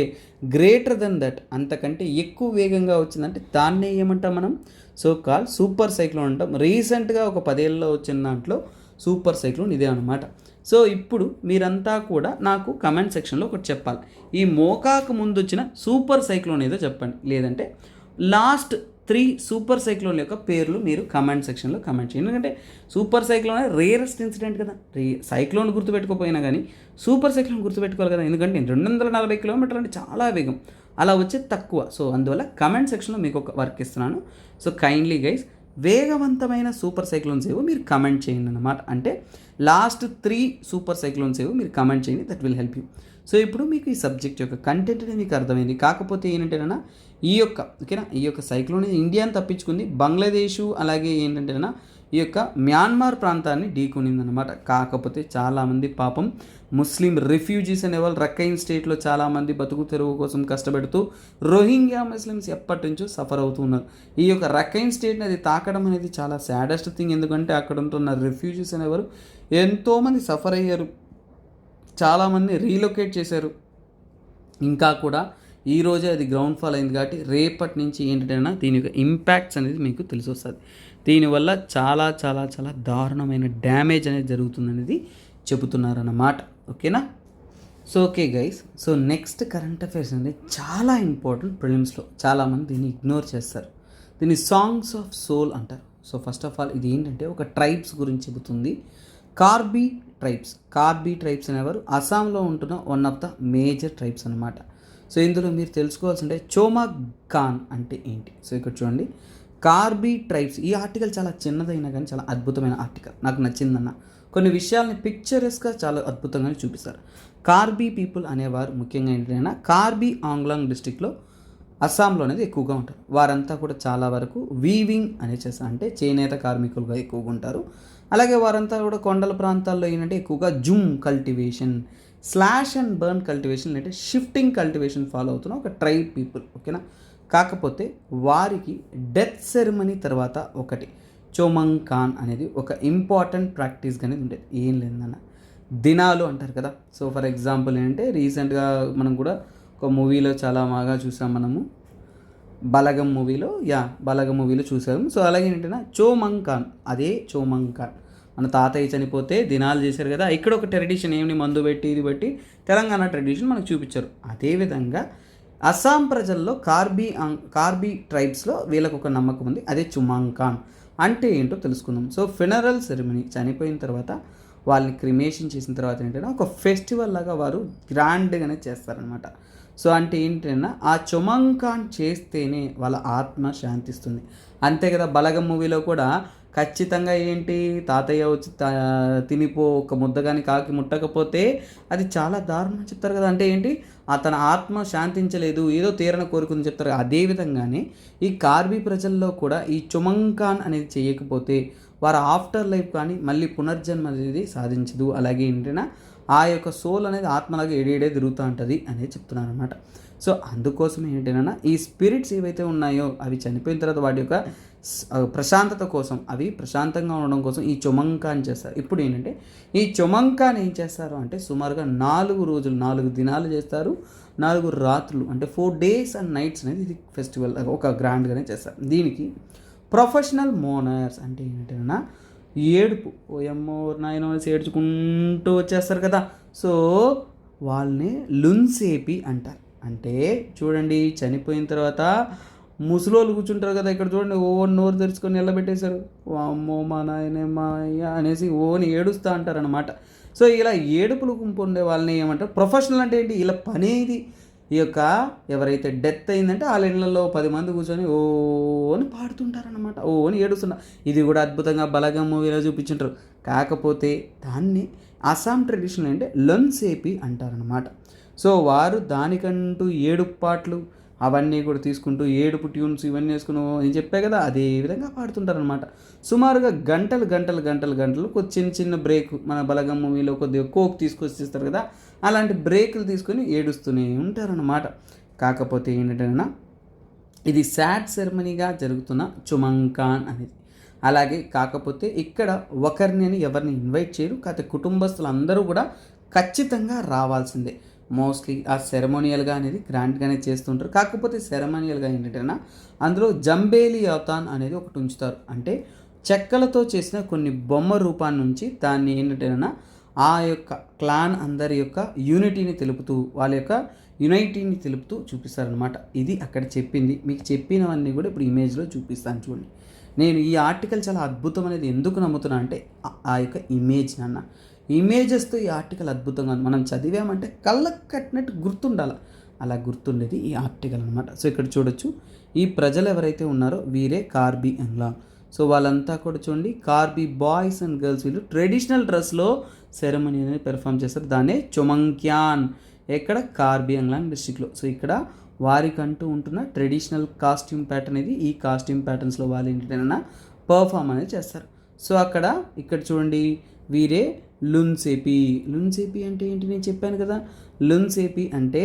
గ్రేటర్ దెన్ దట్, అంతకంటే ఎక్కువ వేగంగా వచ్చిందంటే దాన్నే ఏమంటాం మనం? సో కాల్ సూపర్ సైక్లోన్ అంటాం. రీసెంట్గా ఒక 10 ఏళ్ళలో వచ్చిన దాంట్లో సూపర్ సైక్లోన్ ఇదే అనమాట. సో ఇప్పుడు మీరంతా కూడా నాకు కమెంట్ సెక్షన్లో ఒకటి చెప్పాలి, ఈ మోకాకు ముందు వచ్చిన సూపర్ సైక్లోన్ ఏదో చెప్పండి, లేదంటే లాస్ట్ 3 సూపర్ సైక్లోన్ యొక్క పేర్లు మీరు కమెంట్ సెక్షన్లో కమెంట్ చేయండి. ఎందుకంటే సూపర్ సైక్లోన్ అనేది రేరెస్ట్ ఇన్సిడెంట్ కదా, సైక్లోన్ గుర్తుపెట్టుకోపోయినా కానీ సూపర్ సైక్లోన్ గుర్తుపెట్టుకోవాలి కదా, ఎందుకంటే 240 km అంటే చాలా వేగం, అలా వచ్చేది తక్కువ. సో అందువల్ల కమెంట్ సెక్షన్లో మీకు ఒక వర్క్ ఇస్తున్నాను. సో కైండ్లీ గైస్, వేగవంతమైన సూపర్ సైక్లోన్స్ ఏవో మీరు కమెంట్ చేయండి అన్నమాట. అంటే లాస్ట్ 3 సూపర్ సైక్లోన్స్ ఏవో మీరు కమెంట్ చేయండి, that will help you. So ఇప్పుడు మీకు ఈ సబ్జెక్ట్ యొక్క కంటెంట్ అనేది మీకు అర్థమైంది. కాకపోతే ఏంటంటేనా ఈ యొక్క సైక్లోన్ ఇండియాని తప్పించుకుంది, బంగ్లాదేశ్ అలాగే ఏంటంటేనా ఈ యొక్క మ్యాన్మార్ ప్రాంతాన్ని ఢీకొనిందనమాట. కాకపోతే చాలామంది పాపం ముస్లిం రిఫ్యూజీస్ అనేవాళ్ళు రక్కైన్ స్టేట్లో చాలామంది బతుకు తెరువు కోసం కష్టపెడుతూ రోహింగ్యా ముస్లిమ్స్ ఎప్పటి నుంచో సఫర్ అవుతున్నారు. ఈ యొక్క రక్కైన్ స్టేట్ని అది తాకడం అనేది చాలా సాడెస్ట్ థింగ్, ఎందుకంటే అక్కడ ఉంటున్న రిఫ్యూజీస్ అనేవారు ఎంతోమంది సఫర్ అయ్యారు, చాలామంది రీలొకేట్ చేశారు. ఇంకా కూడా ఈరోజే అది గ్రౌండ్ ఫాల్ అయింది కాబట్టి రేపటి నుంచి ఏంటంటే దీని యొక్క ఇంపాక్ట్స్ అనేది మీకు తెలిసి వస్తుంది. దీనివల్ల చాలా చాలా చాలా దారుణమైన డ్యామేజ్ అనేది జరుగుతుంది అనేది చెబుతున్నారన్నమాట. ఓకేనా? So okay guys, so next current affairs అనేది చాలా ఇంపార్టెంట్. ప్రిలిమ్స్లో చాలామంది దీన్ని ఇగ్నోర్ చేస్తారు. దీన్ని సాంగ్స్ ఆఫ్ సోల్ అంటారు. సో ఫస్ట్ ఆఫ్ ఆల్ ఇది ఏంటంటే ఒక ట్రైబ్స్ గురించి చెబుతుంది. కార్బీ ట్రైబ్స్ అనేవారు అస్సాంలో ఉంటున్న one of the major tribes అనమాట. సో ఇందులో మీరు తెలుసుకోవాల్సింటే చోమాగాన్ అంటే ఏంటి. సో ఇక్కడ చూడండి, కార్బీ ట్రైబ్స్, ఈ ఆర్టికల్ చాలా చిన్నదైనా కానీ చాలా అద్భుతమైన ఆర్టికల్, నాకు నచ్చిందన్న. కొన్ని విషయాల్ని పిక్చరస్గా చాలా అద్భుతంగా చూపిస్తారు. కార్బీ పీపుల్ అనేవారు ముఖ్యంగా ఏంటంటే కార్బీ ఆంగ్లాంగ్ డిస్టిక్లో అస్సాంలో అనేది ఎక్కువగా ఉంటారు. వారంతా కూడా చాలా వరకు వీవింగ్ అనే చేస్తారు, అంటే చేనేత కార్మికులుగా ఎక్కువగా ఉంటారు. అలాగే వారంతా కూడా కొండల ప్రాంతాల్లో ఏంటంటే ఎక్కువగా Zoom cultivation, slash and burn cultivation అంటే షిఫ్టింగ్ కల్టివేషన్ ఫాలో అవుతున్న ఒక ట్రైబ్ పీపుల్. ఓకేనా? కాకపోతే వారికి డెత్ సెరమనీ తర్వాత ఒకటి చోమంకాన్ అనేది ఒక ఇంపార్టెంట్ ప్రాక్టీస్ అనేది ఉండేది. ఏం లేదన్న దినాలు అంటారు కదా. సో ఫర్ ఎగ్జాంపుల్ ఏంటంటే రీసెంట్గా మనం కూడా ఒక మూవీలో చాలా బాగా చూసాం మనము, బలగం మూవీలో బలగం మూవీలో చూసాము. సో అలాగే ఏంటంటే చోమంకాన్, అదే చోమంకాన్ మన తాతయ్య చనిపోతే దినాలు చేశారు కదా, ఇక్కడ ఒక ట్రెడిషన్ ఏమి మందు పెట్టి ఇది పెట్టి తెలంగాణ ట్రెడిషన్ మనకు చూపించారు. అదేవిధంగా అస్సాం ప్రజల్లో కార్బీ ట్రైబ్స్లో వీళ్ళకు ఒక నమ్మకం ఉంది, అదే చుమాంకాన్ అంటే ఏంటో తెలుసుకుందాం. సో ఫెనరల్ సెరమనీ, చనిపోయిన తర్వాత వాళ్ళని క్రిమేషన్ చేసిన తర్వాత ఏంటంటే ఒక ఫెస్టివల్ లాగా వారు గ్రాండ్గానే చేస్తారనమాట. సో అంటే ఏంటంటే ఆ చొమంకాన్ చేస్తేనే వాళ్ళ ఆత్మ శాంతిస్తుంది. అంతే కదా, బలగం మూవీలో కూడా ఖచ్చితంగా ఏంటి, తాతయ్య వచ్చి తినిపో ఒక ముద్ద కానీ కాకి ముట్టకపోతే అది చాలా దారుణం చెప్తారు కదా. అంటే ఏంటి, తన ఆత్మ శాంతించలేదు, ఏదో తీరన కోరుకుందని చెప్తారు. అదేవిధంగానే ఈ కార్బీ ప్రజల్లో కూడా ఈ చొమంకాన్ అనేది చేయకపోతే వారు ఆఫ్టర్ లైఫ్ కానీ మళ్ళీ పునర్జన్మ అనేది సాధించదు. అలాగే ఏంటంటే ఆ యొక్క సోల్ అనేది ఆత్మలాగా ఏడేడే తిరుగుతూ ఉంటుంది అనేది చెప్తున్నారు అనమాట. సో అందుకోసం ఏంటంటే ఈ స్పిరిట్స్ ఏవైతే ఉన్నాయో అవి చనిపోయిన తర్వాత వాటి యొక్క ప్రశాంతత కోసం, అవి ప్రశాంతంగా ఉండడం కోసం ఈ చొమంకాన్ చేస్తారు. ఇప్పుడు ఏంటంటే ఈ చొమంకాన్ ఏం చేస్తారు అంటే సుమారుగా 4 రోజులు 4 దినాలు చేస్తారు, 4 రాత్రులు అంటే 4 days and nights అనేది ఇది ఫెస్టివల్ ఒక గ్రాండ్గానే చేస్తారు. దీనికి ప్రొఫెషనల్ మోనర్స్ అంటే ఏంటంటే ఏడుపు, ఓయమ్మో నాయనో ఏడ్చుకుంటూ వచ్చేస్తారు కదా, సో వాళ్ళని లున్సేపి అంటారు. అంటే చూడండి, చనిపోయిన తర్వాత ముసలోళ్ళు కూర్చుంటారు కదా, ఇక్కడ చూడండి నోరు తెరుచుకొని నిలబెట్టేశారు, అమ్మో మా నాయనే మా అయ్య అనేసి ఏడుస్తూ అంటారనమాట. సో ఇలా ఏడుపులు గుంపు ఉండే వాళ్ళని ఏమంటారు ప్రొఫెషనల్ అంటే ఏంటి, ఇలా పనేది ఈ యొక్క ఎవరైతే డెత్ అయిందంటే వాళ్ళ ఇళ్లలో 10 మంది కూర్చొని అని పాడుతుంటారనమాట, అని ఏడుస్తున్నారు. ఇది కూడా అద్భుతంగా బలగం మూవీలో చూపించుంటారు. కాకపోతే దాన్ని అస్సాం ట్రెడిషన్ అంటే లొన్సేపి అంటారనమాట. సో వారు దానికంటూ ఏడుపు పాటలు అవన్నీ కూడా తీసుకుంటూ ఏడుపు ట్యూన్స్ ఇవన్నీ వేసుకుని నేను చెప్పే కదా అదే విధంగా పాడుతుంటారనమాట. సుమారుగా గంటలు గంటలు గంటలు గంటలు చిన్న చిన్న బ్రేక్, మన బలగం మూవీలో కొద్దిగా కోక్ తీసుకొచ్చిస్తారు కదా, అలాంటి బ్రేకులు తీసుకొని ఏడుస్తూనే ఉంటారనమాట. కాకపోతే ఏంటంటే ఇది సాడ్ సెరమనీగా జరుగుతున్న చొమంకాన్ అనేది. అలాగే కాకపోతే ఇక్కడ ఒకరిని అని ఎవరిని ఇన్వైట్ చేయరు, కాకపోతే కుటుంబస్తులు అందరూ కూడా ఖచ్చితంగా రావాల్సిందే. మోస్ట్లీ ఆ సెరమోనియల్గా అనేది గ్రాండ్గానే చేస్తుంటారు. కాకపోతే సెరమోనియల్గా ఏంటంటే అందులో జంబేలి అవతాన్ అనేది ఒకటి ఉంచుతారు. అంటే చెక్కలతో చేసిన కొన్ని బొమ్మ రూపాన్ని నుంచి దాన్ని ఏంటంటే ఆ యొక్క క్లాన్ అందరి యొక్క యూనిటీని తెలుపుతూ వాళ్ళ యొక్క యునైటీని తెలుపుతూ చూపిస్తారనమాట. ఇది అక్కడ చెప్పింది. మీకు చెప్పినవన్నీ కూడా ఇప్పుడు ఇమేజ్లో చూపిస్తాను చూడండి. నేను ఈ ఆర్టికల్ చాలా అద్భుతం అనేది ఎందుకు నమ్ముతున్నా అంటే ఆ యొక్క ఇమేజ్ నాన్న, ఇమేజెస్తో ఈ ఆర్టికల్ అద్భుతంగా మనం చదివామంటే కళ్ళకు కట్టినట్టు గుర్తుండాలి, అలా గుర్తుండేది ఈ ఆర్టికల్ అనమాట. సో ఇక్కడ చూడొచ్చు, ఈ ప్రజలు ఎవరైతే ఉన్నారో వీరే కార్బీ అంగ్లాంగ్. సో వాళ్ళంతా కూడా చూడండి, కార్బీ బాయ్స్ అండ్ గర్ల్స్ వీళ్ళు ట్రెడిషనల్ డ్రెస్లో సెరమనీ అనేది పెర్ఫామ్ చేస్తారు. దాన్నే చొమంక్యాన్, ఎక్కడ కార్బీ అంగ్లాంగ్ డిస్ట్రిక్ట్లో. సో ఇక్కడ వారికంటూ ఉంటున్న ట్రెడిషనల్ కాస్ట్యూమ్ ప్యాటర్న్ ఇది. ఈ కాస్ట్యూమ్ ప్యాటర్న్స్లో వాళ్ళు ఏంటంటే పర్ఫామ్ అనేది చేస్తారు. సో ఇక్కడ చూడండి, వీరే లున్సేపి. లున్సేపి అంటే ఏంటి, నేను చెప్పాను కదా, లున్సేపి అంటే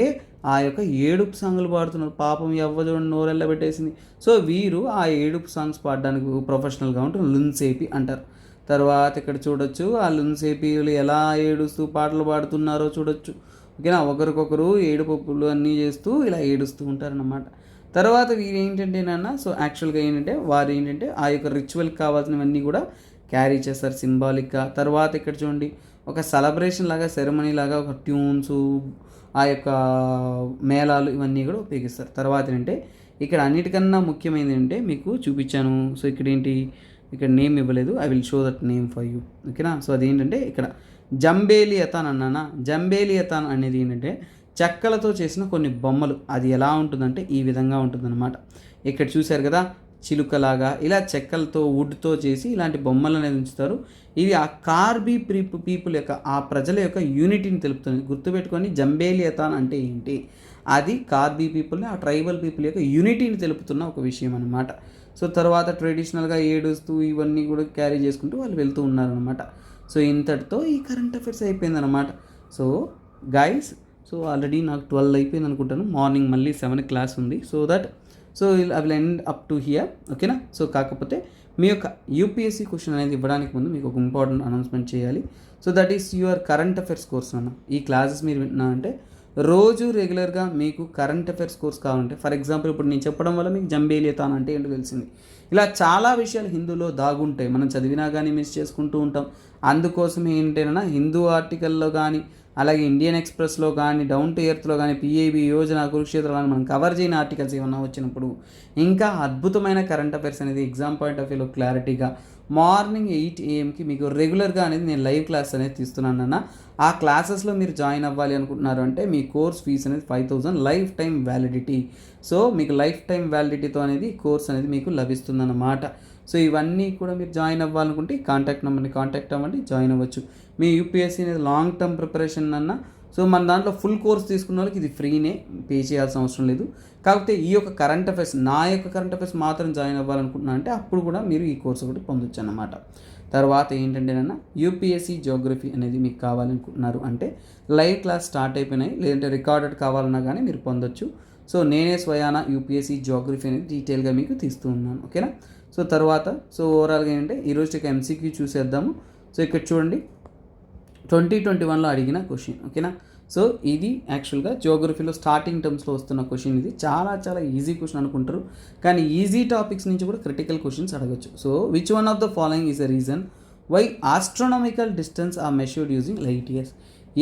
ఆ యొక్క ఏడుపు సాంగ్లు పాడుతున్నారు. పాపం చూడండి నోరెళ్ళ పెట్టేసింది. సో వీరు ఆ ఏడుపు సాంగ్స్ పాడడానికి ప్రొఫెషనల్గా ఉంటున్న లున్సేపి అంటారు. తర్వాత ఇక్కడ చూడొచ్చు, ఆ లున్సేపీలు ఎలా ఏడుస్తూ పాటలు పాడుతున్నారో చూడొచ్చు. ఓకేనా, ఒకరికొకరు ఏడుపులు అన్నీ చేస్తూ ఇలా ఏడుస్తూ ఉంటారన్నమాట. తర్వాత వీరు ఏంటంటే సో యాక్చువల్గా ఏంటంటే వారు ఏంటంటే ఆ యొక్క రిచువల్కి కావాల్సినవన్నీ కూడా క్యారీ చేస్తారు సింబాలిక్గా. తర్వాత ఇక్కడ చూడండి, ఒక సెలబ్రేషన్ లాగా, సెరమనీ లాగా ఒక ట్యూన్స్, ఆ యొక్క మేళాలు ఇవన్నీ కూడా ఉపయోగిస్తారు. తర్వాత ఏంటంటే ఇక్కడ అన్నిటికన్నా ముఖ్యమైనది ఏంటంటే మీకు చూపించాను. సో ఇక్కడ ఏంటి, ఇక్కడ నేమ్ ఇవ్వలేదు, I will show that name for you. ఓకేనా, సో అదేంటంటే ఇక్కడ జంబేలి అతాన్ అన్నానా. జంబేలి అతాన్ అనేది ఏంటంటే చెక్కలతో చేసిన కొన్ని బొమ్మలు. అది ఎలా ఉంటుందంటే ఈ విధంగా ఉంటుందన్నమాట. ఇక్కడ చూశారు కదా, చిలుకలాగా ఇలా చెక్కలతో వుడ్తో చేసి ఇలాంటి బొమ్మలు అనేది ఉంచుతారు. ఇది ఆ కార్బీ పీపుల్ యొక్క ఆ ప్రజల యొక్క యూనిటీని తెలుపుతుంది. గుర్తుపెట్టుకొని, జంబేలి అతాన్ అంటే ఏంటి, అది కార్బీ పీపుల్ని, ఆ ట్రైబల్ పీపుల్ యొక్క యూనిటీని తెలుపుతున్న ఒక విషయం అనమాట. సో తర్వాత ట్రెడిషనల్గా ఏడుస్తూ ఇవన్నీ కూడా క్యారీ చేసుకుంటూ వాళ్ళు వెళ్తూ ఉన్నారనమాట. సో ఇంతటితో ఈ కరెంట్ అఫైర్స్ అయిపోయిందనమాట. సో గైస్, సో ఆల్రెడీ నాకు 12 అయిపోయింది అనుకుంటాను. మార్నింగ్ మళ్ళీ 7 క్లాస్ ఉంది. So that so I will end up to hear, ఓకేనా. సో కాకపోతే మీ యొక్క యూపీఎస్సీ క్వశ్చన్ అనేది ఇవ్వడానికి ముందు మీకు ఒక ఇంపార్టెంట్ అనౌన్స్మెంట్ చేయాలి. So that is your current affairs course అన్న. ఈ క్లాసెస్ మీరు వింటున్నా అంటే రోజు రెగ్యులర్గా మీకు కరెంట్ అఫైర్స్ కోర్స్ కావాలంటే, ఫర్ ఎగ్జాంపుల్ ఇప్పుడు నేను చెప్పడం వల్ల మీకు జంబేలియతాన్ అంటే ఏంటో తెలిసింది. ఇలా చాలా విషయాలు హిందూలో దాగుంటాయి, మనం చదివినా కానీ మిస్ చేసుకుంటూ ఉంటాం. అందుకోసం ఏంటైనా హిందూ ఆర్టికల్లో కానీ, అలాగే ఇండియన్ ఎక్స్ప్రెస్లో కానీ, డౌన్ టు ఎర్త్లో కానీ, పిఏబి యోజన, కురుక్షేత్ర కానీ మనం కవర్ చేయని ఆర్టికల్స్ ఏమన్నా వచ్చినప్పుడు ఇంకా అద్భుతమైన కరెంట్ అఫైర్స్ అనేది ఎగ్జామ్ పాయింట్ ఆఫ్ వ్యూలో క్లారిటీగా మార్నింగ్ 8 AM మీకు రెగ్యులర్గా అనేది నేను లైవ్ క్లాస్ అనేది తీస్తున్నాను అన్న. ఆ క్లాసెస్లో మీరు జాయిన్ అవ్వాలి అనుకుంటున్నారు అంటే మీ కోర్స్ ఫీజు అనేది 5,000 లైఫ్ టైం వ్యాలిడిటీ. సో మీకు లైఫ్ టైం వ్యాలిడిటీతో అనేది కోర్స్ అనేది మీకు లభిస్తుందన్నమాట. సో ఇవన్నీ కూడా మీరు జాయిన్ అవ్వాలనుకుంటే కాంటాక్ట్ నెంబర్ని కాంటాక్ట్ అవ్వండి, జాయిన్ అవ్వచ్చు. మీ యూపీఎస్సీ అనేది లాంగ్ టర్మ్ ప్రిపరేషన్ అన్న. సో మన దాంట్లో ఫుల్ కోర్స్ తీసుకున్న వాళ్ళకి ఇది ఫ్రీనే, పే చేయాల్సిన అవసరం లేదు. కాకపోతే ఈ యొక్క కరెంట్ అఫైర్స్, నా యొక్క కరెంట్ అఫైర్స్ మాత్రం జాయిన్ అవ్వాలనుకుంటున్నా అంటే అప్పుడు కూడా మీరు ఈ కోర్స్ ఒకటి పొందొచ్చు అన్నమాట. తర్వాత ఏంటంటేనన్నా యూపీఎస్సీ జియోగ్రఫీ అనేది మీకు కావాలనుకుంటున్నారు అంటే లైవ్ క్లాస్ స్టార్ట్ అయిపోయినాయి, లేదంటే రికార్డెడ్ కావాలన్నా కానీ మీరు పొందొచ్చు. సో నేనే స్వయాన యూపీఎస్సీ జియోగ్రఫీ అనేది డీటెయిల్గా మీకు తీస్తూ ఉన్నాను, ఓకేనా. సో తర్వాత ఓవరాల్గా ఏంటంటే ఈరోజు ఒక ఎంసీక్యూ చూసేద్దాము. సో ఇక్కడ చూడండి, 2021లో అడిగిన క్వశ్చన్, ఓకేనా. సో ఇది యాక్చువల్గా జియోగ్రఫీలో స్టార్టింగ్ టర్మ్స్లో వస్తున్న క్వశ్చన్. ఇది చాలా చాలా ఈజీ క్వశ్చన్ అనుకుంటారు, కానీ ఈజీ టాపిక్స్ నుంచి కూడా క్రిటికల్ క్వశ్చన్స్ అడగచ్చు. So which one of the following is the reason why astronomical distance are measured using light years.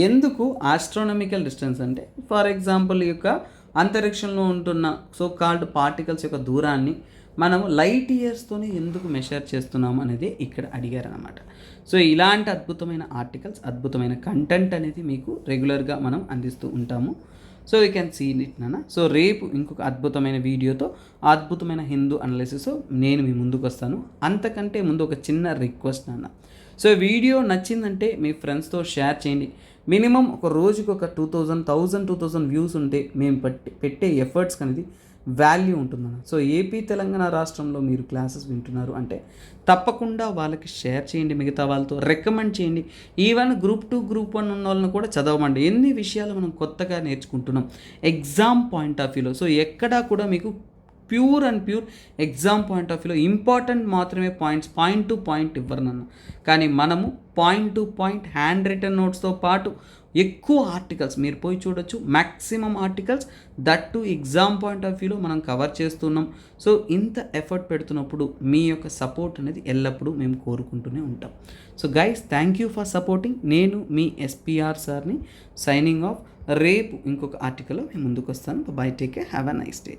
ఎందుకు ఆస్ట్రానమికల్ డిస్టెన్స్ అంటే, ఫర్ ఎగ్జాంపుల్ ఈ యొక్క అంతరిక్షంలో ఉంటున్న సో కాల్డ్ పార్టికల్స్ యొక్క దూరాన్ని మనము లైట్ ఇయర్స్తోనే ఎందుకు మెషర్ చేస్తున్నాం అనేది ఇక్కడ అడిగారనమాట. సో ఇలాంటి అద్భుతమైన ఆర్టికల్స్, అద్భుతమైన కంటెంట్ అనేది మీకు రెగ్యులర్గా మనం అందిస్తూ ఉంటాము. So you can see it నాన్న. సో రేపు ఇంకొక అద్భుతమైన వీడియోతో, అద్భుతమైన హిందూ అనాలిసిస్ నేను మీ ముందుకు వస్తాను. అంతకంటే ముందు ఒక చిన్న రిక్వెస్ట్ నాన్న. సో వీడియో నచ్చిందంటే మీ ఫ్రెండ్స్తో షేర్ చేయండి. మినిమం ఒక రోజుకి ఒక 2,000 వ్యూస్ ఉంటే మేము పెట్టే ఎఫర్ట్స్ అనేది వాల్యూ ఉంటుందన్న. సో ఏపీ తెలంగాణ రాష్ట్రంలో మీరు క్లాసెస్ వింటున్నారు అంటే తప్పకుండా వాళ్ళకి షేర్ చేయండి, మిగతా వాళ్ళతో రికమెండ్ చేయండి. ఈవెన్ గ్రూప్ 2, గ్రూప్ 1 ఉన్న వాళ్ళని కూడా చదవమండి. ఎన్ని విషయాలు మనం కొత్తగా నేర్చుకుంటున్నాం ఎగ్జామ్ పాయింట్ ఆఫ్ వ్యూలో. సో ఎక్కడా కూడా మీకు ప్యూర్ ఎగ్జామ్ పాయింట్ ఆఫ్ వ్యూలో ఇంపార్టెంట్ మాత్రమే పాయింట్ టు పాయింట్ ఇవ్వరనన్న. కానీ మనము point to point handwritten నోట్స్తో పాటు ఎక్కువ ఆర్టికల్స్ మీరు పోయి చూడొచ్చు, maximum articles that to exam point of వ్యూలో మనం కవర్ చేస్తున్నాం. సో ఇంత ఎఫర్ట్ పెడుతున్నప్పుడు మీ యొక్క సపోర్ట్ అనేది ఎల్లప్పుడూ మేము కోరుకుంటూనే ఉంటాం. So guys, thank you for supporting. నేను మీ ఎస్పీఆర్ సార్ని సైనింగ్ ఆఫ్. రేపు ఇంకొక ఆర్టికల్లో మేము ముందుకు వస్తాను. By, take care, have a nice day.